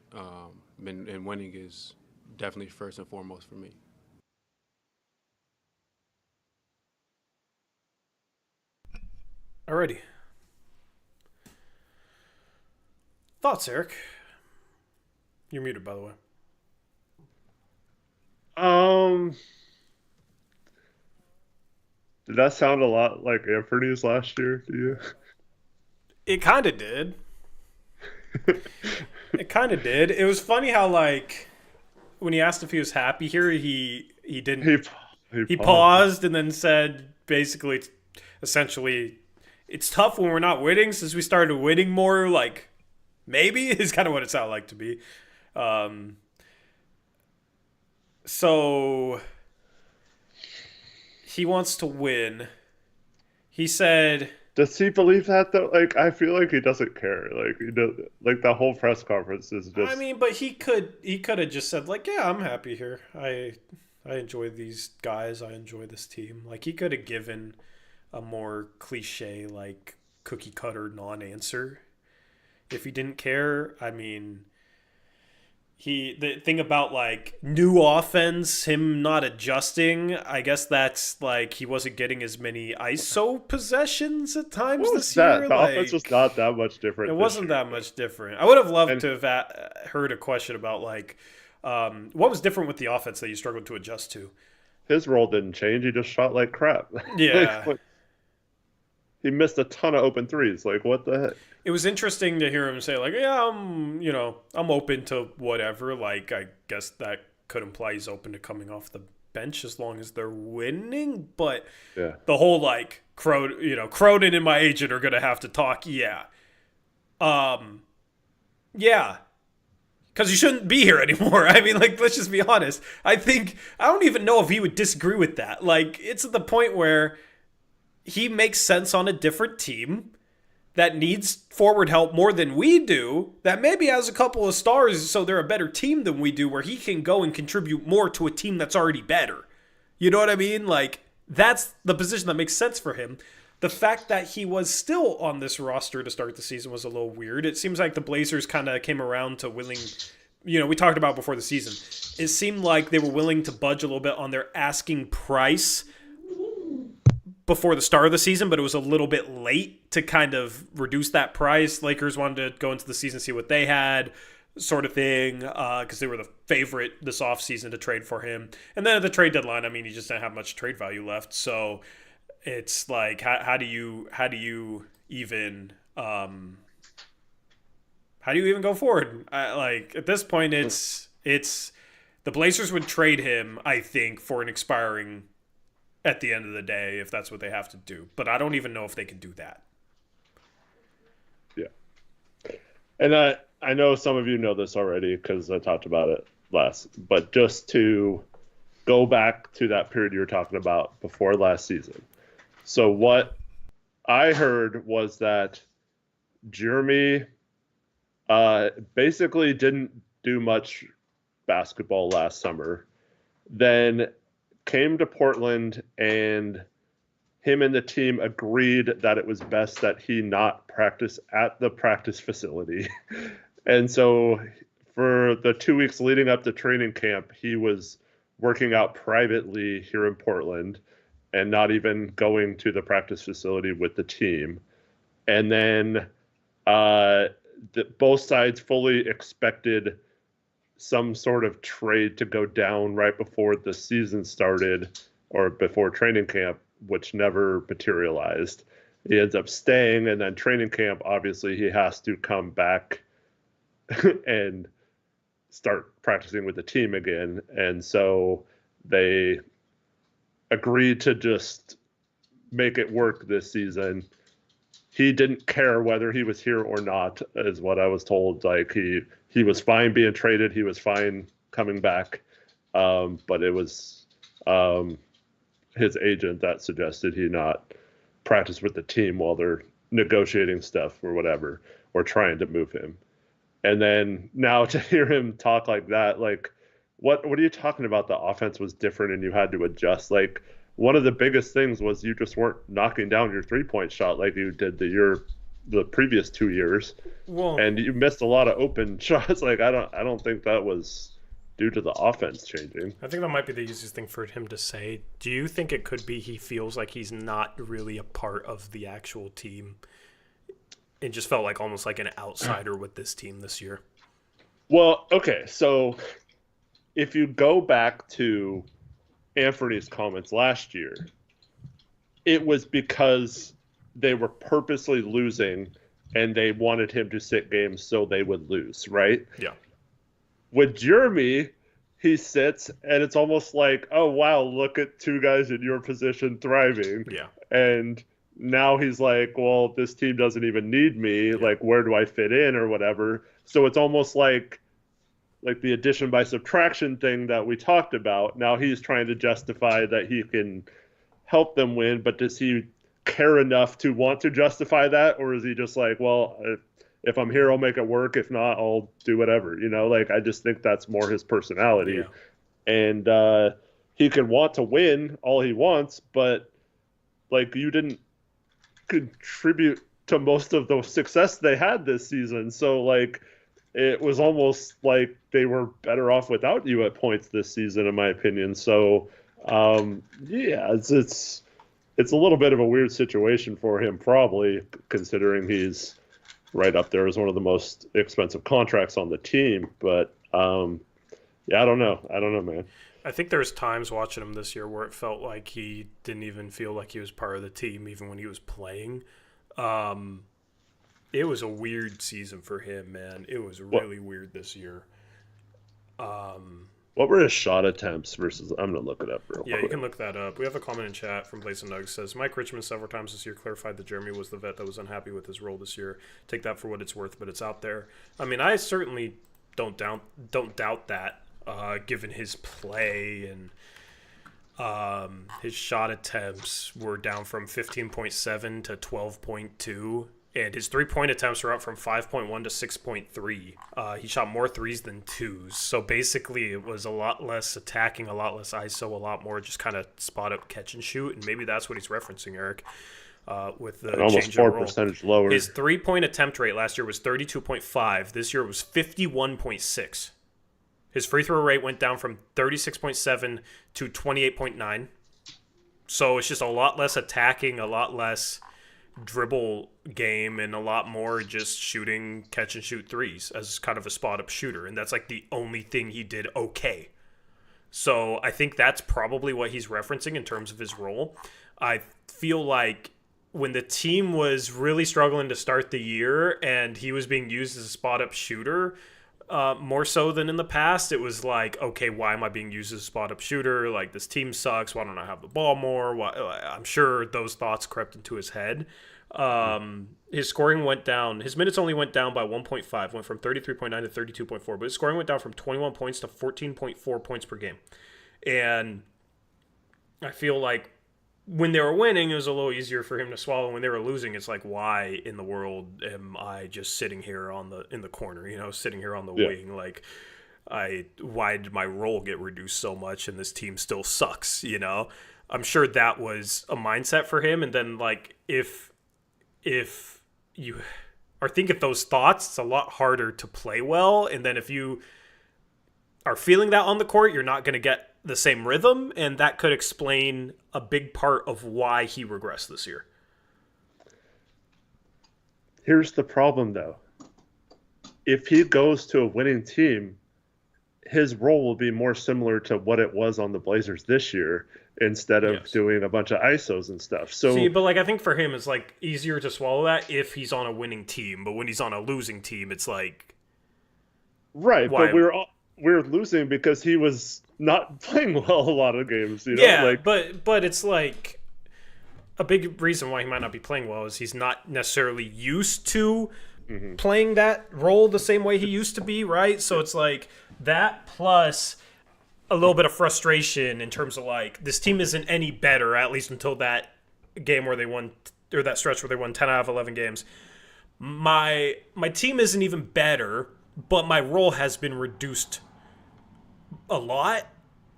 and winning is definitely first and foremost for me. Alrighty. Thoughts, Eric? You're muted, by the way. Did that sound a lot like Anthony's last year to you? It kind of did. It kind of did. It was funny how when he asked if he was happy here, he didn't. He paused and then said basically, essentially, it's tough when we're not winning. Since we started winning more, maybe is kind of what it sounded like to me. So he wants to win. He said, does he believe that though? I feel like he doesn't care. The whole press conference is just. I mean, but he could have just said yeah, I'm happy here. I enjoy these guys. I enjoy this team. He could have given a more cliche cookie cutter non-answer if he didn't care. I mean, the thing about new offense, him not adjusting, I guess that's he wasn't getting as many ISO possessions at times this year. The offense was not that much different. It wasn't that much different. I would have loved to have heard a question about what was different with the offense that you struggled to adjust to. His role didn't change. He just shot like crap. Yeah. He missed a ton of open threes. What the heck? It was interesting to hear him say, yeah, I'm open to whatever. I guess that could imply he's open to coming off the bench as long as they're winning. But yeah, the whole Cronin and my agent are gonna have to talk. Yeah, yeah, because you shouldn't be here anymore. I mean, let's just be honest. I don't even know if he would disagree with that. It's at the point where he makes sense on a different team that needs forward help more than we do, that maybe has a couple of stars so they're a better team than we do, where he can go and contribute more to a team that's already better. You know what I mean? That's the position that makes sense for him. The fact that he was still on this roster to start the season was a little weird. It seems like the Blazers kind of came around to willing, we talked about before the season. It seemed like they were willing to budge a little bit on their asking price before the start of the season, but it was a little bit late to kind of reduce that price. Lakers wanted to go into the season, see what they had, sort of thing, because they were the favorite this offseason to trade for him. And then at the trade deadline, I mean, he just didn't have much trade value left. So it's how do you even go forward? At this point, it's the Blazers would trade him, I think, for an expiring at the end of the day if that's what they have to do. But I don't even know if they can do that. Yeah. And I know some of you know this already because I talked about it last, but just to go back to that period you were talking about before last season. So what I heard was that Jeremy basically didn't do much basketball last summer, then came to Portland, and him and the team agreed that it was best that he not practice at the practice facility. And so for the 2 weeks leading up to training camp, he was working out privately here in Portland and not even going to the practice facility with the team. And then both sides fully expected some sort of trade to go down right before the season started or before training camp, which never materialized. He ends up staying, and then training camp, obviously, he has to come back and start practicing with the team again. And so they agreed to just make it work this season. He didn't care whether he was here or not, is what I was told. Like he was fine being traded. He was fine coming back. But it was his agent that suggested he not practice with the team while they're negotiating stuff or whatever, or trying to move him. And then now to hear him talk like that, like, what are you talking about? The offense was different and you had to adjust. Like, one of the biggest things was you just weren't knocking down your 3-point shot like you did the previous 2 years. Well, and you missed a lot of open shots. Like, I don't think that was due to the offense changing. I think that might be the easiest thing for him to say. Do you think it could be he feels like he's not really a part of the actual team? It just felt like almost like an outsider with this team this year. Well, okay, so if you go back to Anthony's comments last year, it was because they were purposely losing and they wanted him to sit games so they would lose, right? Yeah. With Jeremy, he sits and it's almost like, oh, wow, look at two guys in your position thriving. Yeah. And now he's like, well, this team doesn't even need me. Yeah. Like, where do I fit in or whatever? So it's almost like the addition by subtraction thing that we talked about. Now he's trying to justify that he can help them win, but does he care enough to want to justify that? Or is he just like, well, if I'm here, I'll make it work. If not, I'll do whatever, like, I just think that's more his personality. Yeah. And he can want to win all he wants, but like, you didn't contribute to most of the success they had this season. So like, it was almost like they were better off without you at points this season, in my opinion. So, yeah, it's a little bit of a weird situation for him, probably, considering he's right up there as one of the most expensive contracts on the team. But, yeah, I don't know, man. I think there's times watching him this year where it felt like he didn't even feel like he was part of the team, even when he was playing. It was a weird season for him, man. It was really weird this year. What were his shot attempts versus? I'm gonna look it up real quick. Yeah, you can look that up. We have a comment in chat from Blaze and Nugs says Mike Richmond several times this year clarified that Jeremy was the vet that was unhappy with his role this year. Take that for what it's worth, but it's out there. I mean, I certainly don't doubt that, given his play and his shot attempts were down from 15.7 to 12.2. And his 3-point attempts are up from 5.1 to 6.3. He shot more threes than twos. So basically it was a lot less attacking, a lot less ISO, a lot more just kind of spot up, catch and shoot. And maybe that's what he's referencing, Eric, with the almost change in role. 4% lower. His 3-point attempt rate last year was 32.5. This year it was 51.6. His free throw rate went down from 36.7 to 28.9. So it's just a lot less attacking, a lot less dribble game, and a lot more just shooting catch and shoot threes as kind of a spot up shooter, and that's like the only thing he did okay. So I think that's probably what he's referencing in terms of his role. I feel like when the team was really struggling to start the year and he was being used as a spot up shooter, more so than in the past. It was like, okay, why am I being used as a spot-up shooter? Like, this team sucks. Why don't I have the ball more? I'm sure those thoughts crept into his head. His scoring went down. His minutes only went down by 1.5. Went from 33.9 to 32.4. But his scoring went down from 21 points to 14.4 points per game. And I feel like when they were winning, it was a little easier for him to swallow. When they were losing, it's like, why in the world am I just sitting here in the corner, sitting here on the wing? Like, why did my role get reduced so much and this team still sucks, I'm sure that was a mindset for him. And then, like, if you are thinking those thoughts, it's a lot harder to play well. And then if you are feeling that on the court, you're not going to get the same rhythm, and that could explain a big part of why he regressed this year. Here's the problem, though. If he goes to a winning team, his role will be more similar to what it was on the Blazers this year instead of doing a bunch of ISOs and stuff. So, see, but like, I think for him, it's like easier to swallow that if he's on a winning team, but when he's on a losing team, it's like, right. But we're losing because he was not playing well a lot of games. Yeah, like, but it's like a big reason why he might not be playing well is he's not necessarily used to playing that role the same way he used to be, right? So it's like that plus a little bit of frustration in terms of like this team isn't any better, at least until that game where they won, or that stretch where they won 10 out of 11 games. My team isn't even better, but my role has been reduced a lot,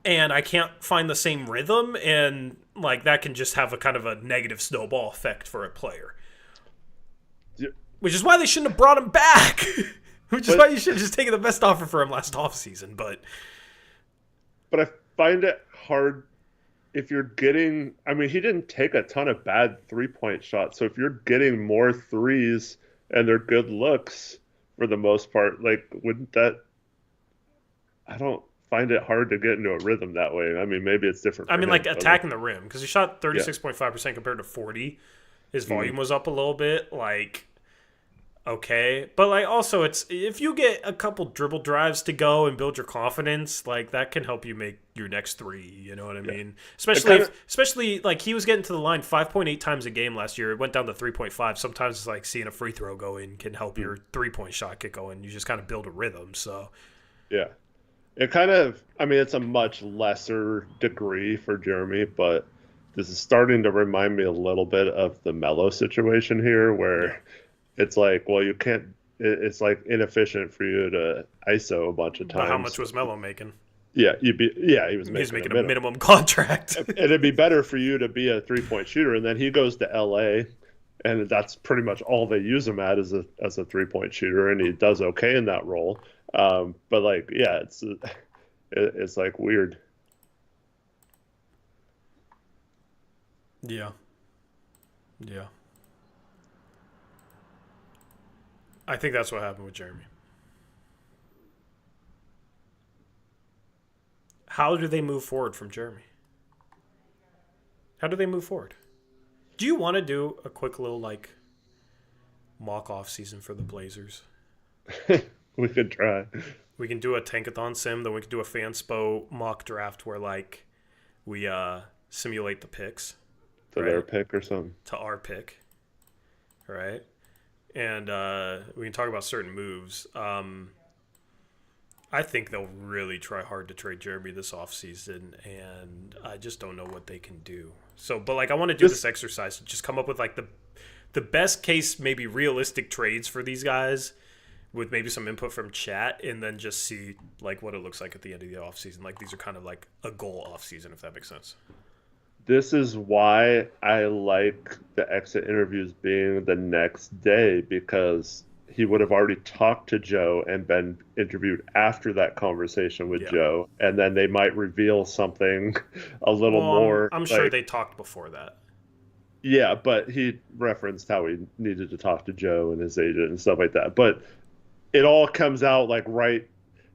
and I can't find the same rhythm, and like that can just have a kind of a negative snowball effect for a player. Which is why they shouldn't have brought him back. Which is why you should have just taken the best offer for him last offseason. But I find it hard if you're getting... I mean, he didn't take a ton of bad three-point shots. So if you're getting more threes and they're good looks for the most part, like, wouldn't that... I don't find it hard to get into a rhythm that way. I mean, maybe it's different. I mean, like attacking the rim, because he shot 36.5% compared to 40. His volume was up a little bit. Like, okay, but like also it's if you get a couple dribble drives to go and build your confidence, like that can help you make your next three. You know what I mean? Especially like he was getting to the line 5.8 times a game last year. It went down to 3.5. Sometimes it's like seeing a free throw go in can help your 3-point shot get going. You just kind of build a rhythm. So yeah. It kind of, I mean, it's a much lesser degree for Jeremy, but this is starting to remind me a little bit of the Melo situation here where it's like, well, you can't, it's like inefficient for you to ISO a bunch of times. But how much was Melo making? Yeah, he was making a minimum contract. And it'd be better for you to be a 3-point shooter. And then he goes to LA, and that's pretty much all they use him at as a 3-point shooter, and he does okay in that role. But like, yeah, it's like weird. Yeah. I think that's what happened with Jeremy. How do they move forward from Jeremy? How do they move forward? Do you want to do a quick little like mock off season for the Blazers? We could try. We can do a tankathon sim, then we could do a fanspo mock draft where like we simulate the picks. To their pick or something. To our pick. Right? And we can talk about certain moves. I think they'll really try hard to trade Jeremy this offseason, and I just don't know what they can do. So, but like I want to do this exercise to just come up with like the best case, maybe realistic trades for these guys with maybe some input from chat, and then just see like what it looks like at the end of the offseason. Like these are kind of like a goal offseason, if that makes sense. This is why I like the exit interviews being the next day, because he would have already talked to Joe and been interviewed after that conversation with Joe, and then they might reveal something a little more. I'm sure they talked before that. Yeah, but he referenced how he needed to talk to Joe and his agent and stuff like that. But it all comes out like right.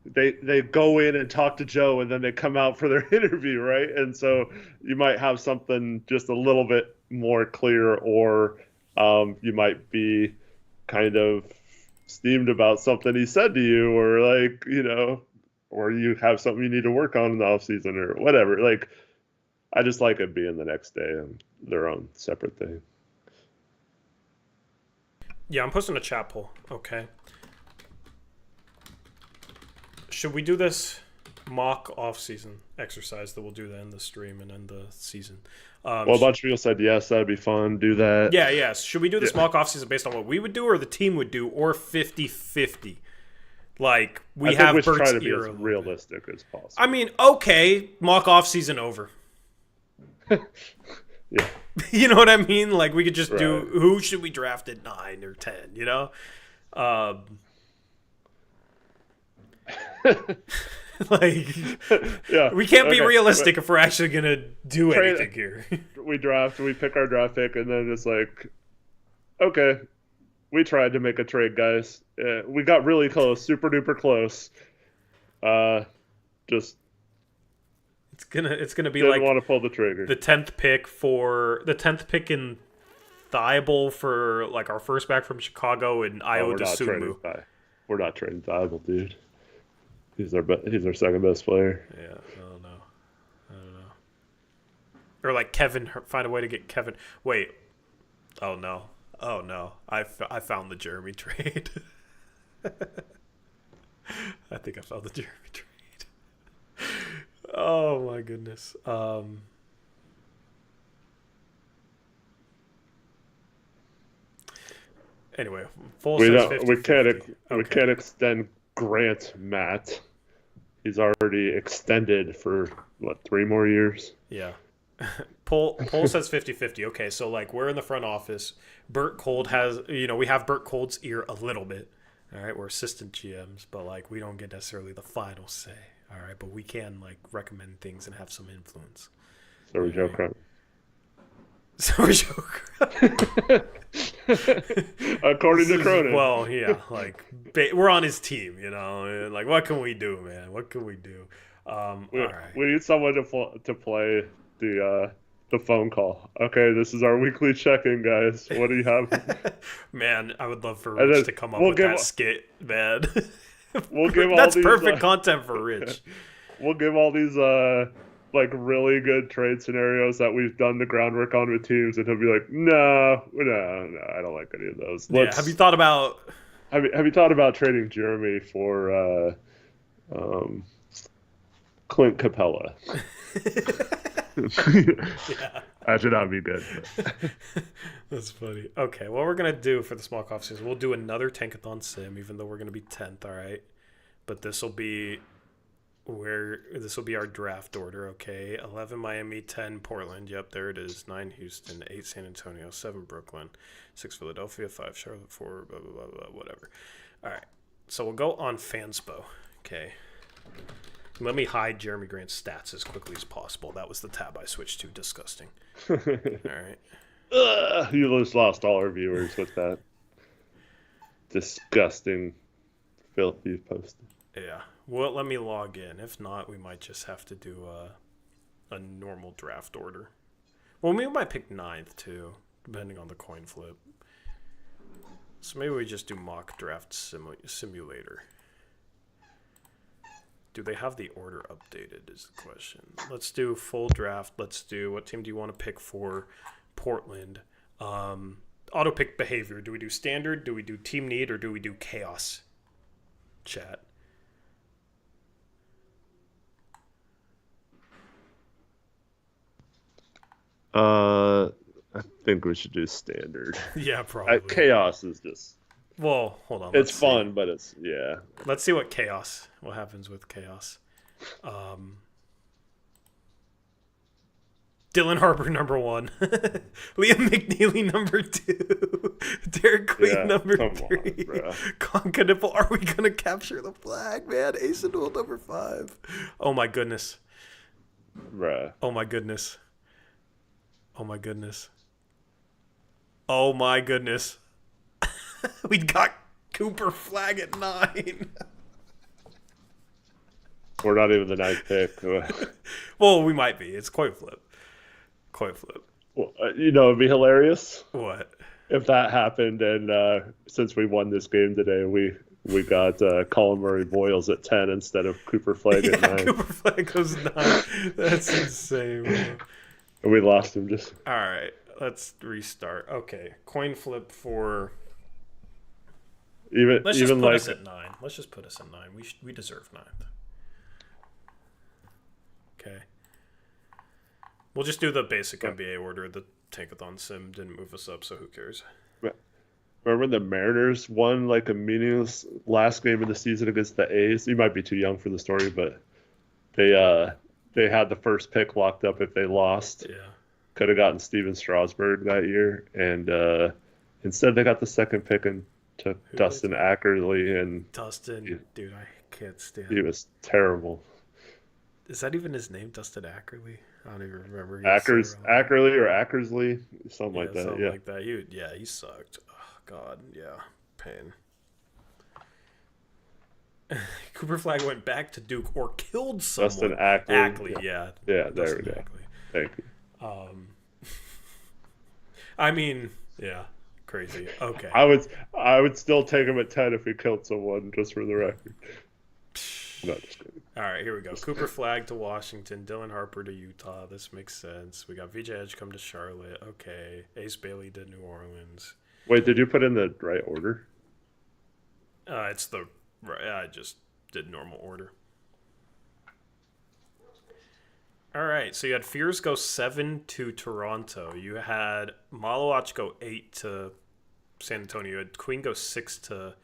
They go in and talk to Joe, and then they come out for their interview, right? And so you might have something just a little bit more clear, or you might be kind of steamed about something he said to you, or like, or you have something you need to work on in the off season or whatever. Like, I just like it being the next day and their own separate thing. Yeah, I'm posting a chat poll. Okay. Should we do this mock off-season exercise that we'll do to end the stream and end the season? Well, a bunch of people said yes, that'd be fun. Do that. Yeah, yes. Should we do this mock off-season based on what we would do or the team would do, or 50-50? Like, I think we should try to be as realistic as possible. I mean, okay, mock off-season over. Yeah. You know what I mean? Like, we could just do who should we draft at 9 or 10, you know? Like, yeah, we can't be realistic if we're actually going to do anything here. We pick our draft pick, and then it's like, okay, we tried to make a trade, guys. We got really close, super duper close. Just it's gonna be didn't like want to pull the trigger. The 10th pick in Thibault for like our first back from Chicago and Io DeSumo. We're not trading Thibault, dude. He's our second best player. Yeah, I don't know. Or like Kevin, find a way to get Kevin. Wait. Oh no. I found the Jeremy trade. I think I found the Jeremy trade. Oh my goodness. Anyway, we can't extend Grant Matt. He's already extended for 3 more years. Yeah. Poll says 50-50. Okay, so like we're in the front office. Bert Cold has, we have Bert Cold's ear a little bit. All right, we're assistant GMs, but like we don't get necessarily the final say. All right, but we can like recommend things and have some influence. So we're Joe Cronin. According to Cronin. Well, yeah, like we're on his team, Like, what can we do, man? What can we do? All right. We need someone to play the phone call. Okay, this is our weekly check-in, guys. What do you have? Man, I would love for Rich to come up with that skit, man. We'll give all That's these, perfect content for Rich. We'll give all these really good trade scenarios that we've done the groundwork on with teams, and he'll be like, no, I don't like any of those. Have you thought about? Have you thought about trading Jeremy for Clint Capella? Yeah. That should not be good. That's funny. Okay, what we're gonna do for the small off season, we'll do another Tankathon sim, even though we're gonna be 10th. All right, but this will be our draft order. Okay, 11 Miami, 10 Portland. Yep, there it is. 9 Houston, 8 San Antonio, 7 Brooklyn, 6 Philadelphia, 5 Charlotte, 4 blah blah blah blah whatever. All right, so we'll go on Fanspo. Okay. Let me hide Jeremy Grant's stats as quickly as possible. That was the tab I switched to. Disgusting. All right. You just lost all our viewers with that disgusting filth you've posted. Yeah. Well, let me log in. If not, we might just have to do a normal draft order. Well, we might pick 9th, too, depending on the coin flip. So maybe we just do mock draft simulator. Do they have the order updated is the question. Let's do full draft. Let's do, what team do you want to pick for Portland? Auto pick behavior. Do we do standard? Do we do team need? Or do we do chaos? Chat. I think we should do standard. Yeah, probably. Chaos is just... Well, hold on. It's fun, but it's, yeah. Let's see what happens with chaos. Dylan Harper, number 1. Liam McNeely, number 2. Derek Queen, number 3. Conka Nipple, are we going to capture the flag, man? Ace and Duel, number 5. Oh, my goodness. Bruh. Oh, my goodness. Oh, my goodness. Oh, my goodness. We got Cooper Flag at 9. We're not even the 9th pick. Well, we might be. It's coin flip. Coin flip. Well, it'd be hilarious. What? if that happened, and since we won this game today, we got Colin Murray Boyles at 10 instead of Cooper Flagg at 9. Cooper Flagg goes 9. That's insane, bro. And we lost him just. All right, let's restart. Okay, coin flip for. Let's just put us at 9. Let's just put us at 9. We deserve 9th. Okay. We'll just do the basic NBA order. The Tankathon sim didn't move us up, so who cares? Remember the Mariners won like a meaningless last game of the season against the A's? You might be too young for the story, but they had the first pick locked up if they lost. Yeah. Could have gotten Steven Strasburg that year, and instead they got the second pick and took Dustin Ackerley. And Dustin, dude, I can't stand. He was terrible. Is that even his name, Dustin Ackerley? I don't even remember. Ackerley or Ackersley, something like that. Something like that. He sucked. Oh, God, yeah, pain. Cooper Flagg went back to Duke or killed someone. Dustin Ackley. Yeah, there we go. Thank you. I mean, yeah, crazy. Okay. I would still take him at 10 if he killed someone, just for the record. No, just kidding. All right, here we go. Cooper Flagg to Washington, Dylan Harper to Utah. This makes sense. We got VJ Edgecombe to Charlotte. Okay. Ace Bailey to New Orleans. Wait, did you put in the right order? It's the right. I just did normal order. All right, so you had Fears go 7 to Toronto. You had Malawach go 8 to San Antonio. You had Queen go 6 to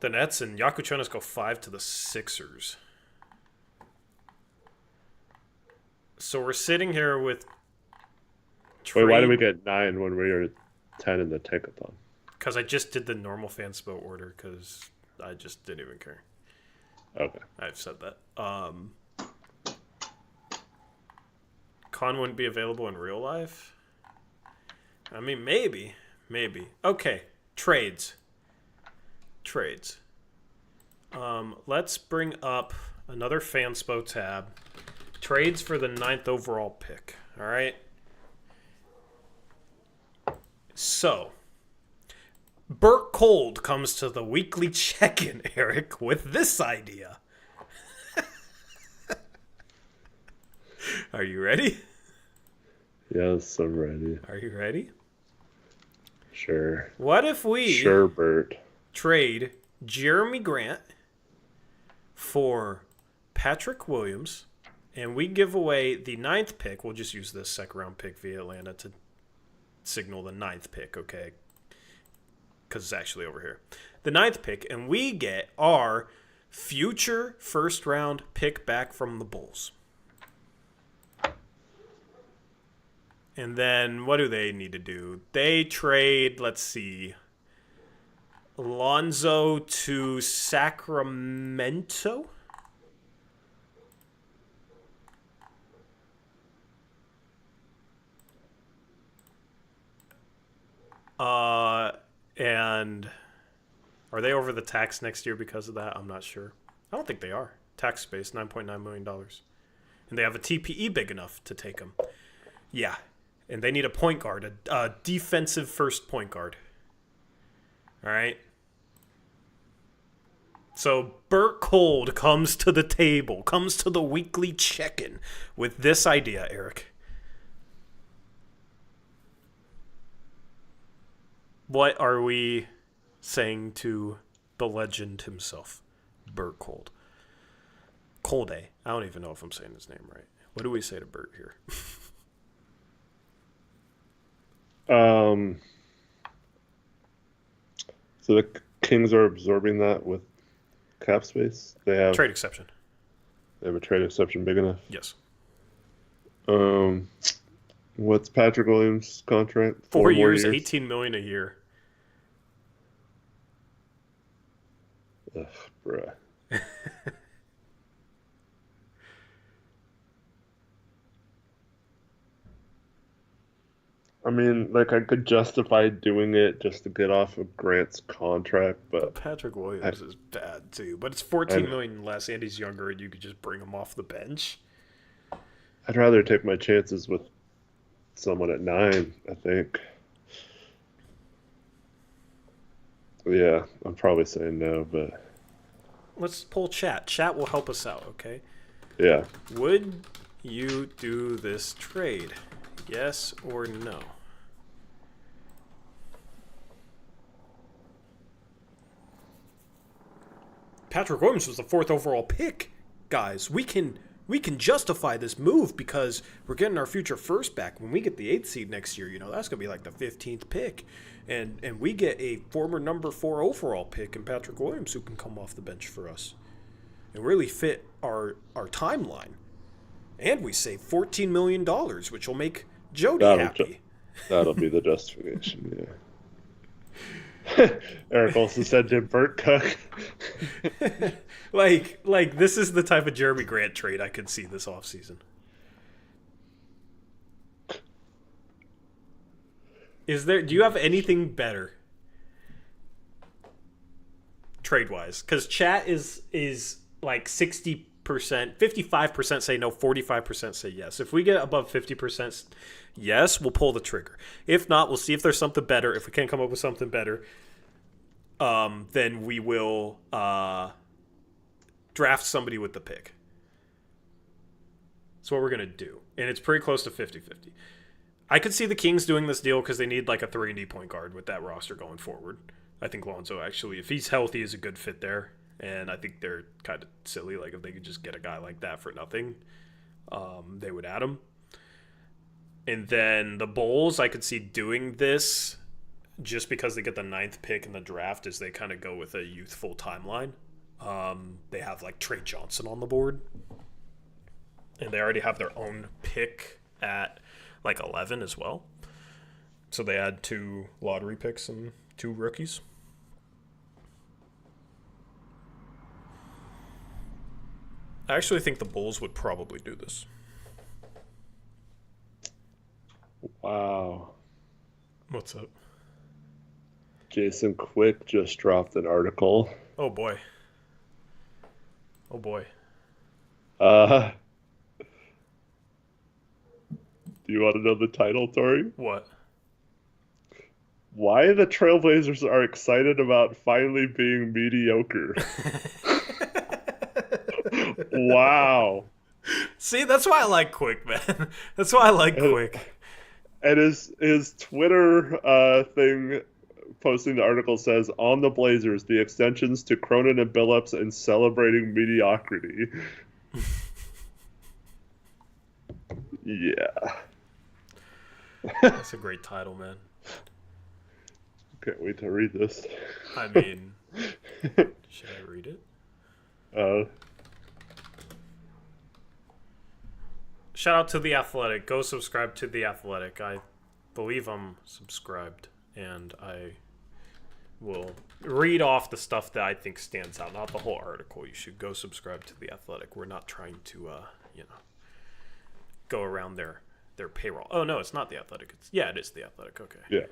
the Nets, and Yakuchonas go 5 to the Sixers. So we're sitting here with. Wait, why did we get 9 when we were 10 in the Tankathon? Because I just did the normal fanspo order because I just didn't even care. Okay. I've said that. Con wouldn't be available in real life? I mean, maybe. Okay, trades. Let's bring up another fanspo tab. Trades for the 9th overall pick. All right. So, Burt Cold comes to the weekly check-in, Eric, with this idea. Are you ready? Yes, I'm ready. Are you ready? Sure. What if we Bert. trade Jeremy Grant for Patrick Williams, and we give away the 9th pick? We'll just use this second-round pick via Atlanta to signal the 9th pick, okay? Because it's actually over here. The 9th pick, and we get our future first-round pick back from the Bulls. And then what do they need to do? They trade, let's see, Alonzo to Sacramento? And are they over the tax next year because of that? I'm not sure. I don't think they are. Tax space, $9.9 million. And they have a TPE big enough to take them. Yeah. And they need a point guard, a defensive first point guard. All right? So Burt Cold comes to the table, comes to the weekly check-in with this idea, Eric. What are we saying to the legend himself, Burt Cold? Colde. I don't even know if I'm saying his name right. What do we say to Burt here? So the Kings are absorbing that with cap space. They have trade exception. They have a trade exception big enough. Yes. What's Patrick Williams' contract? 4 years, $18 million a year. Ugh, bruh. I mean, like, I could justify doing it just to get off of Grant's contract, but Patrick Williams is bad too. But it's $14 million less, and he's younger, and you could just bring him off the bench. I'd rather take my chances with someone at 9, I think. Yeah, I'm probably saying no, but Let's pull chat. Chat will help us out, okay? yeah. Would you do this trade? Yes or no? Patrick Williams was the 4th overall pick, guys. We can justify this move because we're getting our future first back. When we get the 8th seed next year, that's going to be like the 15th pick. And we get a former number 4 overall pick in Patrick Williams who can come off the bench for us and really fit our timeline. And we save $14 million, which will make Jody happy. That'll be the justification, yeah. Eric also said Jim Burt Cook. like this is the type of Jeremy Grant trade I could see this offseason. Do you have anything better trade wise? Because chat is like 60%, 55% say no, 45% say yes. If we get above 50% yes, we'll pull the trigger. If not, we'll see if there's something better. If we can't come up with something better, then we will draft somebody with the pick. That's what we're going to do. And it's pretty close to 50-50. I could see the Kings doing this deal because they need like a 3-and-D point guard with that roster going forward. I think Lonzo actually, if he's healthy, is a good fit there. And I think they're kind of silly. Like if they could just get a guy like that for nothing, they would add him. And then the Bulls, I could see doing this just because they get the 9th pick in the draft as they kind of go with a youthful timeline. They have like Trey Johnson on the board. And they already have their own pick at like 11 as well. So they add 2 lottery picks and 2 rookies. I actually think the Bulls would probably do this. Wow. What's up? Jason Quick just dropped an article. Oh boy. Oh boy. Do you want to know the title, Tori? What? Why the Trailblazers are excited about finally being mediocre. Wow. See, that's why I like Quick, man. That's why I like Quick. And his Twitter thing posting the article says, on the Blazers, the extensions to Cronin and Billups and celebrating mediocrity. Yeah. That's a great title, man. Can't wait to read this. I mean, should I read it? Shout out to The Athletic. Go subscribe to The Athletic. I believe I'm subscribed, and I will read off the stuff that I think stands out, not the whole article. You should go subscribe to The Athletic. We're not trying to, go around their payroll. Oh, no, it's not The Athletic. It is The Athletic. Okay. Yeah.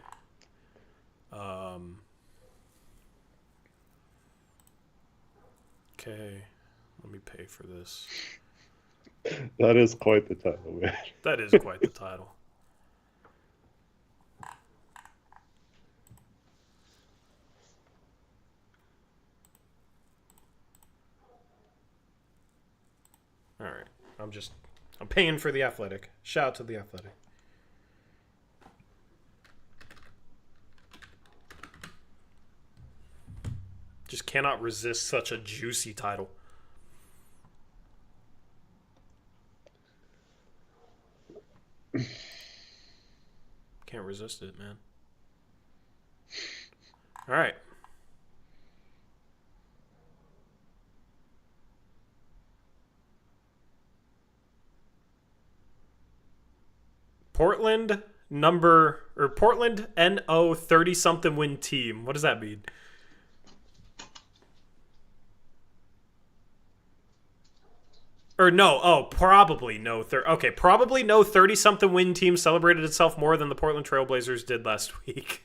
Okay. Let me pay for this. That is quite the title, man. That is quite the title. All right. I'm paying for The Athletic. Shout out to The Athletic. Just cannot resist such a juicy title. Can't resist it, man. All right. Portland NO 30 something win team. What does that mean? Or no, probably no. Probably no 30-something win team celebrated itself more than the Portland Trailblazers did last week.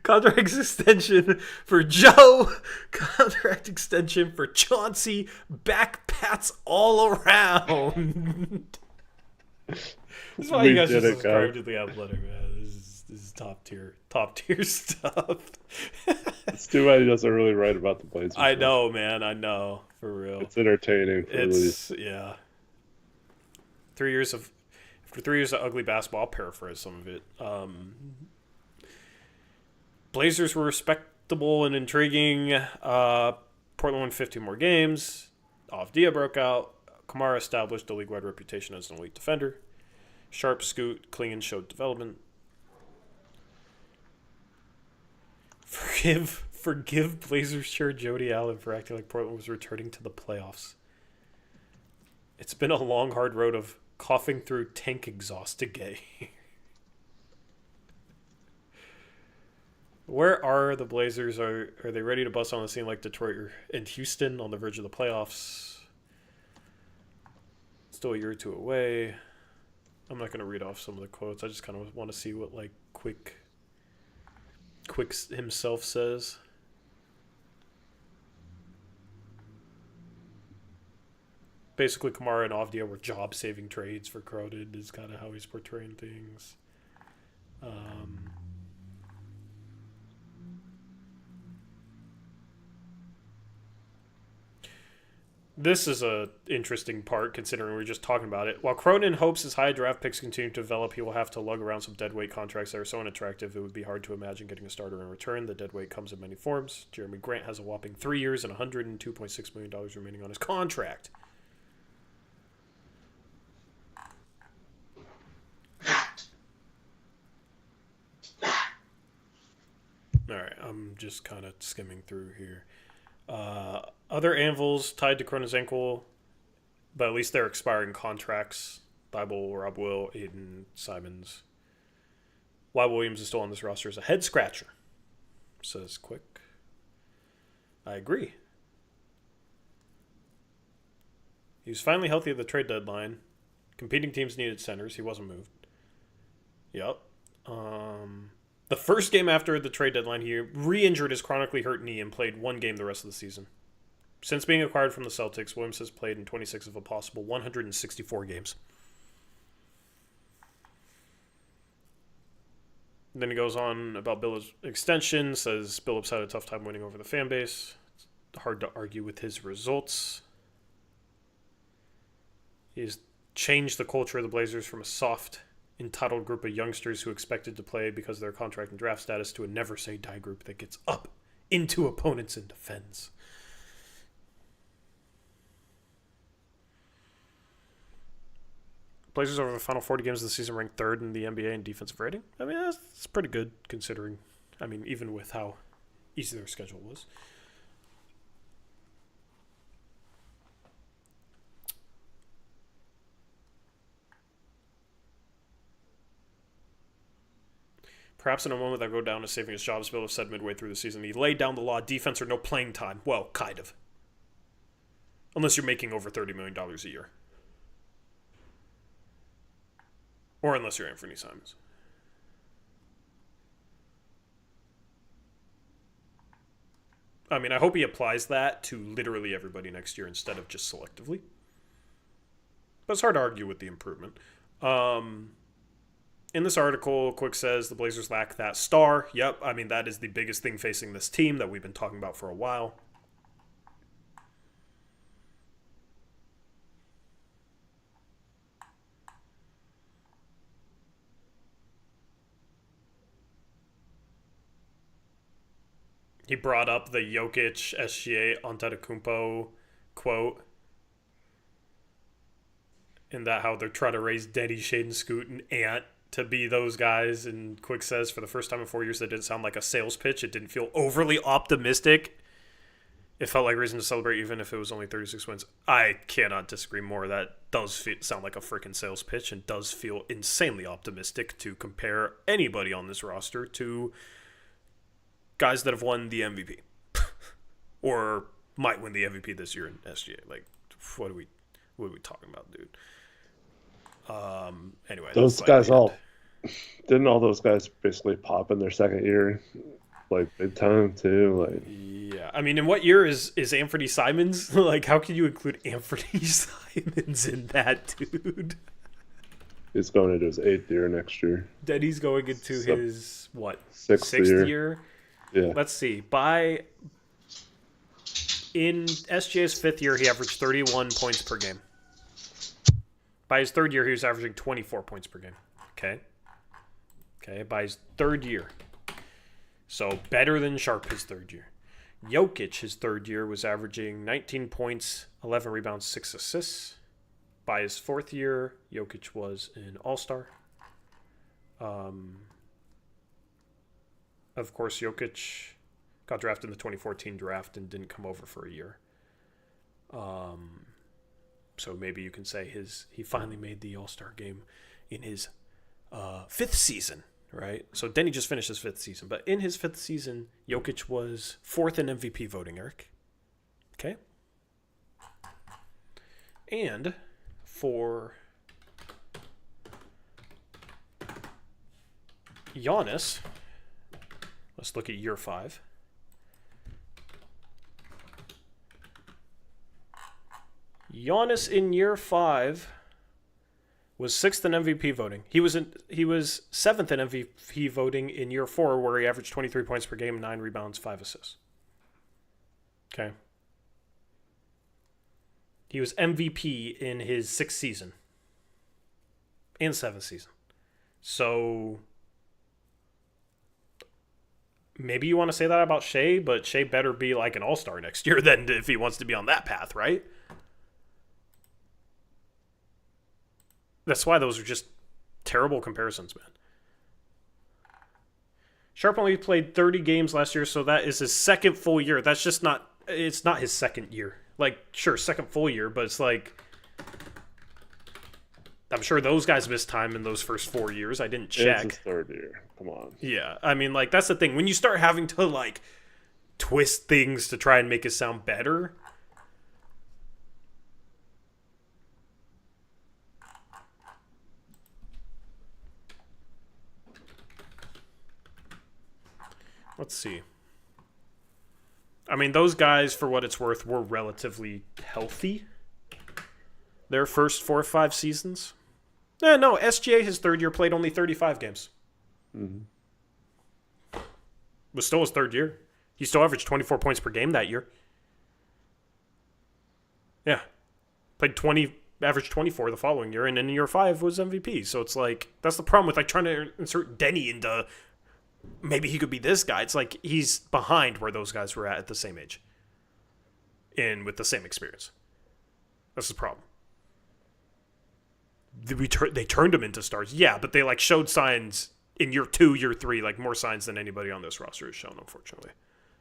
Contract extension for Joe. Contract extension for Chauncey. Back pats all around. This is why you guys should subscribe to The Athletic, man. This is top tier stuff. It's too bad he doesn't really write about the Blazers. I know, man. I know, for real. It's entertaining. For It's yeah. 3 years of ugly basketball. I'll paraphrase some of it. Blazers were respectable and intriguing. Portland won 15 more games. Avdia broke out. Kamara established a league-wide reputation as an elite defender. Sharp, Scoot, Klingon showed development. Forgive Blazers chair Jody Allen for acting like Portland was returning to the playoffs. It's been a long, hard road of coughing through tank exhaust to get here. Where are the Blazers? Are they ready to bust on the scene like Detroit and Houston on the verge of the playoffs? Still a year or two away. I'm not going to read off some of the quotes. I just kind of want to see what like Quick himself says. Basically, Kamara and Avdia were job-saving trades for Cronin is kind of how he's portraying things. This is a interesting part, considering we were just talking about it. While Cronin hopes his high draft picks continue to develop, he will have to lug around some deadweight contracts that are so unattractive it would be hard to imagine getting a starter in return. The deadweight comes in many forms. Jeremy Grant has a whopping 3 years and $102.6 million remaining on his contract. All right, I'm just kind of skimming through here. Other anvils tied to Cronin's ankle, but at least they're expiring contracts. Thibault, Rob Will, Aiden, Simons. Why Williams is still on this roster is a head scratcher, says Quick. I agree. He was finally healthy at the trade deadline. Competing teams needed centers. He wasn't moved. Yep. The first game after the trade deadline, he re-injured his chronically hurt knee and played one game the rest of the season. Since being acquired from the Celtics, Williams has played in 26 of a possible 164 games. And then he goes on about Billups' extension, says Billups had a tough time winning over the fan base. It's hard to argue with his results. He's changed the culture of the Blazers from a soft, entitled group of youngsters who expected to play because of their contract and draft status to a never-say-die group that gets up into opponents and defends. Blazers over the final 40 games of the season ranked third in the NBA in defensive rating. I mean, that's pretty good considering, even with how easy their schedule was. Perhaps in a moment that go down as saving his job, as Bill said midway through the season, he laid down the law, defense or no playing time. Well, kind of. Unless you're making over $30 million a year. Or unless you're Anthony Simons. I mean, I hope he applies that to literally everybody next year instead of just selectively. But it's hard to argue with the improvement. In this article, Quick says the Blazers lack that star. Yep, I mean, that is the biggest thing facing this team that we've been talking about for a while. He brought up the Jokic, SGA, Antetokounmpo quote. And that how they're trying to raise Denny, Shaden, Scoot, and Ant to be those guys. And Quick says for the first time in 4 years, that didn't sound like a sales pitch. It didn't feel overly optimistic. It felt like reason to celebrate even if it was only 36 wins. I cannot disagree more. That does sound like a freaking sales pitch and does feel insanely optimistic to compare anybody on this roster to guys that have won the MVP or might win the MVP this year in SGA. Like, what are we talking about, dude? Anyway, those guys didn't all those guys basically pop in their second year, like big time too? Like, yeah, I mean, in what year is Anthony Simons? Like, how can you include Anthony Simons in that, dude? He's going into his 8th year next year. Then he's going into his, what? Sixth year? Yeah. Let's see. In SGA's 5th year, he averaged 31 points per game. By his 3rd year, he was averaging 24 points per game. Okay. By his 3rd year. So better than Sharp his 3rd year. Jokic, his 3rd year, was averaging 19 points, 11 rebounds, 6 assists. By his 4th year, Jokic was an all-star. Of course, Jokic got drafted in the 2014 draft and didn't come over for a year. So maybe you can say he finally made the all-star game in his 5th season, right? So Denny just finished his 5th season. But in his 5th season, Jokic was 4th in MVP voting, Eric. Okay? And for Giannis, let's look at year 5. Giannis in year 5 was 6th in MVP voting. He was 7th in MVP voting in year 4, where he averaged 23 points per game, 9 rebounds, 5 assists. Okay. He was MVP in his 6th season and 7th season. So maybe you want to say that about Shea, but Shea better be like an all-star next year then if he wants to be on that path, right? That's why those are just terrible comparisons, man. Sharp only played 30 games last year, so that is his 2nd full year. That's just not, it's not his 2nd year. Like, sure, 2nd full year, but it's like, I'm sure those guys missed time in those first 4 years. I didn't check. It's his 3rd year. Come on. Yeah, I mean, like, that's the thing. When you start having to, like, twist things to try and make it sound better, let's see. I mean, those guys, for what it's worth, were relatively healthy their first 4 or 5 seasons. No, SGA, his 3rd year, played only 35 games. Mm-hmm. Was still his 3rd year. He still averaged 24 points per game that year. Yeah. Averaged 24 the following year, and in year 5 was MVP. So it's like, that's the problem with like trying to insert Denny into maybe he could be this guy. It's like he's behind where those guys were at the same age and with the same experience. That's the problem. They turned him into stars. Yeah, but they like showed signs in year 2, year 3, like more signs than anybody on this roster has shown, unfortunately.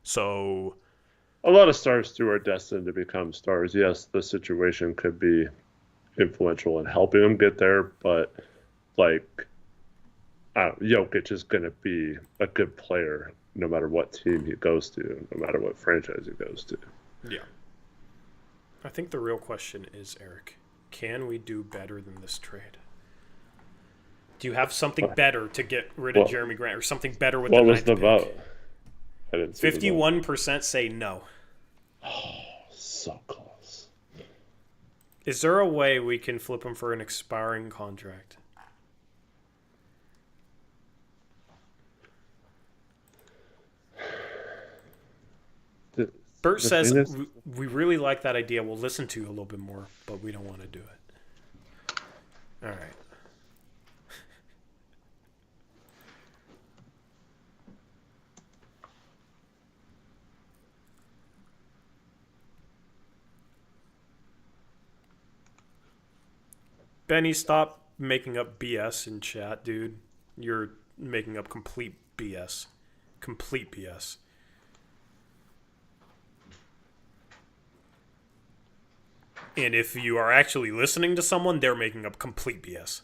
So a lot of stars too are destined to become stars. Yes, the situation could be influential in helping them get there, but like Jokic is going to be a good player no matter what team he goes to, no matter what franchise he goes to. Yeah. I think the real question is, Eric, can we do better than this trade? Do you have something better to get rid of Jeremy Grant or something better with the 9th pick? What was the vote? I didn't see 51% say no. Oh, so close. Is there a way we can flip him for an expiring contract? Bert says, we really like that idea. We'll listen to you a little bit more, but we don't want to do it. All right. Benny, stop making up BS in chat, dude. You're making up complete BS. Complete BS. And if you are actually listening to someone, they're making up complete BS.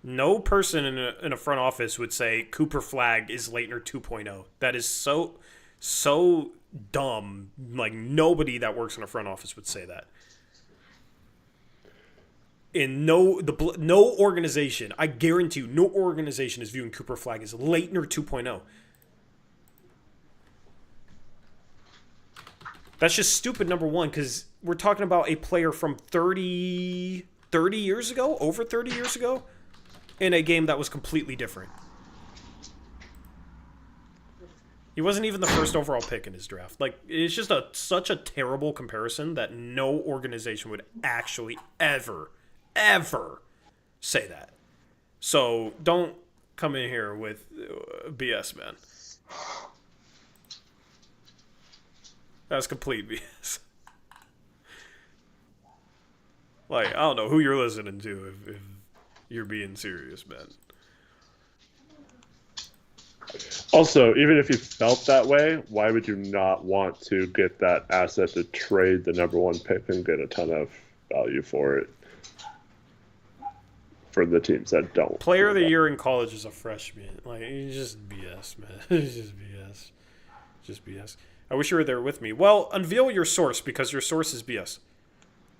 No person in a front office would say Cooper Flagg is Leitner 2.0. That is so dumb. Like, nobody that works in a front office would say that. And no organization, I guarantee you, no organization is viewing Cooper Flagg as Leitner 2.0. That's just stupid, number one, because we're talking about a player from 30 years ago, over 30 years ago, in a game that was completely different. He wasn't even the first overall pick in his draft. Like, it's just such a terrible comparison that no organization would actually ever say that. So don't come in here with BS, man. That's complete BS. Like, I don't know who you're listening to if you're being serious, man. Also, even if you felt that way, why would you not want to get that asset to trade the number 1 pick and get a ton of value for it? For the teams that don't. Player of the year in college is a freshman. Like, it's just BS, man. It's just BS. Just BS. I wish you were there with me. Well, unveil your source, because your source is BS.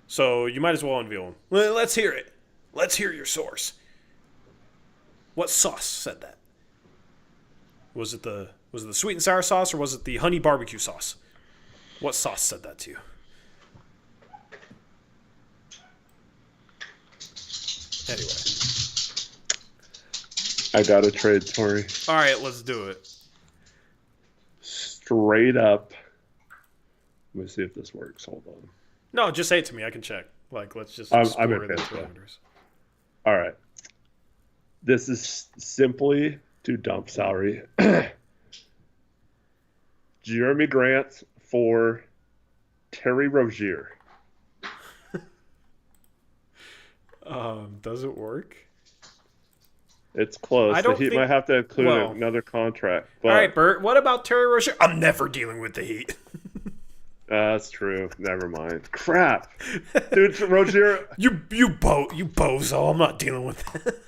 So you might as well unveil him. Let's hear it. Let's hear your source. What sauce said that? Was it the sweet and sour sauce, or was it the honey barbecue sauce? What sauce said that to you? Anyway. I got a trade, Tori. All right, let's do it. Straight up. Let me see if this works. Hold on. No, just say it to me. I can check. Like, let's just I'm explore the okay. parameters. All right. This is simply to dump salary. Jeremy Grant for Terry Rozier. Does it work? It's close. I don't The Heat think- might have to include well- another contract. But All right, Bert. What about Terry Rozier? I'm never dealing with the Heat. That's true. Never mind. Crap. Dude, Rozier. You bozo. I'm not dealing with that.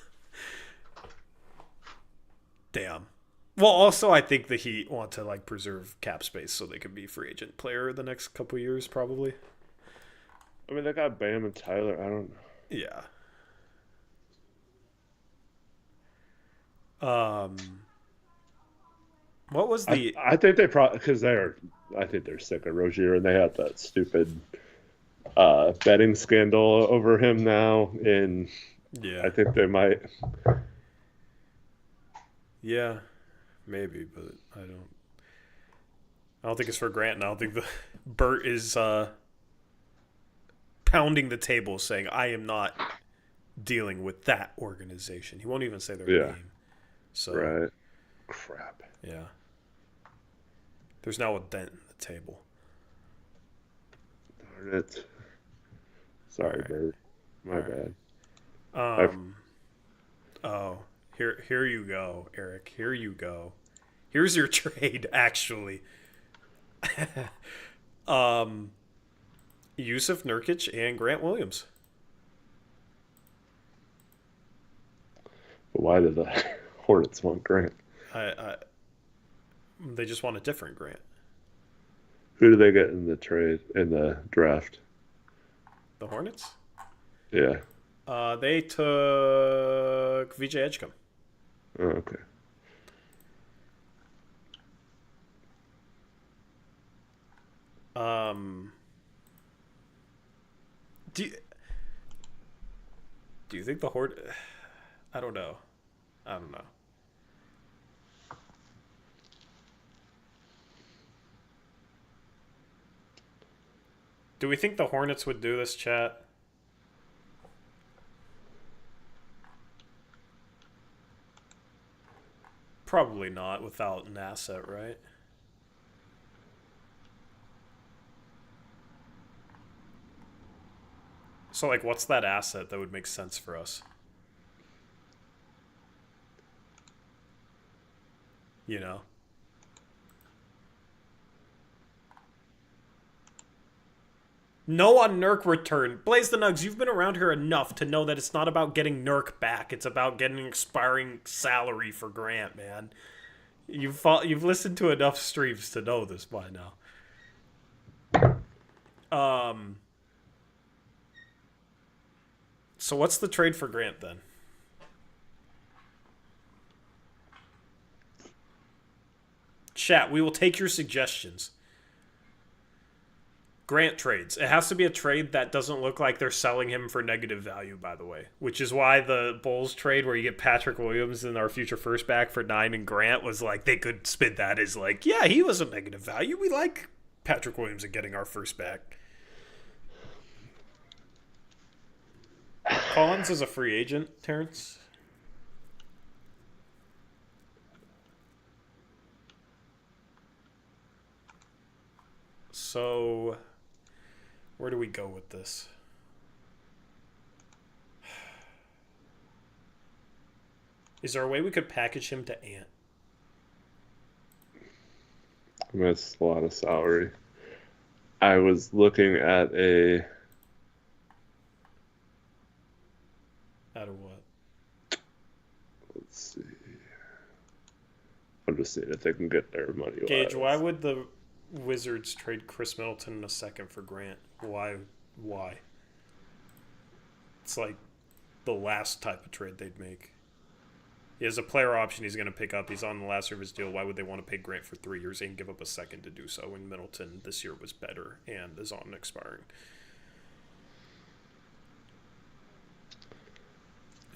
Damn. Well, also, I think the Heat want to like preserve cap space so they can be free agent player the next couple years, probably. I mean, they got Bam and Tyler. I don't know. Yeah. What was the? I think they probably because I think they're sick of Rozier, and they had that stupid betting scandal over him now, and Yeah. I think they might. Yeah, maybe, but I don't think it's for Grant, and I don't think Bert is pounding the table saying, I am not dealing with that organization. He won't even say their name. So, Right. Crap. Yeah. There's now a dent in the table. Darn it. Sorry, right. Bert. My bad. Oh, here you go, Eric. Here you go. Here's your trade, actually. Yusuf Nurkic and Grant Williams. But why did the Hornets want Grant? They just want a different Grant. Who do they get in the trade, in the draft? The Hornets? Yeah. They took VJ Edgecombe. Oh, okay. Do you think the Horde? I don't know. Do we think the Hornets would do this, chat? Probably not without an asset, right? So, like, what's that asset that would make sense for us? You know? No on Nurk return. Blaze the Nugs, you've been around here enough to know that it's not about getting Nurk back. It's about getting expiring salary for Grant, man. You've listened to enough streams to know this by now. So what's the trade for Grant then? Chat, we will take your suggestions. Grant trades. It has to be a trade that doesn't look like they're selling him for negative value, by the way. Which is why the Bulls trade where you get Patrick Williams and our future first back for 9 and Grant was like, they could spin that as like, yeah, he was a negative value. We like Patrick Williams and getting our first back. Collins is a free agent, Terrence. So, where do we go with this? Is there a way we could package him to Ant? That's a lot of salary. I was looking at a... Out of what? Let's see. I'm just seeing if they can get their money. Gage, why would the Wizards trade Chris Middleton in a second for Grant? Why? It's like the last type of trade they'd make. He has a player option he's going to pick up. He's on the last year of his deal. Why would they want to pay Grant for 3 years and give up a second to do so when Middleton this year was better and is on expiring?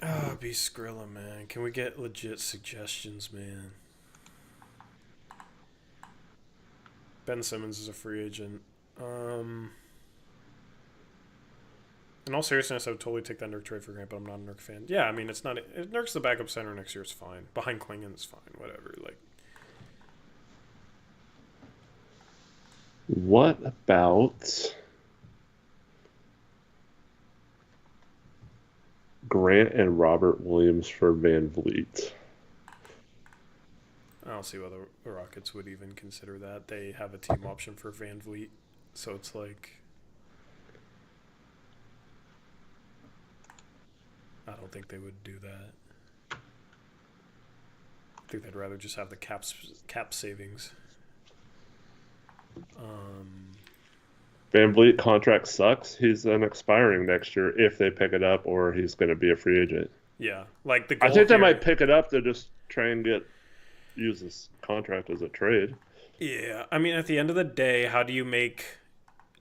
Oh, be Skrilla, man. Can we get legit suggestions, man? Ben Simmons is a free agent. In all seriousness, I would totally take that Nurk trade for Grant, but I'm not a Nurk fan. Yeah, I mean, it's not. If Nurk's the backup center next year, it's fine. Behind Klingon, it's fine. Whatever. Like, what about Grant and Robert Williams for Van Vliet? I don't see why the Rockets would even consider that. They have a team option for Van Vliet, so it's like, I don't think they would do that. I think they'd rather just have the cap savings. Van Vliet contract sucks. He's expiring next year if they pick it up, or he's going to be a free agent. Yeah, like the. I think they might pick it up to just try and use this contract as a trade. Yeah, I mean, at the end of the day, how do you make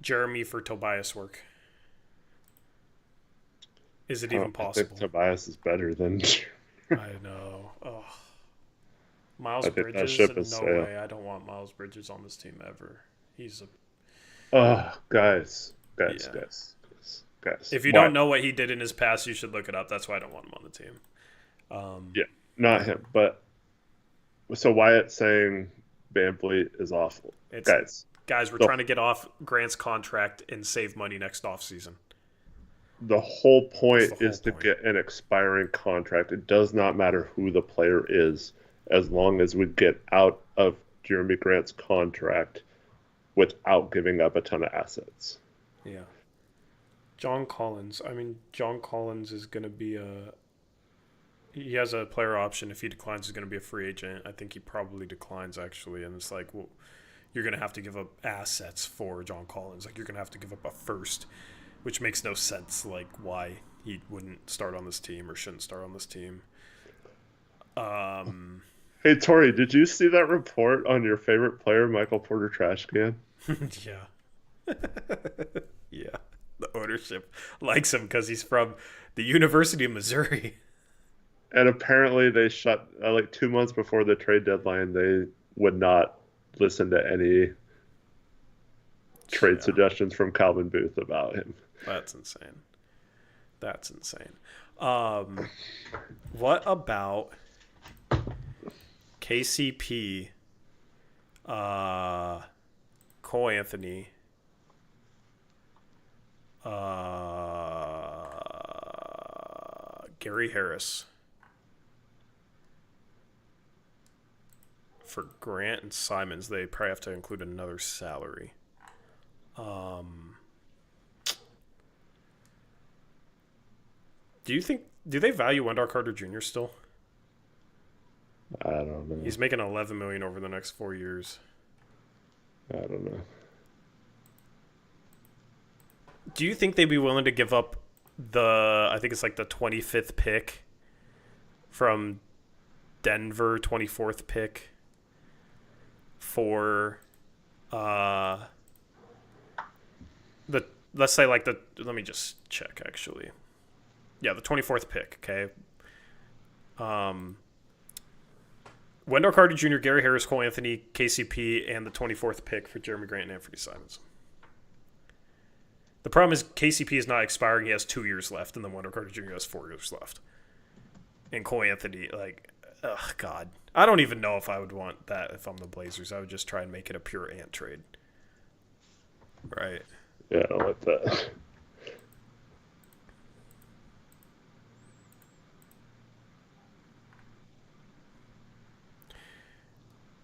Jeremy for Tobias work? Is it even possible? I think Tobias is better than. I know. Oh. Miles Bridges? No way. I don't want Miles Bridges on this team ever. He's a. Guys. If you don't know what he did in his past, you should look it up. That's why I don't want him on the team. Yeah, not him. But so Wyatt's saying Van Vliet is awful. Guys, we're trying to get off Grant's contract and save money next offseason. The whole point is to get an expiring contract. It does not matter who the player is, as long as we get out of Jeremy Grant's contract without giving up a ton of assets. Yeah. John Collins. I mean, John Collins is going to be he has a player option. If he declines, he's going to be a free agent. I think he probably declines, actually. And it's like, well, you're going to have to give up assets for John Collins. Like, you're going to have to give up a first, which makes no sense, like, why he wouldn't start on this team or shouldn't start on this team. Hey, Tori, did you see that report on your favorite player, Michael Porter Trashcan? Yeah. Yeah. The ownership likes him because he's from the University of Missouri. And apparently they shut, 2 months before the trade deadline, they would not listen to any trade suggestions from Calvin Booth about him. That's insane. What about KCP, Cole Anthony, Gary Harris for Grant and Simons? They probably have to include another salary. Do they value Wendell Carter Jr. still? I don't know. He's making $11 million over the next 4 years. I don't know. Do you think they'd be willing to give up I think it's like the 25th pick from Denver, 24th pick for let's say like let me just check actually. Yeah, the 24th pick, okay? Wendell Carter Jr., Gary Harris, Cole Anthony, KCP, and the 24th pick for Jeremy Grant and Anthony Simons. The problem is KCP is not expiring. He has 2 years left, and then Wendell Carter Jr. has 4 years left. And Cole Anthony, like, ugh, God. I don't even know if I would want that if I'm the Blazers. I would just try and make it a pure Ant trade. Right. Yeah, I don't like that.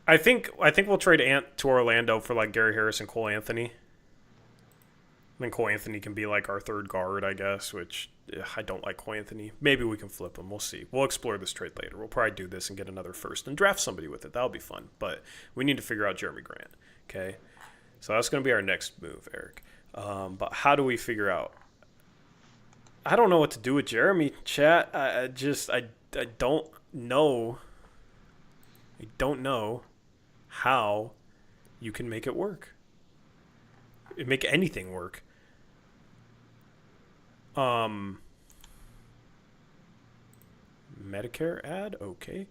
I think we'll trade Ant to Orlando for like Gary Harris and Cole Anthony. Then Cole Anthony can be like our third guard, I guess, which I don't like Cole Anthony. Maybe we can flip him. We'll see. We'll explore this trade later. We'll probably do this and get another first and draft somebody with it. That'll be fun. But we need to figure out Jeremy Grant. Okay? So that's going to be our next move, Eric. But how do we figure out? I don't know what to do with Jeremy, chat. I don't know. I don't know how you can make it work. Make anything work. Medicare ad? Okay.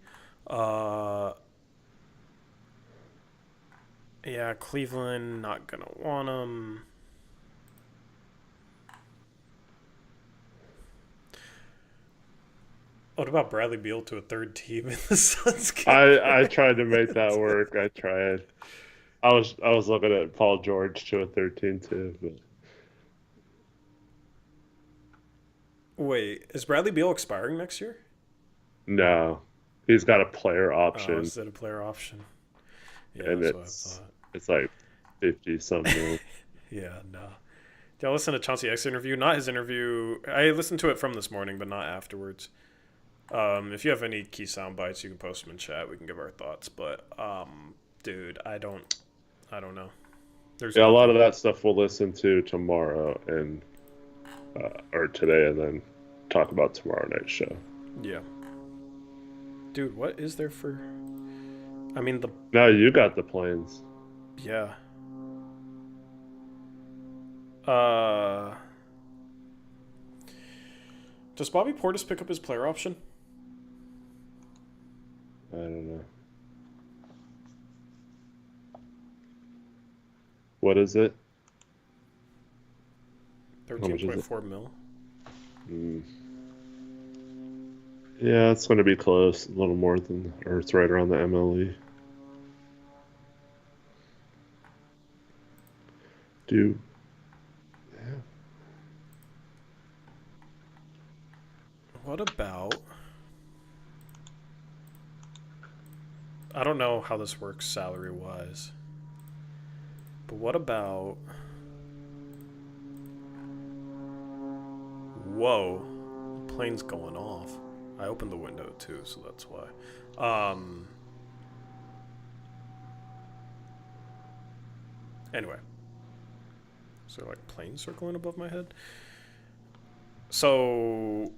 Yeah, Cleveland, not gonna want him. What about Bradley Beal to a third team in the Suns game? I tried to make that work. I tried. I was looking at Paul George to a 13 too, but Wait, is Bradley Beal expiring next year? no, he's got a player option, Oh, is it a player option? Yeah, and that's what I thought. it's like 50 something. Yeah, no. Did I listen to Chauncey X interview? Not his interview. I listened to it from this morning, but not afterwards. If you have any key sound bites, you can post them in chat. We can give our thoughts. But, dude, I don't know. There's Yeah, a lot of that stuff we'll listen to tomorrow and or today, and then talk about tomorrow night's show. Yeah. Dude, what is there for? I mean the. No, you got the planes. Yeah. Does Bobby Portis pick up his player option? I don't know. What is it? 13.4 mil. Yeah, it's going to be close. A little more than, or it's right around the MLE. What about? I don't know how this works salary wise. But what about? Whoa, plane's going off. I opened the window too, so that's why. Anyway, is there like planes circling above my head? So,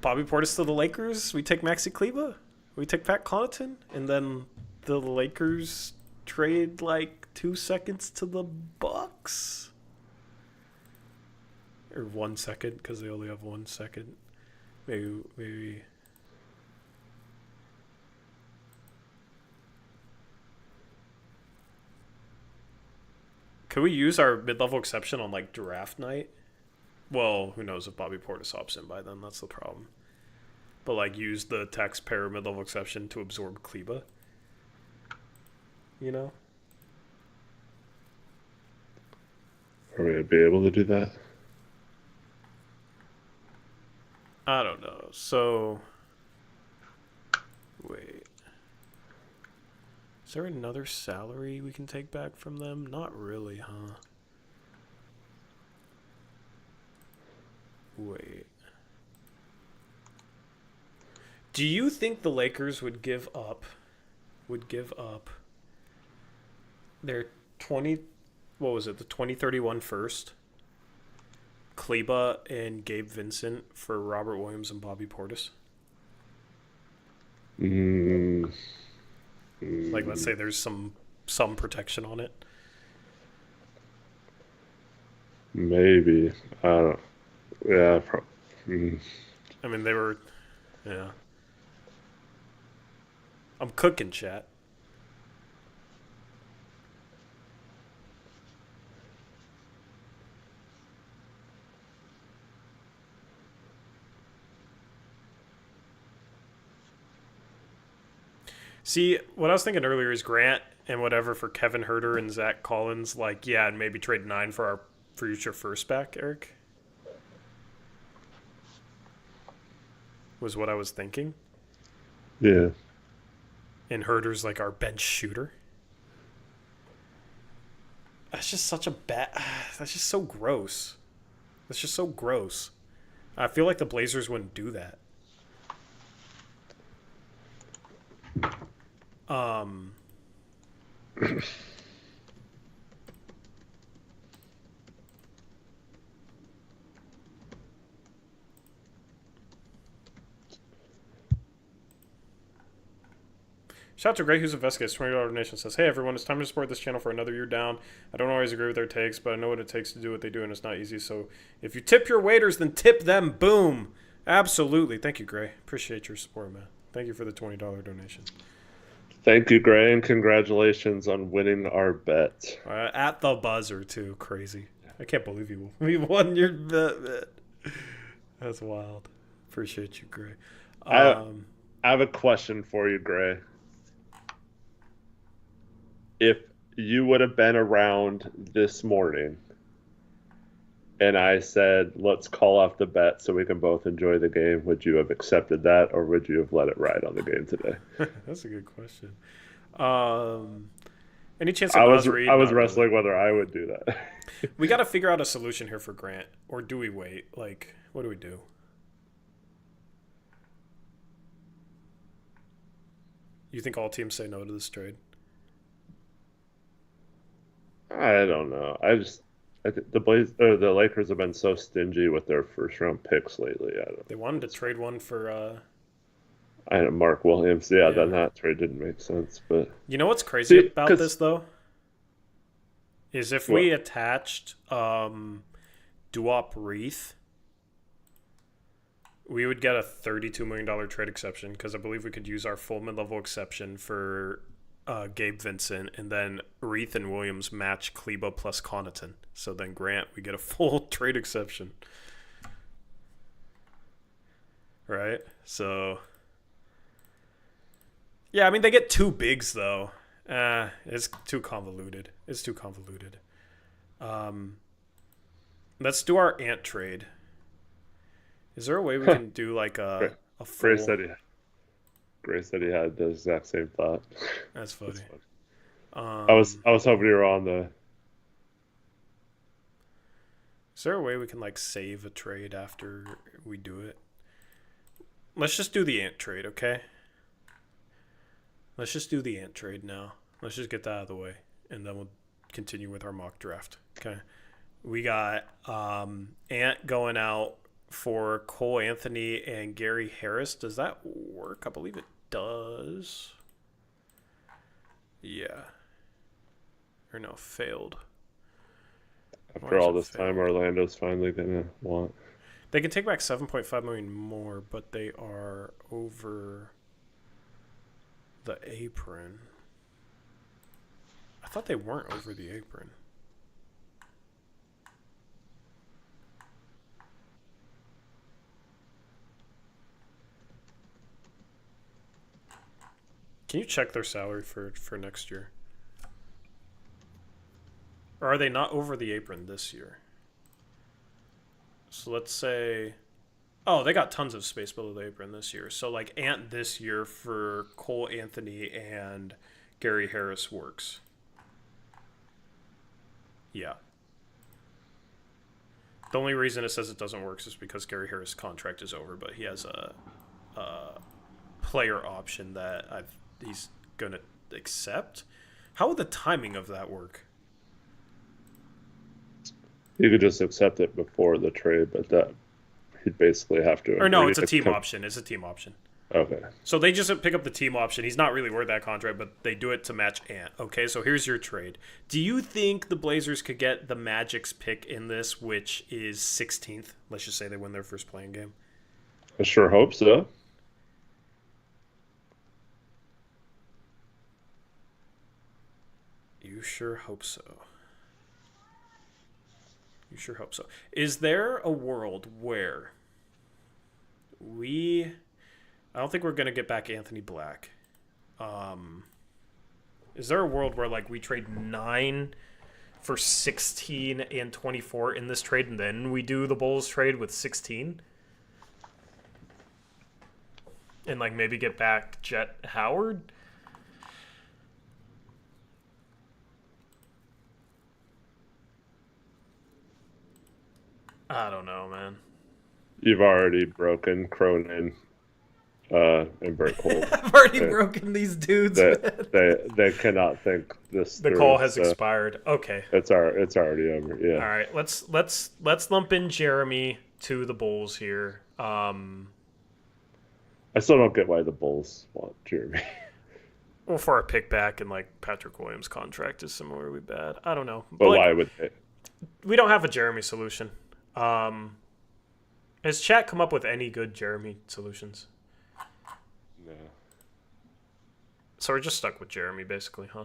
Bobby Portis to the Lakers. We take Maxi Kleber. We take Pat Connaughton, and then the Lakers trade like 2 seconds to the Bucks, or 1 second because they only have 1 second. Maybe. Could we use our mid-level exception on like draft night? Well, who knows if Bobby Portis opts in by then? That's the problem. But like use the taxpayer mid-level exception to absorb Kleba. You know? Are we going to be able to do that? I don't know. So, wait. Is there another salary we can take back from them? Not really, huh? Wait. Do you think the Lakers would give up their 2031 first, Kleba and Gabe Vincent for Robert Williams and Bobby Portis? Like, let's say there's some protection on it. Maybe. I don't. Yeah. I mean, they were. Yeah. I'm cooking, chat. See, what I was thinking earlier is Grant and whatever for Kevin Herter and Zach Collins. Like, yeah, and maybe trade 9 for our future first back, Eric. Was what I was thinking. Yeah. And Herter's like our bench shooter. That's just such a bad. That's just so gross. That's just so gross. I feel like the Blazers wouldn't do that. Shout out to Greg, who's investigates $20 donation, says, "Hey everyone, it's time to support this channel for another year down. I don't always agree with their takes, but I know what it takes to do what they do, and it's not easy. So if you tip your waiters, then tip them. Boom. Absolutely. Thank you, Gray. Appreciate your support, man. Thank you for the $20 donation. Thank you, Gray, and congratulations on winning our bet. At the buzzer, too. Crazy. I can't believe you won your bet, man. That's wild. Appreciate you, Gray. I have a question for you, Gray. If you would have been around this morning and I said, let's call off the bet so we can both enjoy the game, would you have accepted that, or would you have let it ride on the game today? That's a good question. Any chance I of was Reed? wrestling whether I would do that. We got to figure out a solution here for Grant, or do we wait? Like, what do we do? You think all teams say no to this trade? I don't know. I think the Lakers have been so stingy with their first round picks lately. They wanted to trade one for Mark Williams. Yeah, then that trade didn't make sense. But you know what's crazy about this though? Is if we attached Duop Reith, we would get a $32 million trade exception, because I believe we could use our full mid-level exception for Gabe Vincent, and then Reith and Williams match Kleba plus Connaughton. So then Grant, we get a full trade exception. Right? So yeah, I mean, they get 2 bigs though. It's too convoluted. Let's do our Ant trade. Is there a way we can do like a full... Gray said he had the exact same thought. That's funny. I was hoping you were on the... Is there a way we can like save a trade after we do it? Let's just do the Ant trade, okay? Let's just do the Ant trade now. Let's just get that out of the way, and then we'll continue with our mock draft. Okay. We got Ant going out for Cole Anthony and Gary Harris. Does that work? I believe it does. Yeah. Or no, failed. After all this time, Orlando's finally gonna want. They can take back $7.5 million more, but they are over the apron. I thought they weren't over the apron. Can you check their salary for next year? Or are they not over the apron this year? So let's say... Oh, they got tons of space below the apron this year. So like Ant this year for Cole Anthony and Gary Harris works. Yeah. The only reason it says it doesn't work is because Gary Harris' contract is over, but he has a player option that he's going to accept. How would the timing of that work? You could just accept it before the trade, but that he'd basically have to. Or no, it's a team option. It's a team option. Okay. So they just pick up the team option. He's not really worth that contract, but they do it to match Ant. Okay, so here's your trade. Do you think the Blazers could get the Magic's pick in this, which is 16th? Let's just say they win their first playing game. I sure hope so. You sure hope so. You sure hope so. Is there a world where I don't think we're going to get back Anthony Black. Is there a world where like we trade 9 for 16 and 24 in this trade, and then we do the Bulls trade with 16? And like maybe get back Jet Howard? I don't know, man. You've already broken Cronin and Bert Cole. I've already broken these dudes. They cannot think this. The call has expired. Okay. It's already over. Yeah. All right. Let's lump in Jeremy to the Bulls here. I still don't get why the Bulls want Jeremy. Well, for our pick back and like Patrick Williams' contract is similarly bad. I don't know. But like, why would they? We don't have a Jeremy solution. Has chat come up with any good Jeremy solutions? No. So we're just stuck with Jeremy, basically, huh?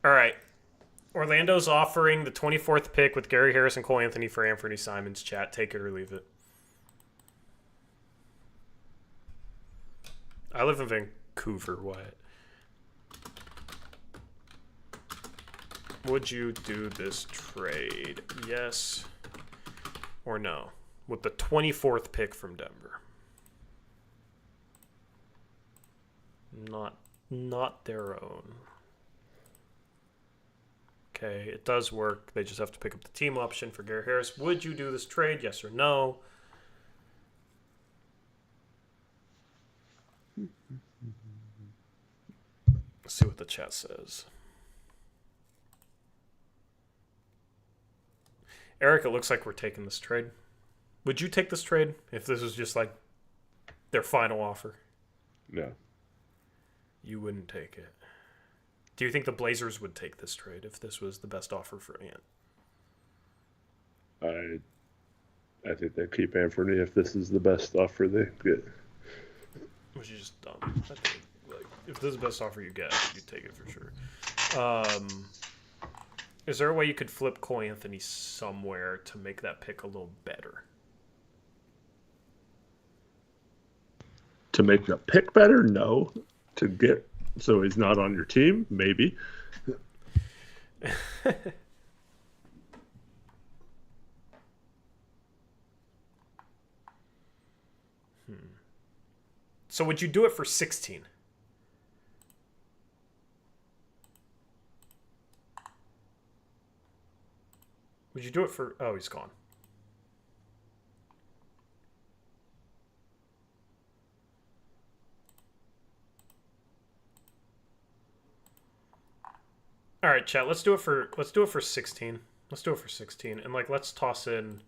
All right. Orlando's offering the 24th pick with Gary Harris and Cole Anthony for Anthony Simons. Chat, take it or leave it. I live in Vancouver, Wyatt. Would you do this trade? Yes or no? With the 24th pick from Denver. Not their own. Okay, it does work. They just have to pick up the team option for Gary Harris. Would you do this trade? Yes or no? Let's see what the chat says. Eric, it looks like we're taking this trade. Would you take this trade if this was just like their final offer? No. You wouldn't take it. Do you think the Blazers would take this trade if this was the best offer for Ant? I think they keep Anthony if this is the best offer they get. Which is just dumb. I think, like, if this is the best offer you get, you'd take it for sure. Is there a way you could flip Cole Anthony somewhere to make that pick a little better? To make the pick better? No. To get so he's not on your team? Maybe. So would you do it for 16? Would you do it for... Oh, he's gone. All right, chat. Let's do it for 16. Let's do it for 16, and like let's toss in,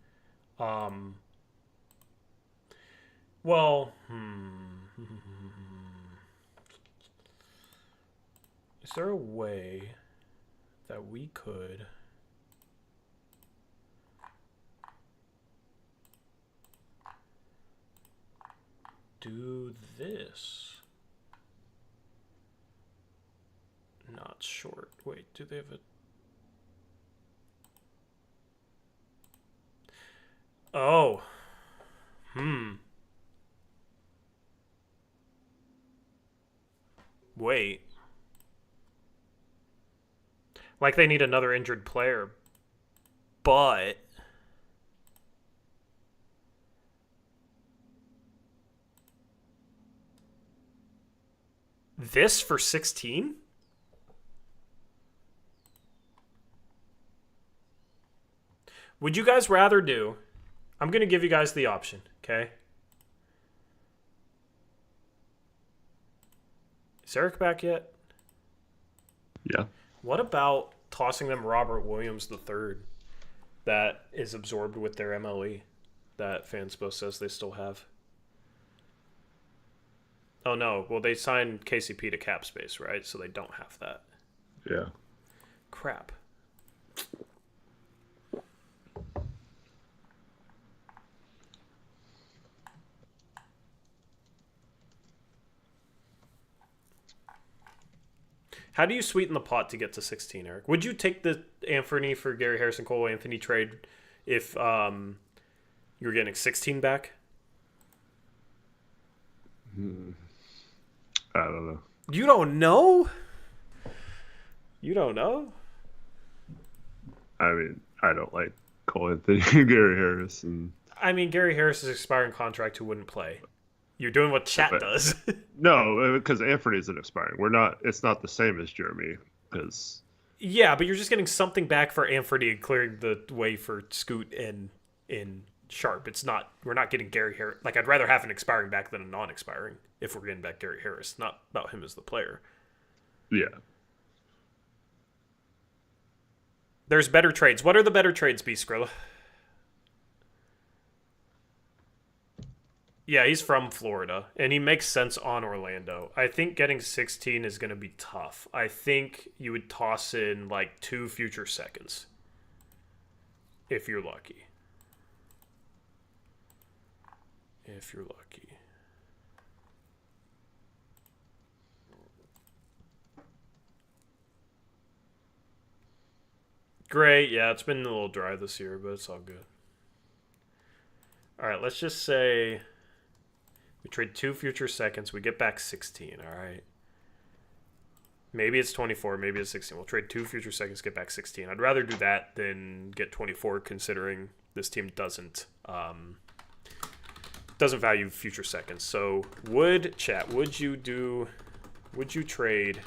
well, is there a way that we could do this? Not short. Wait, do they have a... Oh. Wait. Like they need another injured player. But... This for 16? Would you guys rather do... I'm going to give you guys the option, okay? Is Eric back yet? Yeah. What about tossing them Robert Williams III? that is absorbed with their MLE that Fanspo says they still have? Oh, no. Well, they signed KCP to cap space, right? So they don't have that. Yeah. Crap. How do you sweeten the pot to get to 16, Eric? Would you take the Anthony for Gary Harrison Cole Anthony trade if you're getting 16 back? I don't know. You don't know? You don't know? I mean, I don't like Cole Anthony and Gary Harris. And I mean, Gary Harris's expiring contract who wouldn't play. You're doing what Chat does. No, because Anthony isn't expiring. It's not the same as Jeremy. Because yeah, but you're just getting something back for Anthony and clearing the way for Scoot and Sharp. It's not. We're not getting Gary Harris. Like, I'd rather have an expiring back than a non-expiring if we're getting back Gary Harris. Not about him as the player. yeah, There's better trades. What are the better trades, B. Skrilla? Yeah, he's from Florida, and he makes sense on Orlando. I think getting 16 is going to be tough. I think you would toss in, like, 2 future seconds. If you're lucky. If you're lucky. Great, yeah, it's been a little dry this year, but it's all good. All right, let's just say we trade 2 future seconds. We get back 16, all right? Maybe it's 24, maybe it's 16. We'll trade 2 future seconds, get back 16. I'd rather do that than get 24, considering this team doesn't value future seconds. So would you trade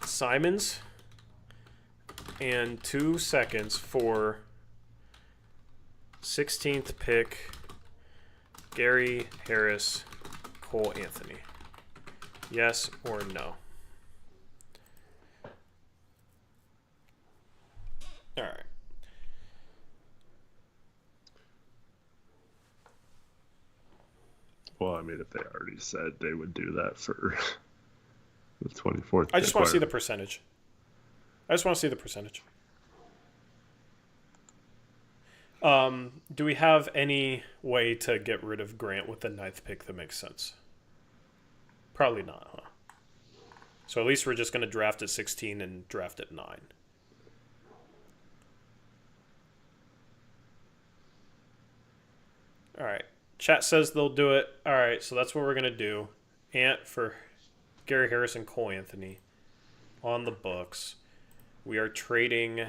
Simons and 2 seconds for 16th pick Gary Harris Cole Anthony? Yes or no? All right. well, I mean, if they already said they would do that for the 24th. I just want to see the percentage. Do we have any way to get rid of Grant with the 9th pick that makes sense? Probably not, huh? So at least we're just going to draft at 16 and draft at 9. All right. Chat says they'll do it. All right, so that's what we're going to do. Ant for Gary Harris and Cole Anthony on the books. We are trading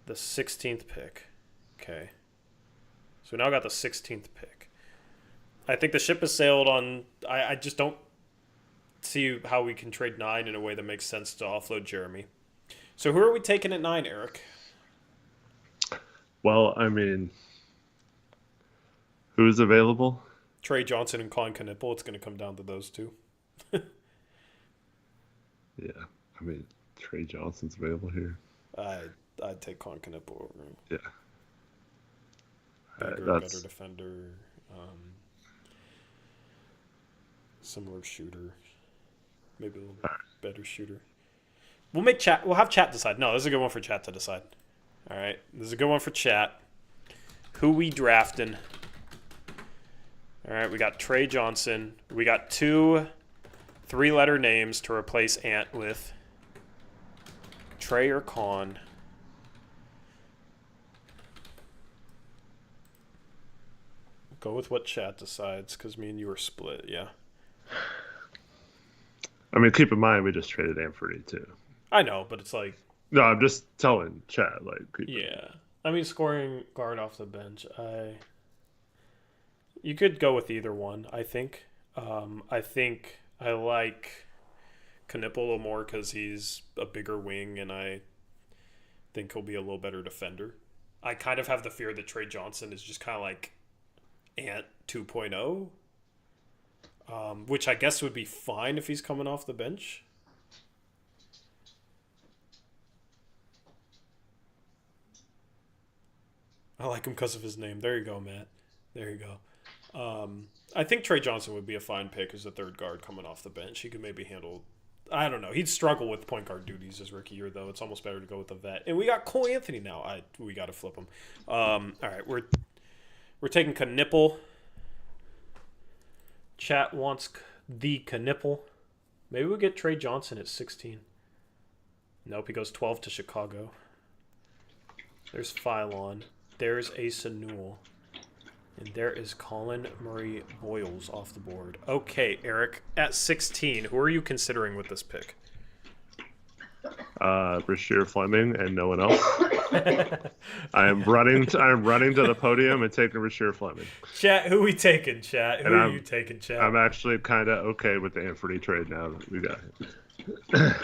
the 16th pick. Okay. So we now got the 16th pick. I think the ship has sailed on... I just don't see how we can trade 9 in a way that makes sense to offload Jeremy. So who are we taking at 9, Eric? Well, I mean, who's available? Trey Johnson and Colin Knipple. It's going to come down to those two. Yeah, I mean, Trey Johnson's available here. I'd take Colin Knipple over him. Yeah. Better defender. Similar shooter. Maybe a little bit better shooter. We'll have chat decide. No, this is a good one for chat to decide. All right. This is a good one for chat. Who we drafting? All right. We got Trey Johnson. We got 2 3-letter names to replace Ant with. Trey or Con. Go with what chat decides, because me and you are split, yeah. I mean, keep in mind, we just traded Anthony, too. I know, but it's like... No, I'm just telling chat, like... Yeah. I mean, scoring guard off the bench, you could go with either one, I think. I think I like Knipple a little more because he's a bigger wing, and I think he'll be a little better defender. I kind of have the fear that Trey Johnson is just kind of like Ant 2.0, which I guess would be fine if he's coming off the bench. I like him because of his name. There you go, Matt. There you go. I think Trey Johnson would be a fine pick as a third guard coming off the bench. He could maybe handle. I don't know. He'd struggle with point guard duties his rookie year, though. It's almost better to go with a vet. And we got Cole Anthony now. We got to flip him. All right, we're taking Knipple. Chat wants the Knipple. Maybe we'll get Trey Johnson at 16. Nope, he goes 12 to Chicago. There's Phylon. There's Asa Newell. And there is Colin Murray Boyles off the board. Okay, Eric, at 16, who are you considering with this pick? Rasheer Fleming and no one else. I am running to the podium and taking Rasheer Fleming. Chat, who we taking, chat? Who are you taking, chat? I'm actually kind of okay with the Anthony trade now that we got it.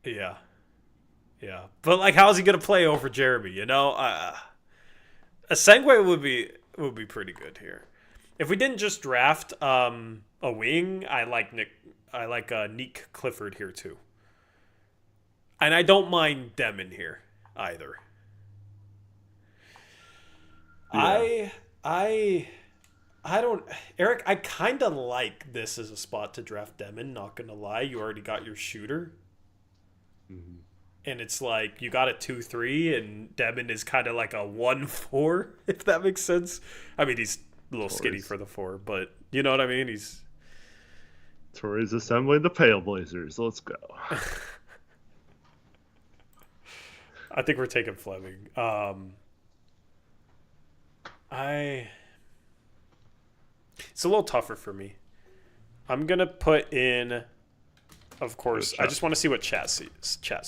Yeah. But, like, how's he going to play over Jeremy, you know? A Sengwe would be pretty good here. If we didn't just draft a wing, I like Nick Clifford here, too. And I don't mind Demon here either. Yeah. I don't, Eric, I kind of like this as a spot to draft Demon, not going to lie. You already got your shooter. Mm-hmm. And it's like you got a 2-3 and Demon is kind of like a 1-4, if that makes sense. I mean, he's a little skinny for the 4, but you know what I mean? Torrey's assembling the Pale Blazers. Let's go. I think we're taking Fleming. It's a little tougher for me. I'm gonna put in, of course. I just want to see what chat says. Yeah.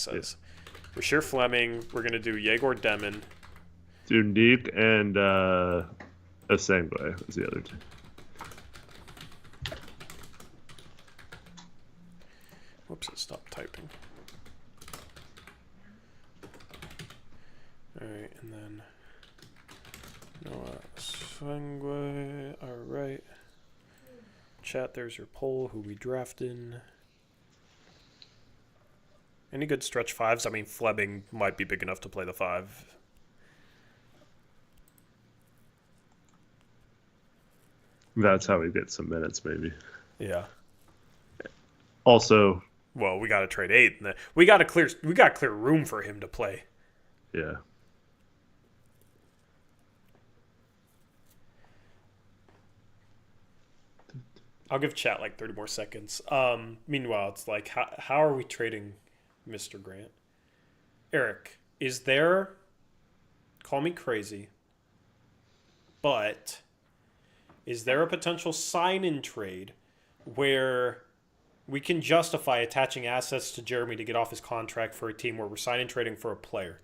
Rasheer Fleming. We're gonna do Yegor Demon. Do Neek and Asengwe was the other two. Whoops! It stopped typing. All right, and then Noah Swengwe. All right. Chat, there's your poll. Who we drafting? Any good stretch fives? I mean, Fleming might be big enough to play the 5. That's how we get some minutes, maybe. Yeah. Also, well, we got to trade 8. We got clear room for him to play. Yeah. I'll give chat like 30 more seconds. Meanwhile, it's like, how are we trading Mr. Grant? Eric, is there, call me crazy, but is there a potential sign-in trade where we can justify attaching assets to Jeremy to get off his contract for a team where we're signing trading for a player?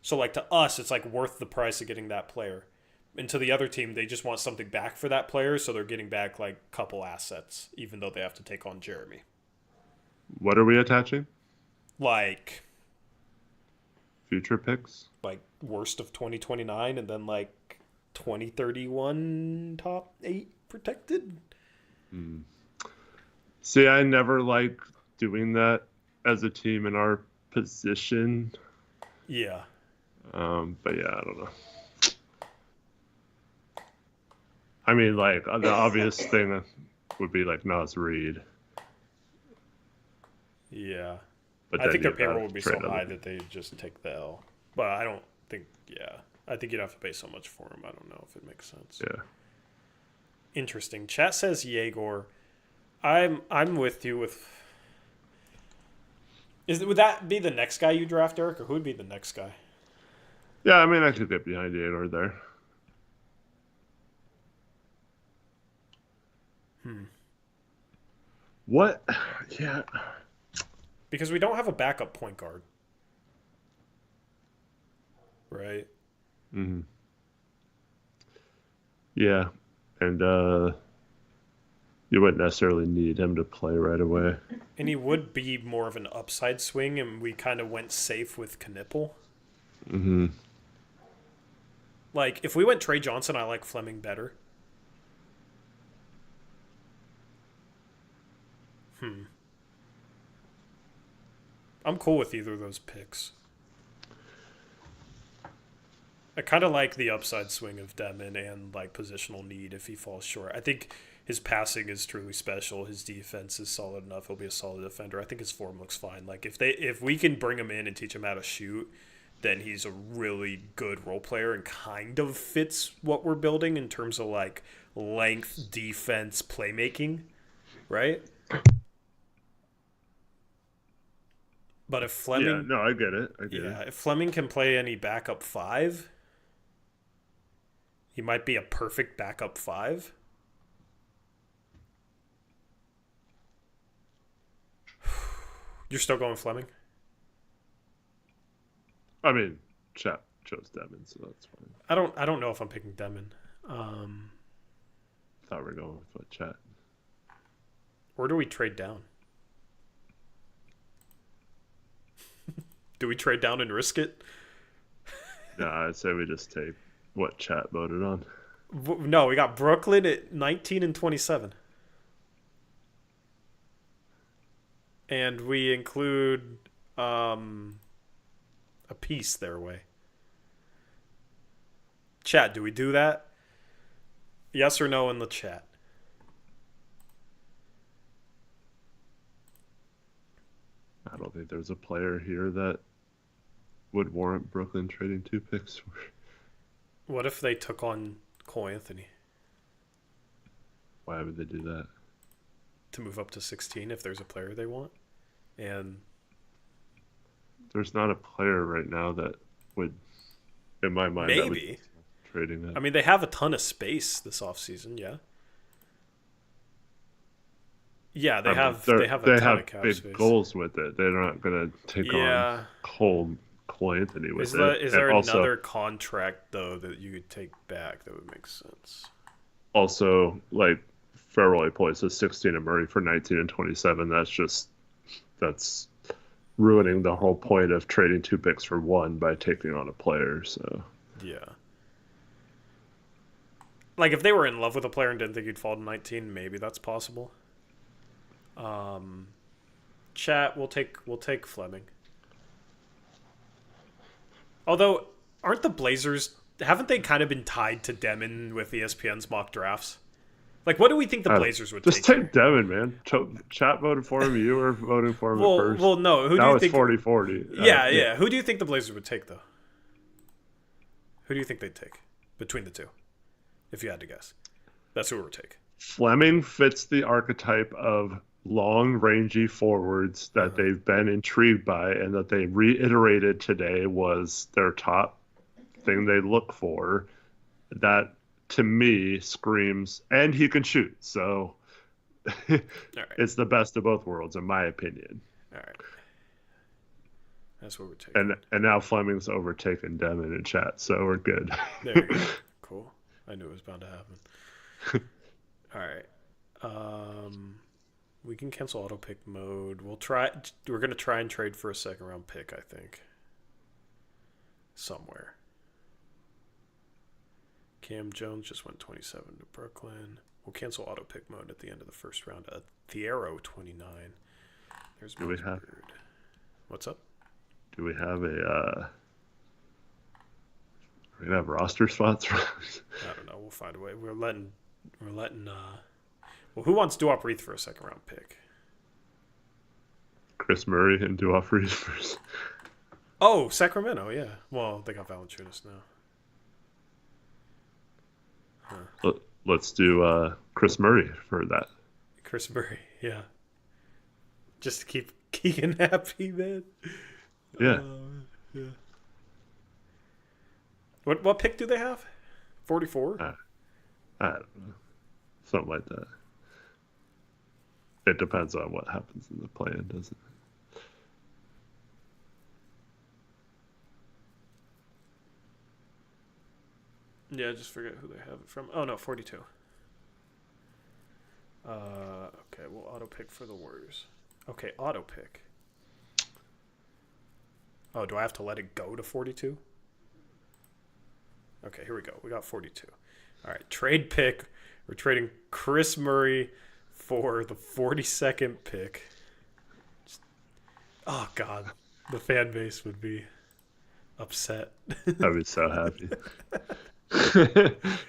So, like, to us, it's like worth the price of getting that player. And to the other team, they just want something back for that player, so they're getting back, like, a couple assets, even though they have to take on Jeremy. What are we attaching? Like, future picks? Like, worst of 2029, and then, like, 2031 top 8 protected? See, I never like doing that as a team in our position. Yeah. But yeah, I don't know. I mean, like, the obvious thing would be like Nas Reed. Yeah. But I think their payroll would be so high that they'd just take the L. But I don't think, I think you'd have to pay so much for him. I don't know if it makes sense. Yeah. Interesting. Chat says Yegor. I'm with you with... Would that be the next guy you draft, Eric, or who would be the next guy? Yeah, I mean, I could get behind Yegor there. What? Yeah. Because we don't have a backup point guard. Right? Mm-hmm. Yeah. And you wouldn't necessarily need him to play right away. And he would be more of an upside swing, and we kind of went safe with Knipple. Mm-hmm. Like, if we went Trey Johnson, I like Fleming better. I'm cool with either of those picks. I kind of like the upside swing of Demon and like positional need if he falls short. I think his passing is truly special. His defense is solid enough. He'll be a solid defender. I think his form looks fine. Like if we can bring him in and teach him how to shoot, then he's a really good role player and kind of fits what we're building in terms of like length, defense, playmaking, right? But if Fleming, Yeah, no, I get it. I get it. if Fleming can play any backup five, he might be a perfect backup five. You're still going Fleming? I mean, Chat chose Demon, so that's fine. I don't know if I'm picking Demon. Thought we were going with what Chat. Where do we trade down? Do we trade down and risk it? No, I'd say we just take what Chat voted on. No, we got Brooklyn at 19 and 27. And we include a piece their way. Chat, do we do that? Yes or no in the chat? I don't think there's a player here that would warrant Brooklyn trading 2 picks for. What if they took on Cole Anthony Why would they do that? to move up to 16 if there's a player they want? And There's not a player right now that would, in my mind, that would maybe. trading that. I mean, they have a ton of space this offseason, yeah. Yeah, they have a ton of cap big space. goals with it. They're not going to take on Cole Anthony with it. Is there And also, another contract though that you could take back that would make sense? Also, like Farrell plays a 16 and Murray for 19 and 27. That's ruining the whole point of trading 2 picks for 1 by taking on a player. So Yeah. Like if they were in love with a player and didn't think he'd fall to 19, maybe that's possible. Chat, we'll take Fleming. Although, aren't the Blazers, haven't they kind of been tied to Demon with ESPN's mock drafts? Like, what do we think the Blazers would take? Just take Devin, man. Chat voted for him. You were voting for him at first. Well, no. Who do now you it's think? 40-40. Yeah. Who do you think the Blazers would take, though? Who do you think they'd take between the two? If you had to guess. That's who we would take. Fleming fits the archetype of long, rangy forwards that they've been intrigued by and that they reiterated today was their top thing they look for. That, to me, screams, and he can shoot. So it's the best of both worlds, in my opinion. All right. That's what we're taking. And now Fleming's overtaken Demon in chat, so we're good. There you go. Cool. I knew it was bound to happen. All right. We can cancel auto pick mode. We're gonna try and trade for a second round pick, I think. Somewhere. Cam Jones just went 27 to Brooklyn. We'll cancel auto pick mode at the end of the first round. Thiero 29. There's Bird. What's up? Do we have we're gonna have roster spots? I don't know. We'll find a way. We're letting well, who wants Duop Reith for a second round pick? Chris Murray and Duop Reith first. Oh, Sacramento, yeah. Well, they got Valanciunas now. Huh. Let's do Chris Murray for that. Chris Murray, yeah. Just to keep Keegan happy, man. Yeah. Yeah. What pick do they have? 44? I don't know. Something like that. It depends on what happens in the plan, doesn't it? Yeah, just forget who they have it from. Oh, no, 42. Okay, we'll auto pick for the Warriors. Okay, auto pick. Oh, do I have to let it go to 42? Okay, here we go. We got 42. All right, trade pick. We're trading Chris Murray for the 42nd pick. Oh, God. The fan base would be upset. I'd be so happy.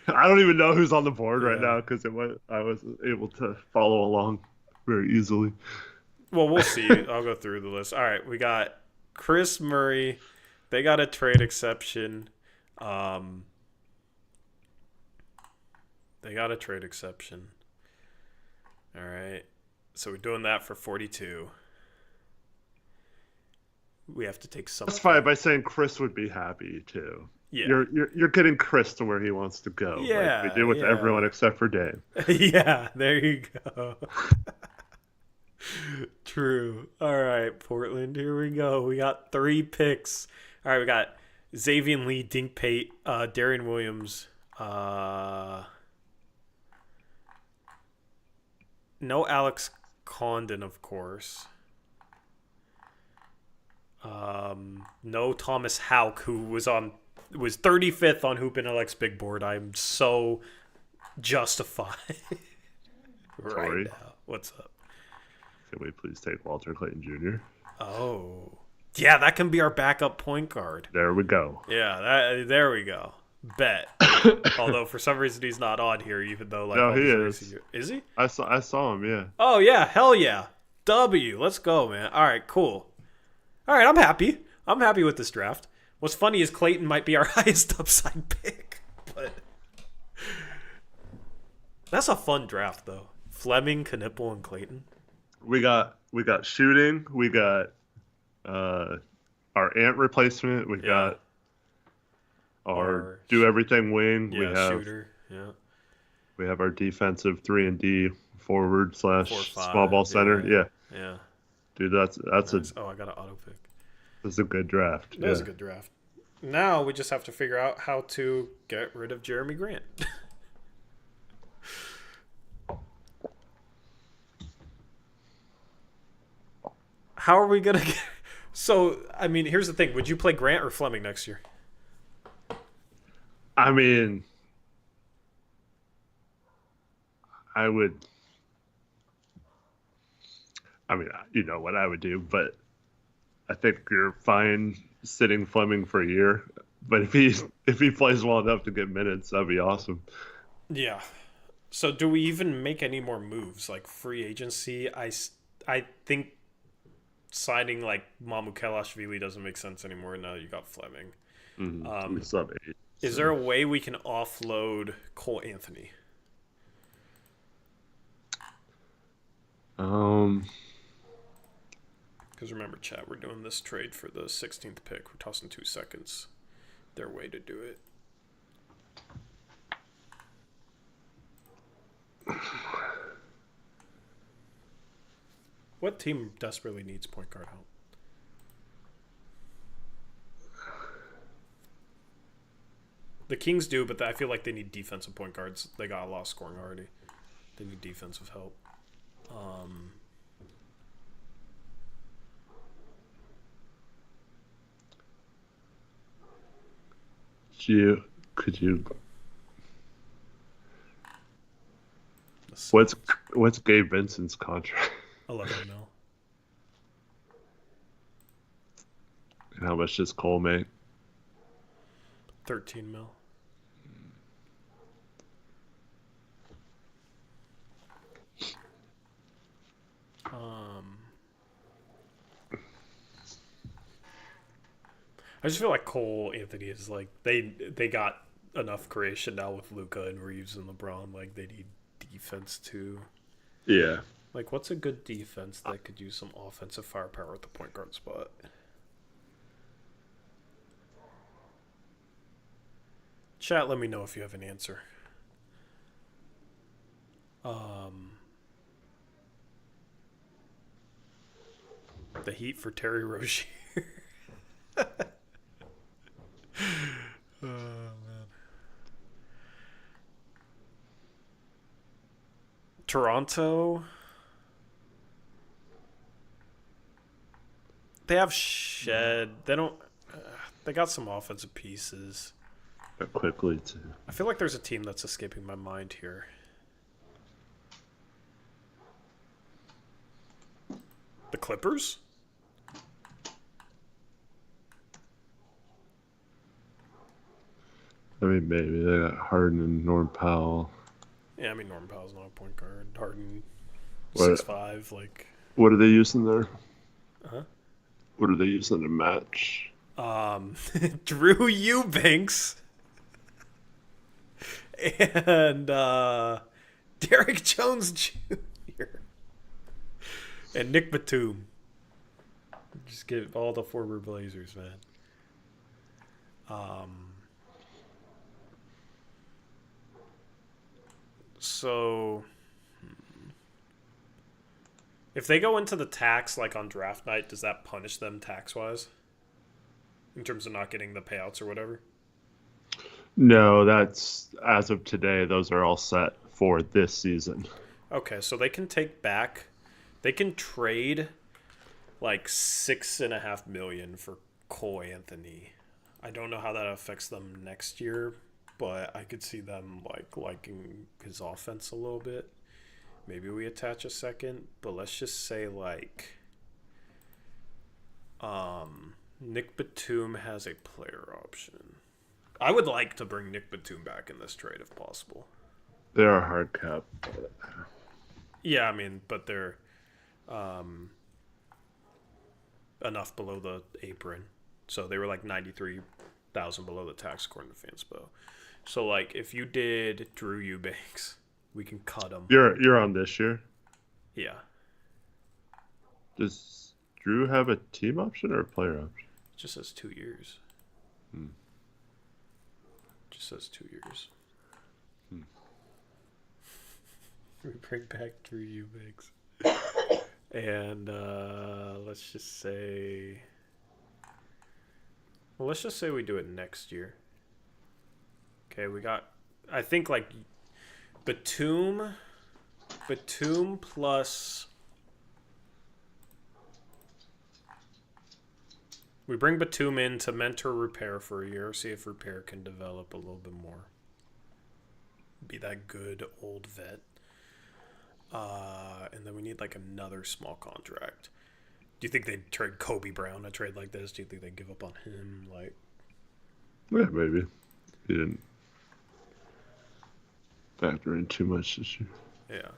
I don't even know who's on the board right now because I was able to follow along very easily. Well, we'll see. I'll go through the list. All right, we got Chris Murray. They got a trade exception. They got a trade exception. All right. So we're doing that for 42. We have to take some. That's fine by saying Chris would be happy too. Yeah. You're getting Chris to where he wants to go. Yeah, like we did with everyone except for Dave. Yeah, there you go. True. All right, Portland. Here we go. We got 3 picks. All right, we got Xavier Lee, Dink Pate, Darian Williams. No Alex Condon, of course. No Thomas Houck, who was 35th on Hoop and Alex Big Board. I'm so justified right now. What's up? Can we please take Walter Clayton Jr.? Oh, yeah, that can be our backup point guard. There we go. Yeah, there we go. Bet. Although for some reason he's not on here, even though like no, he is. Is he? I saw him. Yeah. Oh yeah, hell yeah. W. Let's go, man. All right, cool. All right, I'm happy. I'm happy with this draft. What's funny is Clayton might be our highest upside pick, but that's a fun draft though. Fleming, Knipple, and Clayton. We got shooting. We got our Ant replacement. We got our do everything wing. Yeah, we have shooter. Yeah. We have our defensive 3-and-D forward / 4-5, small ball center. Yeah. Dude, that's nice. I got an auto pick. That's a good draft. That was a good draft. Now we just have to figure out how to get rid of Jeremy Grant. How are we gonna get? So I mean, here's the thing: would you play Grant or Fleming next year? I mean, I would. I mean, you know what I would do, but I think you're fine sitting Fleming for a year. But if he plays well enough to get minutes, that'd be awesome. Yeah. So do we even make any more moves like free agency? I think signing like Mamu Kelashvili doesn't make sense anymore. Now you got Fleming. Mm-hmm. We still have 8. Is there a way we can offload Cole Anthony? Because remember, chat, we're doing this trade for the 16th pick. We're tossing 2 seconds. Their way to do it. What team desperately needs point guard help? The Kings do, but I feel like they need defensive point guards. They got a lot of scoring already. They need defensive help. Could you? What's Gabe Vincent's contract? 11 mil. And how much does Cole make? 13 mil. I just feel like Cole Anthony is like they got enough creation now with Luka and Reeves and LeBron. Like they need defense too. Yeah. Like what's a good defense that could use some offensive firepower at the point guard spot? Chat, let me know if you have an answer. The Heat for Terry Rozier. Oh, man. Toronto. They have Shed. They don't. They got some offensive pieces. But quickly too. I feel like there's a team that's escaping my mind here. The Clippers? I mean, maybe they got Harden and Norm Powell. Yeah, I mean Norman Powell's not a point guard. Harden, What- 6'5", like. What are they using there? Huh? What are they using to match? Drew Eubanks and Derek Jones Jr. and Nick Batum. Just get all the former Blazers, man. So if they go into the tax like on draft night, does that punish them tax-wise? In terms of not getting the payouts or whatever? No, that's as of today. Those are all set for this season. Okay, so they can take back, they can trade like $6.5 million for Cole Anthony. I don't know how that affects them next year, but I could see them like liking his offense a little bit. Maybe we attach a second, but let's just say like Nick Batum has a player option. I would like to bring Nick Batum back in this trade if possible. They're a hard cap. Yeah, I mean, but they're enough below the apron. So they were like 93,000 below the tax according to Fanspo. So like if you did Drew Eubanks, we can cut him. You're on this year. Yeah. Does Drew have a team option or a player option? It just says 2 years. Just says 2 years. We bring back Drew Eubanks. And let's just say we do it next year. Okay, we got I think like Batum plus we bring Batum in to mentor Repair for a year, see if Repair can develop a little bit more. Be that good old vet. And then we need like another small contract. Do you think they'd trade Kobe Brown a trade like this? Do you think they'd give up on him? Like, Yeah, maybe. He didn't factor in too much this year. yeah.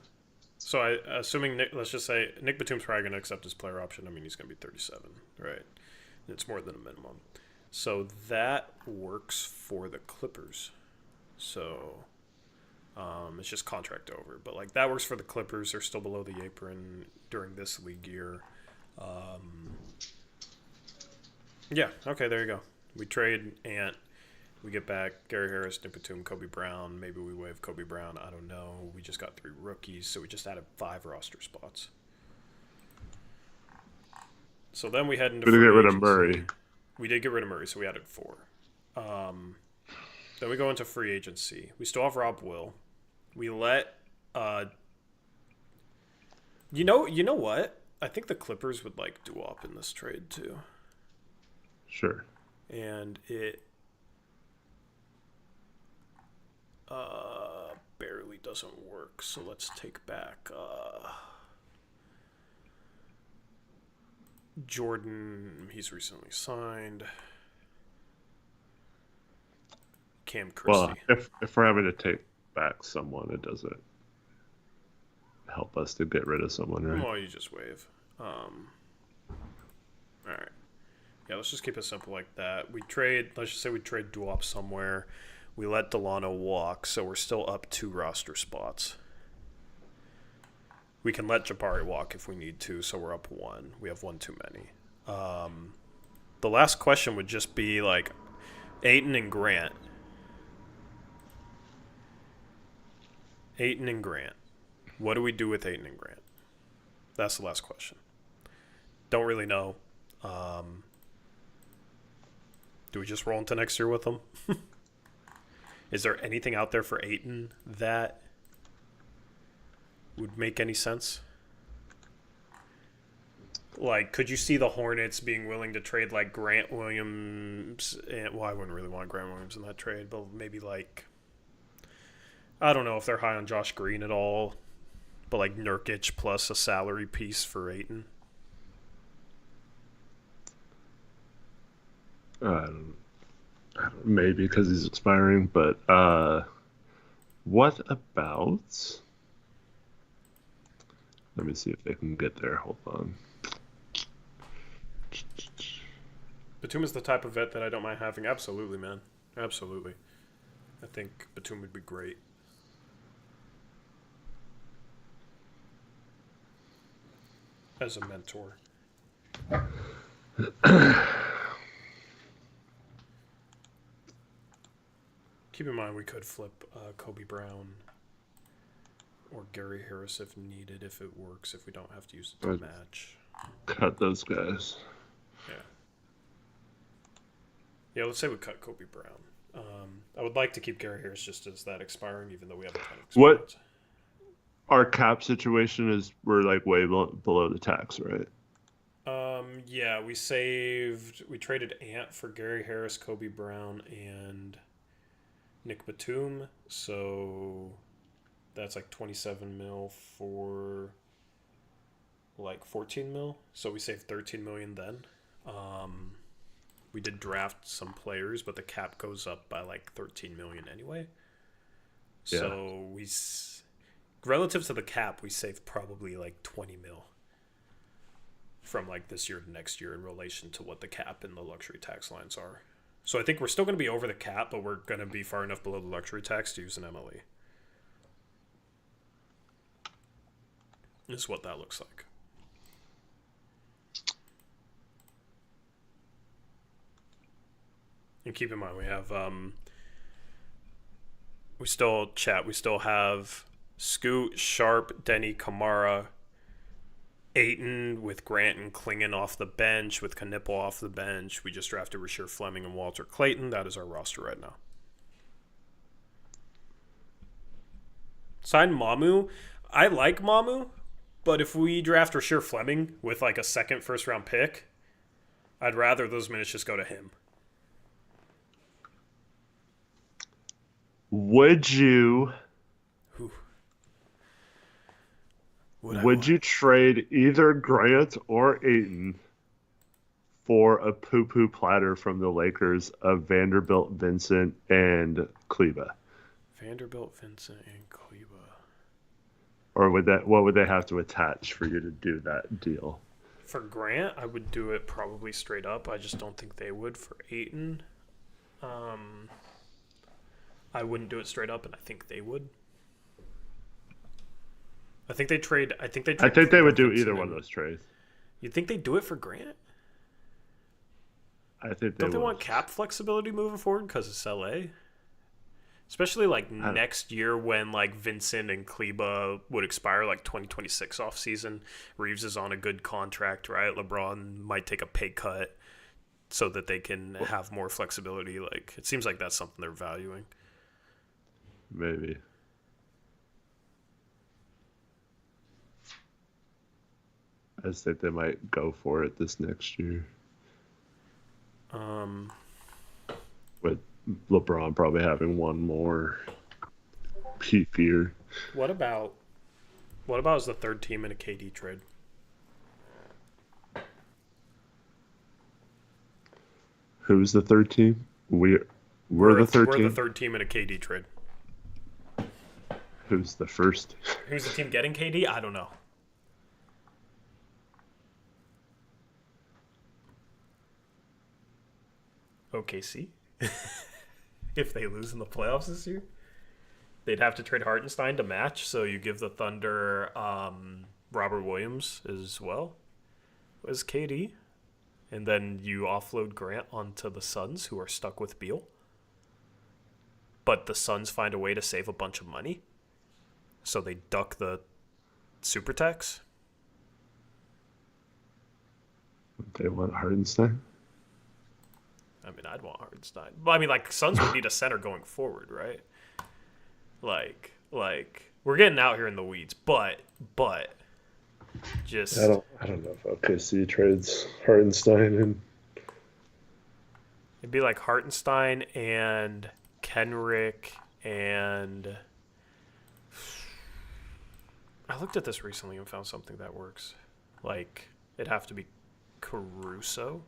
So assuming let's just say Nick Batum's probably going to accept his player option. I mean, he's going to be 37, right? It's more than a minimum. So that works for the Clippers. So it's just contract over. But like that works for the Clippers. They're still below the apron during this league year. Yeah, okay, there you go. We trade Ant. We get back Gary Harris, Nick Batum, Kobe Brown. Maybe we waive Kobe Brown. I don't know. We just got 3 rookies, so we just added 5 roster spots. So then we head into We did get rid of agency. Murray. We did get rid of Murray, so we added 4. Then we go into free agency. We still have Rob Will. We let you know what? I think the Clippers would like Duop in this trade too. Sure. And it barely doesn't work, so let's take back Jordan. He's recently signed. Cam Christie. Well, if we're having to take back someone, it doesn't help us to get rid of someone, right? Well, you just waive. All right. Yeah, let's just keep it simple like that. Let's just say we trade Duop somewhere. We let Delano walk, so we're still up 2 roster spots. We can let Jabari walk if we need to, so we're up 1. We have 1 too many. The last question would just be like Ayton and Grant. Ayton and Grant. What do we do with Ayton and Grant? That's the last question. Don't really know. Do we just roll into next year with them? Is there anything out there for Ayton that would make any sense? Like, could you see the Hornets being willing to trade like Grant Williams? Well, I wouldn't really want Grant Williams in that trade, but maybe like, I don't know if they're high on Josh Green at all, but like Nurkic plus a salary piece for Ayton. I Maybe because he's expiring, but what about? Let me see if they can get there. Hold on. Batum is the type of vet that I don't mind having. Absolutely, man. Absolutely. I think Batum would be great. As a mentor. Keep in mind we could flip Kobe Brown or Gary Harris if needed, if it works, if we don't have to use it to match. Cut those guys. Yeah. Yeah, let's say we cut Kobe Brown. I would like to keep Gary Harris just as that expiring, even though we have a ton of experience. What our cap situation is, we're like way below the tax, right? Yeah, we traded Ant for Gary Harris, Kobe Brown, and Nick Batum. So that's like 27 mil for like 14 mil. So we saved 13 million then. We did draft some players, but the cap goes up by like 13 million anyway. Yeah. So relative to the cap, we saved probably like 20 mil from like this year to next year in relation to what the cap and the luxury tax lines are. So I think we're still going to be over the cap, but we're going to be far enough below the luxury tax to use an MLE. Is what that looks like. And keep in mind, we have we still have Scoot, Sharp, Denny, Kamara, Ayton with Grant and Klingon off the bench, with Knipple off the bench. We just drafted Rasheer Fleming and Walter Clayton. That is our roster right now. Sign Mamu. I like Mamu, but if we draft Rasheer Fleming with like a second first-round pick, I'd rather those minutes just go to him. Would you you trade either Grant or Ayton for a poo-poo platter from the Lakers of Vanderbilt, Vincent, and Kleba? Vanderbilt, Vincent, and Kleba. Or what would they have to attach for you to do that deal? For Grant, I would do it probably straight up. I just don't think they would for Ayton. I wouldn't do it straight up, and I think they would. I think they would do either one of those trades. You think they do it for Grant? I think they Don't they would. want cap flexibility moving forward because it's LA? Especially like next year when like Vincent and Kleba would expire, like 2026 offseason. Reeves is on a good contract, right? LeBron might take a pay cut so that they can have more flexibility. Like, it seems like that's something they're valuing. Maybe. I just think they might go for it this next year. With LeBron probably having one more peak year. What about as the third team in a KD trade? Who's the third team? We're the third team. We're the third team in a KD trade. Who's the first? Who's the team getting KD? I don't know. OKC. If they lose in the playoffs this year, they'd have to trade Hartenstein to match. So you give the Thunder Robert Williams as well as KD, and then you offload Grant onto the Suns, who are stuck with Beal. But the Suns find a way to save a bunch of money, so they duck the super tax. They want Hardenstein. I mean, I'd want Hardenstein. Well, I mean, like, Suns would need a center going forward, right? Like we're getting out here in the weeds, but just I don't know if OKC trades Hardenstein and it'd be like Hartenstein and Kenrick and I looked at this recently and found something that works. Like, it'd have to be Caruso.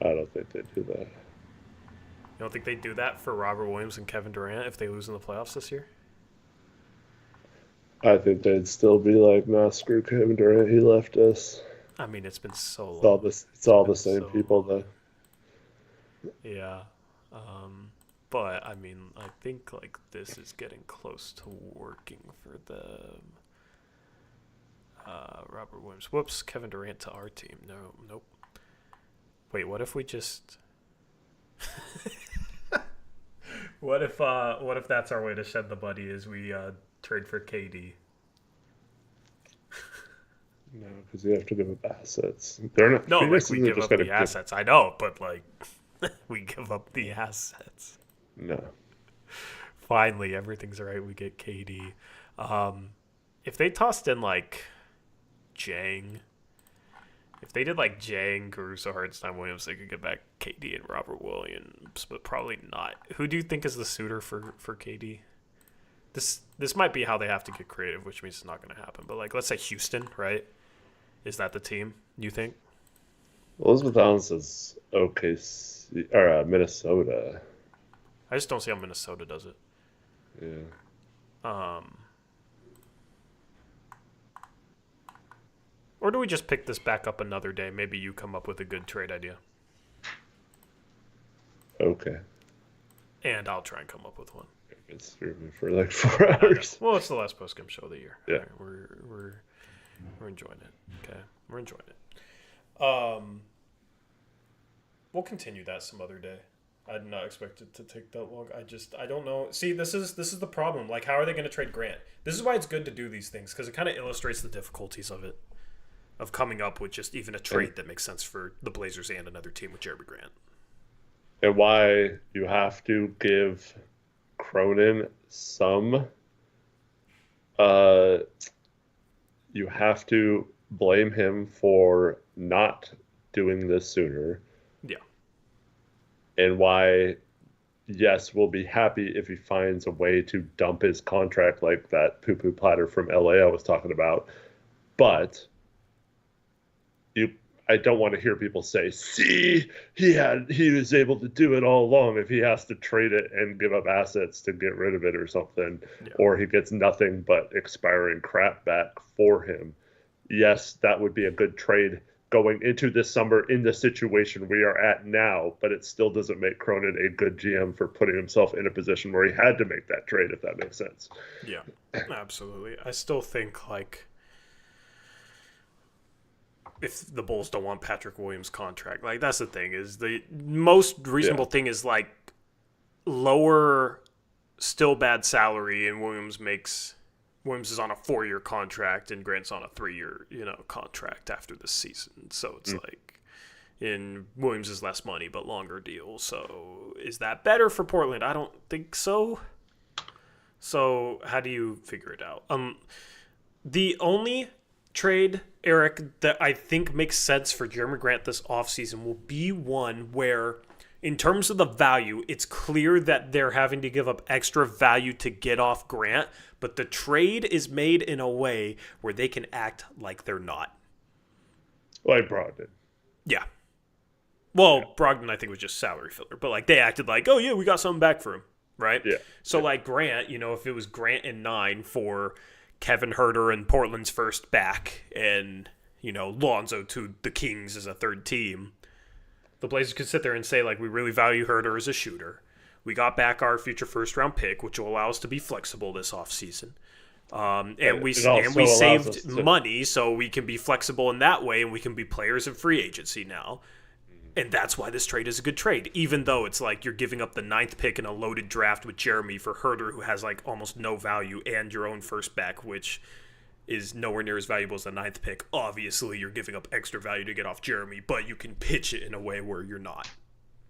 I don't think they do that. You don't think they'd do that for Robert Williams and Kevin Durant if they lose in the playoffs this year? I think they'd still be like, nah, screw Kevin Durant, he left us. I mean, it's been so long. It's all the same people, though. Yeah. But, I mean, I think, like, this is getting close to working for them. Robert Williams. Whoops, Kevin Durant to our team. Nope. Wait, what if we just... What if that's our way to shed the buddy is we trade for KD? No, because you have to give up assets. They're not. No, Phoenix like we give up the assets. I know, but like we give up the assets. No. Finally, everything's all right. We get KD. If they tossed in like Jang, if they did like Jang, Caruso, Hartenstein, Williams, they could get back KD and Robert Williams, but probably not. Who do you think is the suitor for KD? This might be how they have to get creative, which means it's not going to happen. But like, let's say Houston, right? Is that the team you think? Elizabeth Allen says OKC or Minnesota. I just don't see how Minnesota does it. Yeah. Or do we just pick this back up another day? Maybe you come up with a good trade idea. Okay. And I'll try and come up with one. It's streaming for like 4 hours. Well, it's the last postgame show of the year. Yeah. Right, we're enjoying it. Okay. We're enjoying it. We'll continue that some other day. I did not expect it to take that long. I don't know. See, this is the problem. Like, how are they going to trade Grant? This is why it's good to do these things, because it kind of illustrates the difficulties of it, of coming up with just even a trade that makes sense for the Blazers and another team with Jeremy Grant. And why you have to give Cronin some. You have to blame him for not doing this sooner. Yeah. And why, yes, we'll be happy if he finds a way to dump his contract like that poo-poo platter from LA I was talking about. But I don't want to hear people say, see, he was able to do it all along if he has to trade it and give up assets to get rid of it or something, or he gets nothing but expiring crap back for him. Yes, that would be a good trade going into this summer in the situation we are at now, but it still doesn't make Cronin a good GM for putting himself in a position where he had to make that trade, if that makes sense. Yeah, absolutely. I still think, like, if the Bulls don't want Patrick Williams' contract, like, that's the thing, is the most reasonable thing is, like, lower, still bad salary, and Williams is on a 4-year contract and Grant's on a 3-year, contract after this season. So it's like, in Williams is less money but longer deal. So is that better for Portland? I don't think so. So how do you figure it out? The only trade, Eric, that I think makes sense for Jeremy Grant this offseason will be one where, in terms of the value, it's clear that they're having to give up extra value to get off Grant, but the trade is made in a way where they can act like they're not. Like Brogdon. Yeah. Well, Brogdon, I think, was just salary filler, but like they acted like, oh yeah, we got something back for him, right? Yeah. So like Grant, if it was Grant and 9 for Kevin Huerter and Portland's first back, and Lonzo to the Kings as a third team, the Blazers could sit there and say, like, we really value Huerter as a shooter. We got back our future first-round pick, which will allow us to be flexible this offseason. And we saved money, so we can be flexible in that way, and we can be players in free agency now. And that's why this trade is a good trade, even though it's like you're giving up the 9th pick in a loaded draft with Jeremy for Huerter, who has like almost no value, and your own first back, which is nowhere near as valuable as the 9th pick. Obviously, you're giving up extra value to get off Jeremy, but you can pitch it in a way where you're not.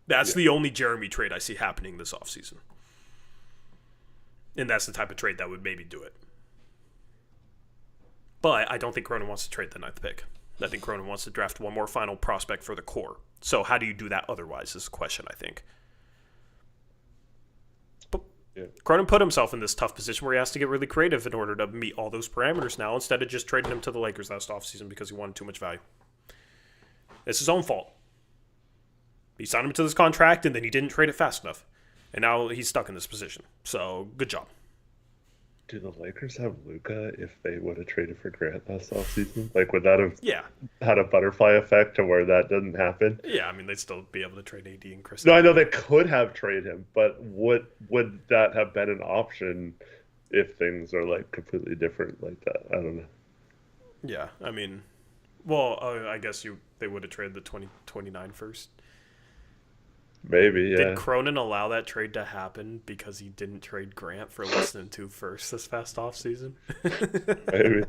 That's the only Jeremy trade I see happening this offseason. And that's the type of trade that would maybe do it. But I don't think Cronin wants to trade the 9th pick. I think Cronin wants to draft one more final prospect for the core. So how do you do that otherwise is the question, I think. But Cronin put himself in this tough position where he has to get really creative in order to meet all those parameters now, instead of just trading him to the Lakers last offseason because he wanted too much value. It's his own fault. He signed him to this contract, and then he didn't trade it fast enough. And now he's stuck in this position. So, good job. Do the Lakers have Luka if they would have traded for Grant last offseason? Like, would that have had a butterfly effect to where that doesn't happen? Yeah, I mean, they'd still be able to trade AD and Chris. No, I know they could have traded him, but would that have been an option if things are, like, completely different like that? I don't know. Yeah, I mean, well, I guess they would have traded the 2029 first. Maybe, yeah. Did Cronin allow that trade to happen because he didn't trade Grant for less than 2 firsts this past offseason? Maybe.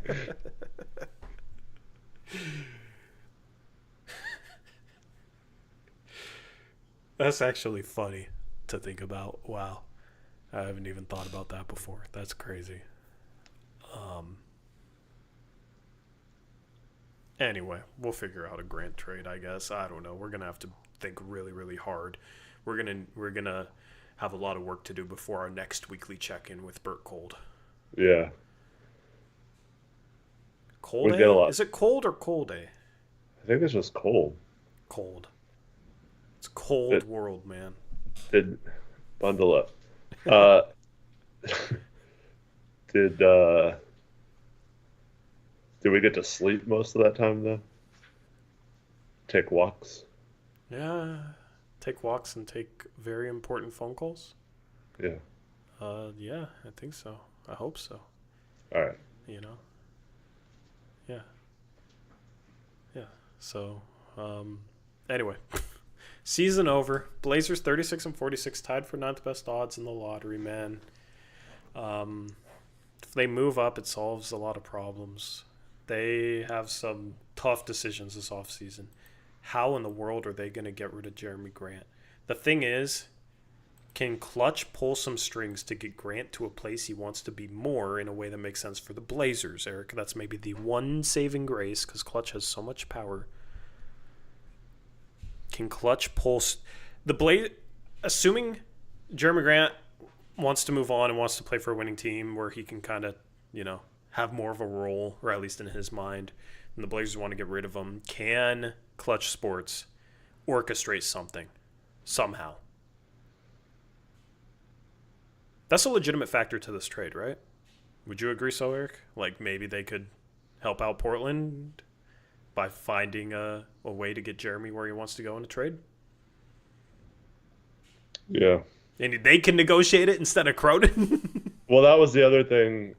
That's actually funny to think about. Wow. I haven't even thought about that before. That's crazy. Anyway, we'll figure out a Grant trade, I guess. I don't know. We're going to have to think really, really hard. We're gonna have a lot of work to do before our next weekly check-in with Burt Cold. Yeah. Cold day? Is it cold or cold day? I think it's just cold. Cold. It's a cold world, man. Bundle up. Did we get to sleep most of that time though? Take walks? Yeah. Take walks and take very important phone calls? Yeah. Yeah, I think so. I hope so. All right. You know? Yeah. Yeah. So, anyway. Season over. Blazers 36-46, tied for 9th best odds in the lottery, man. If they move up, it solves a lot of problems. They have some tough decisions this offseason. How in the world are they going to get rid of Jeremy Grant? The thing is, can Clutch pull some strings to get Grant to a place he wants to be more in a way that makes sense for the Blazers, Eric? That's maybe the one saving grace because Clutch has so much power. Can Clutch pull assuming Jeremy Grant wants to move on and wants to play for a winning team where he can kind of, have more of a role, or at least in his mind, and the Blazers want to get rid of him, can Clutch Sports orchestrate something somehow? That's a legitimate factor to this trade, right? Would you agree so, Eric? Like maybe they could help out Portland by finding a way to get Jeremy where he wants to go in a trade? Yeah. And they can negotiate it instead of Cronin? Well, that was the other thing.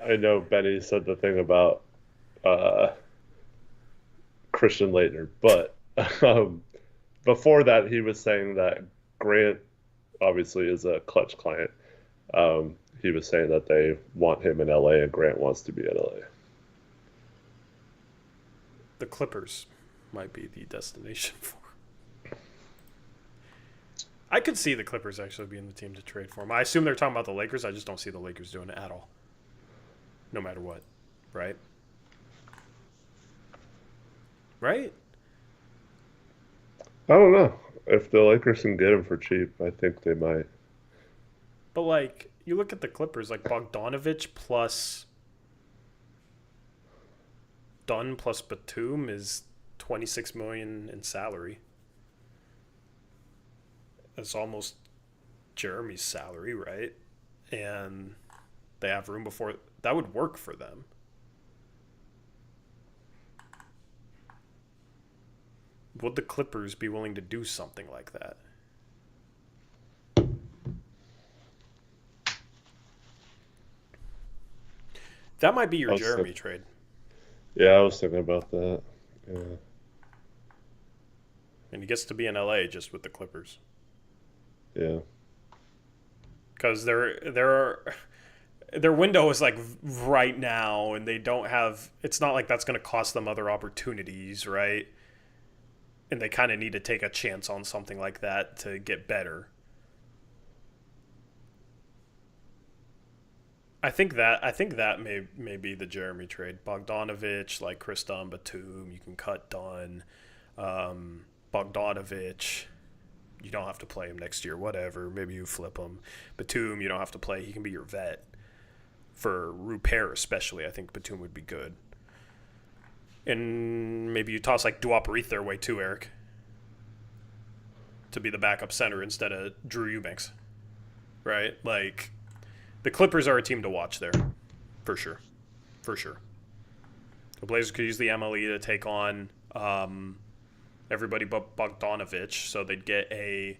I know Benny said the thing about Christian Laettner, but before that, he was saying that Grant obviously is a Clutch client. He was saying that they want him in LA and Grant wants to be in LA. The Clippers might be the destination for. I could see the Clippers actually being the team to trade for him. I assume they're talking about the Lakers. I just don't see the Lakers doing it at all. No matter what, right? Right? I don't know. If the Lakers can get him for cheap, I think they might. But, like, you look at the Clippers, like Bogdanovich plus Dunn plus Batum is $26 million in salary. That's almost Jeremy's salary, right? And they have room before that would work for them. Would the Clippers be willing to do something like that? That might be your Jeremy trade. Yeah, I was thinking about that. Yeah. And he gets to be in LA just with the Clippers. Yeah. Because their window is like right now, and they don't have. It's not like that's going to cost them other opportunities, right? And they kind of need to take a chance on something like that to get better. I think that may be the Jeremy trade. Bogdanovich, like Chris Dunn, Batum, you can cut Dunn. Bogdanovich, you don't have to play him next year, whatever. Maybe you flip him. Batum, you don't have to play. He can be your vet. For repair especially, I think Batum would be good. And maybe you toss like Duop Reith their way too, Eric. to be the backup center instead of Drew Eubanks, right? Like, the Clippers are a team to watch there, for sure. For sure. The Blazers could use the MLE to take on everybody but Bogdanovich, so they'd get a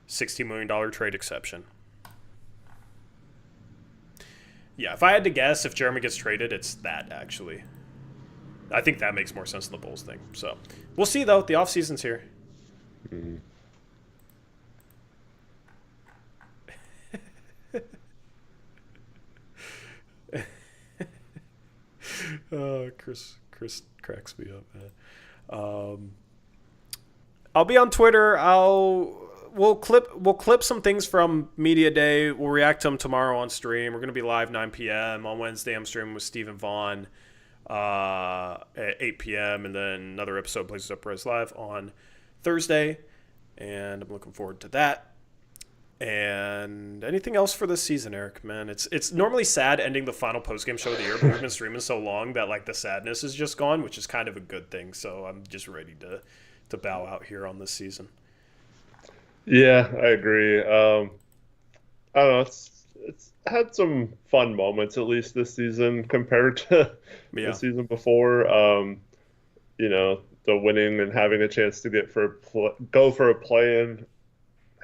$60 million trade exception. Yeah, if I had to guess, if Jeremy gets traded, it's that, actually. I think that makes more sense than the Bulls thing. So, we'll see, though. The offseason's here. Mm-hmm. Chris cracks me up, man. I'll be on Twitter. We'll clip some things from Media Day. We'll react to them tomorrow on stream. We're going to be live 9 p.m. On Wednesday, I'm streaming with Stephen Vaughn at 8 p.m. And then another episode of Blazers Uprise Live on Thursday. And I'm looking forward to that. And anything else for this season, Eric? Man, it's normally sad ending the final postgame show of the year, but we've been streaming so long that like the sadness is just gone, which is kind of a good thing. So I'm just ready to bow out here on this season. Yeah, I agree. I don't know. It's had some fun moments at least this season compared to the season before. The winning and having a chance to go for a play-in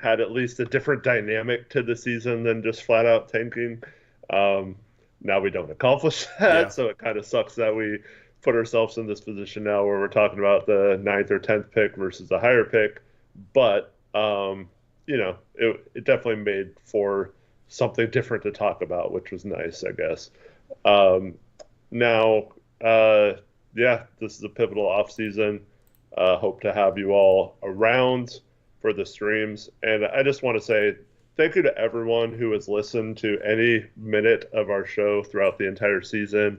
had at least a different dynamic to the season than just flat out tanking. Now we don't accomplish that, so it kind of sucks that we put ourselves in this position now where we're talking about the 9th or 10th pick versus a higher pick. But, it definitely made for something different to talk about, which was nice, I guess. This is a pivotal offseason. Hope to have you all around for the streams. And I just want to say thank you to everyone who has listened to any minute of our show throughout the entire season.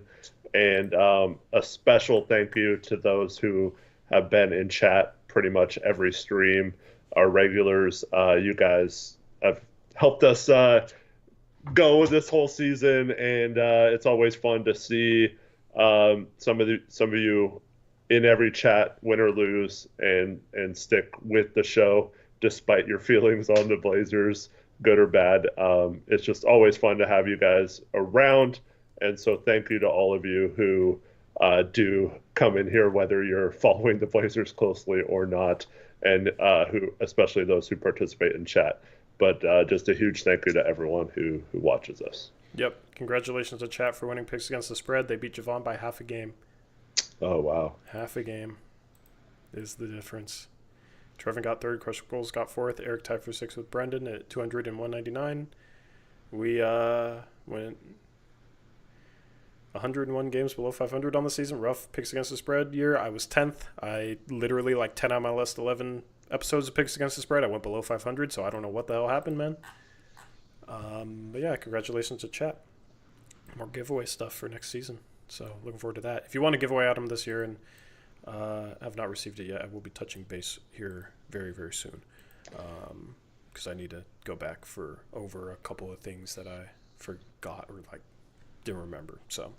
And a special thank you to those who have been in chat pretty much every stream, our regulars. You guys have helped us go this whole season, and it's always fun to see some of you in every chat, win or lose, and stick with the show despite your feelings on the Blazers, good or bad. It's just always fun to have you guys around. And so thank you to all of you who do come in here, whether you're following the Blazers closely or not, and especially those who participate in chat. But just a huge thank you to everyone who watches us. Yep. Congratulations to chat for winning picks against the spread. They beat Javon by half a game. Oh, wow. Half a game is the difference. Trevin got third. Crush Bulls got fourth. Eric tied for sixth with Brendan at 200 and 199. We went 101 games below 500 on the season. Rough picks against the spread year. I was 10th. I literally 10 out of my last 11 episodes of picks against the spread, I went below 500, so I don't know what the hell happened, man. But yeah, congratulations to chat. More giveaway stuff for next season. So looking forward to that. If you want a giveaway item this year and have not received it yet, I will be touching base here very, very soon. Because I need to go back for over a couple of things that I forgot or didn't remember. So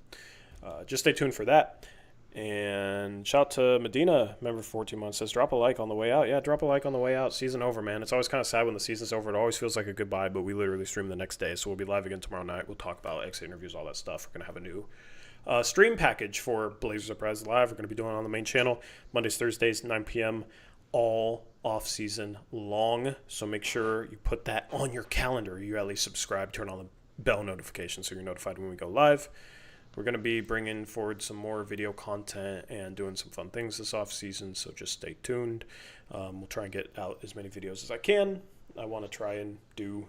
just stay tuned for that. And shout out to Medina, member for 14 months, says drop a like on the way out. Yeah, drop a like on the way out. Season over, man. It's always kind of sad when the season's over. It always feels like a goodbye, but we literally stream the next day. So we'll be live again tomorrow night. We'll talk about exit interviews, all that stuff. We're going to have a new stream package for Blazers Uprise Live. We're going to be doing it on the main channel Mondays, Thursdays, 9 p.m. all off season long. So make sure you put that on your calendar. You at least subscribe, turn on the bell notification so you're notified when we go live. We're going to be bringing forward some more video content and doing some fun things this off season, so just stay tuned. We'll try and get out as many videos as I can. I want to try and do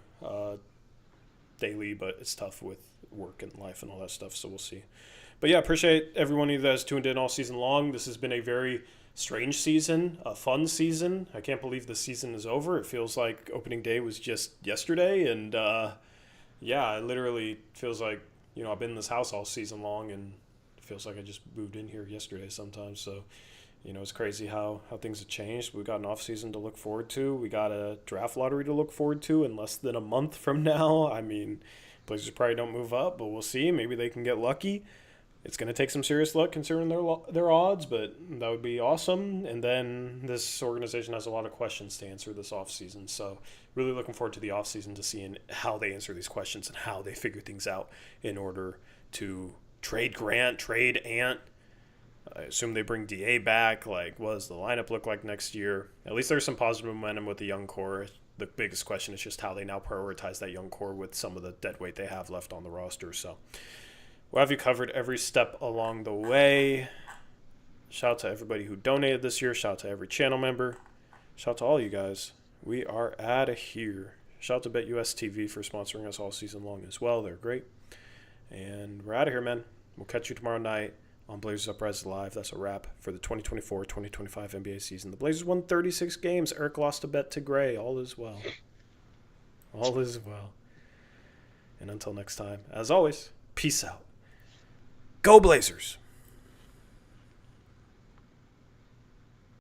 daily, but it's tough with work and life and all that stuff, so we'll see. But yeah, appreciate everyone who has tuned in all season long. This has been a very strange season, a fun season. I can't believe the season is over. It feels like opening day was just yesterday, and yeah, it literally feels like, I've been in this house all season long, and it feels like I just moved in here yesterday sometimes. So, it's crazy how things have changed. We've got an off-season to look forward to. We got a draft lottery to look forward to in less than a month from now. I mean, Blazers probably don't move up, but we'll see. Maybe they can get lucky. It's going to take some serious luck considering their odds, but that would be awesome. And then this organization has a lot of questions to answer this offseason. So really looking forward to the offseason to seeing how they answer these questions and how they figure things out in order to trade Grant, trade Ant. I assume they bring DA back. Like, what does the lineup look like next year? At least there's some positive momentum with the young core. The biggest question is just how they now prioritize that young core with some of the dead weight they have left on the roster. So we'll have you covered every step along the way. Shout out to everybody who donated this year. Shout out to every channel member. Shout out to all you guys. We are out of here. Shout out to BetUS TV for sponsoring us all season long as well. They're great. And we're out of here, man. We'll catch you tomorrow night on Blazers Uprise Live. That's a wrap for the 2024-2025 NBA season. The Blazers won 36 games. Eric lost a bet to Gray. All is well. All is well. And until next time, as always, peace out. Go Blazers!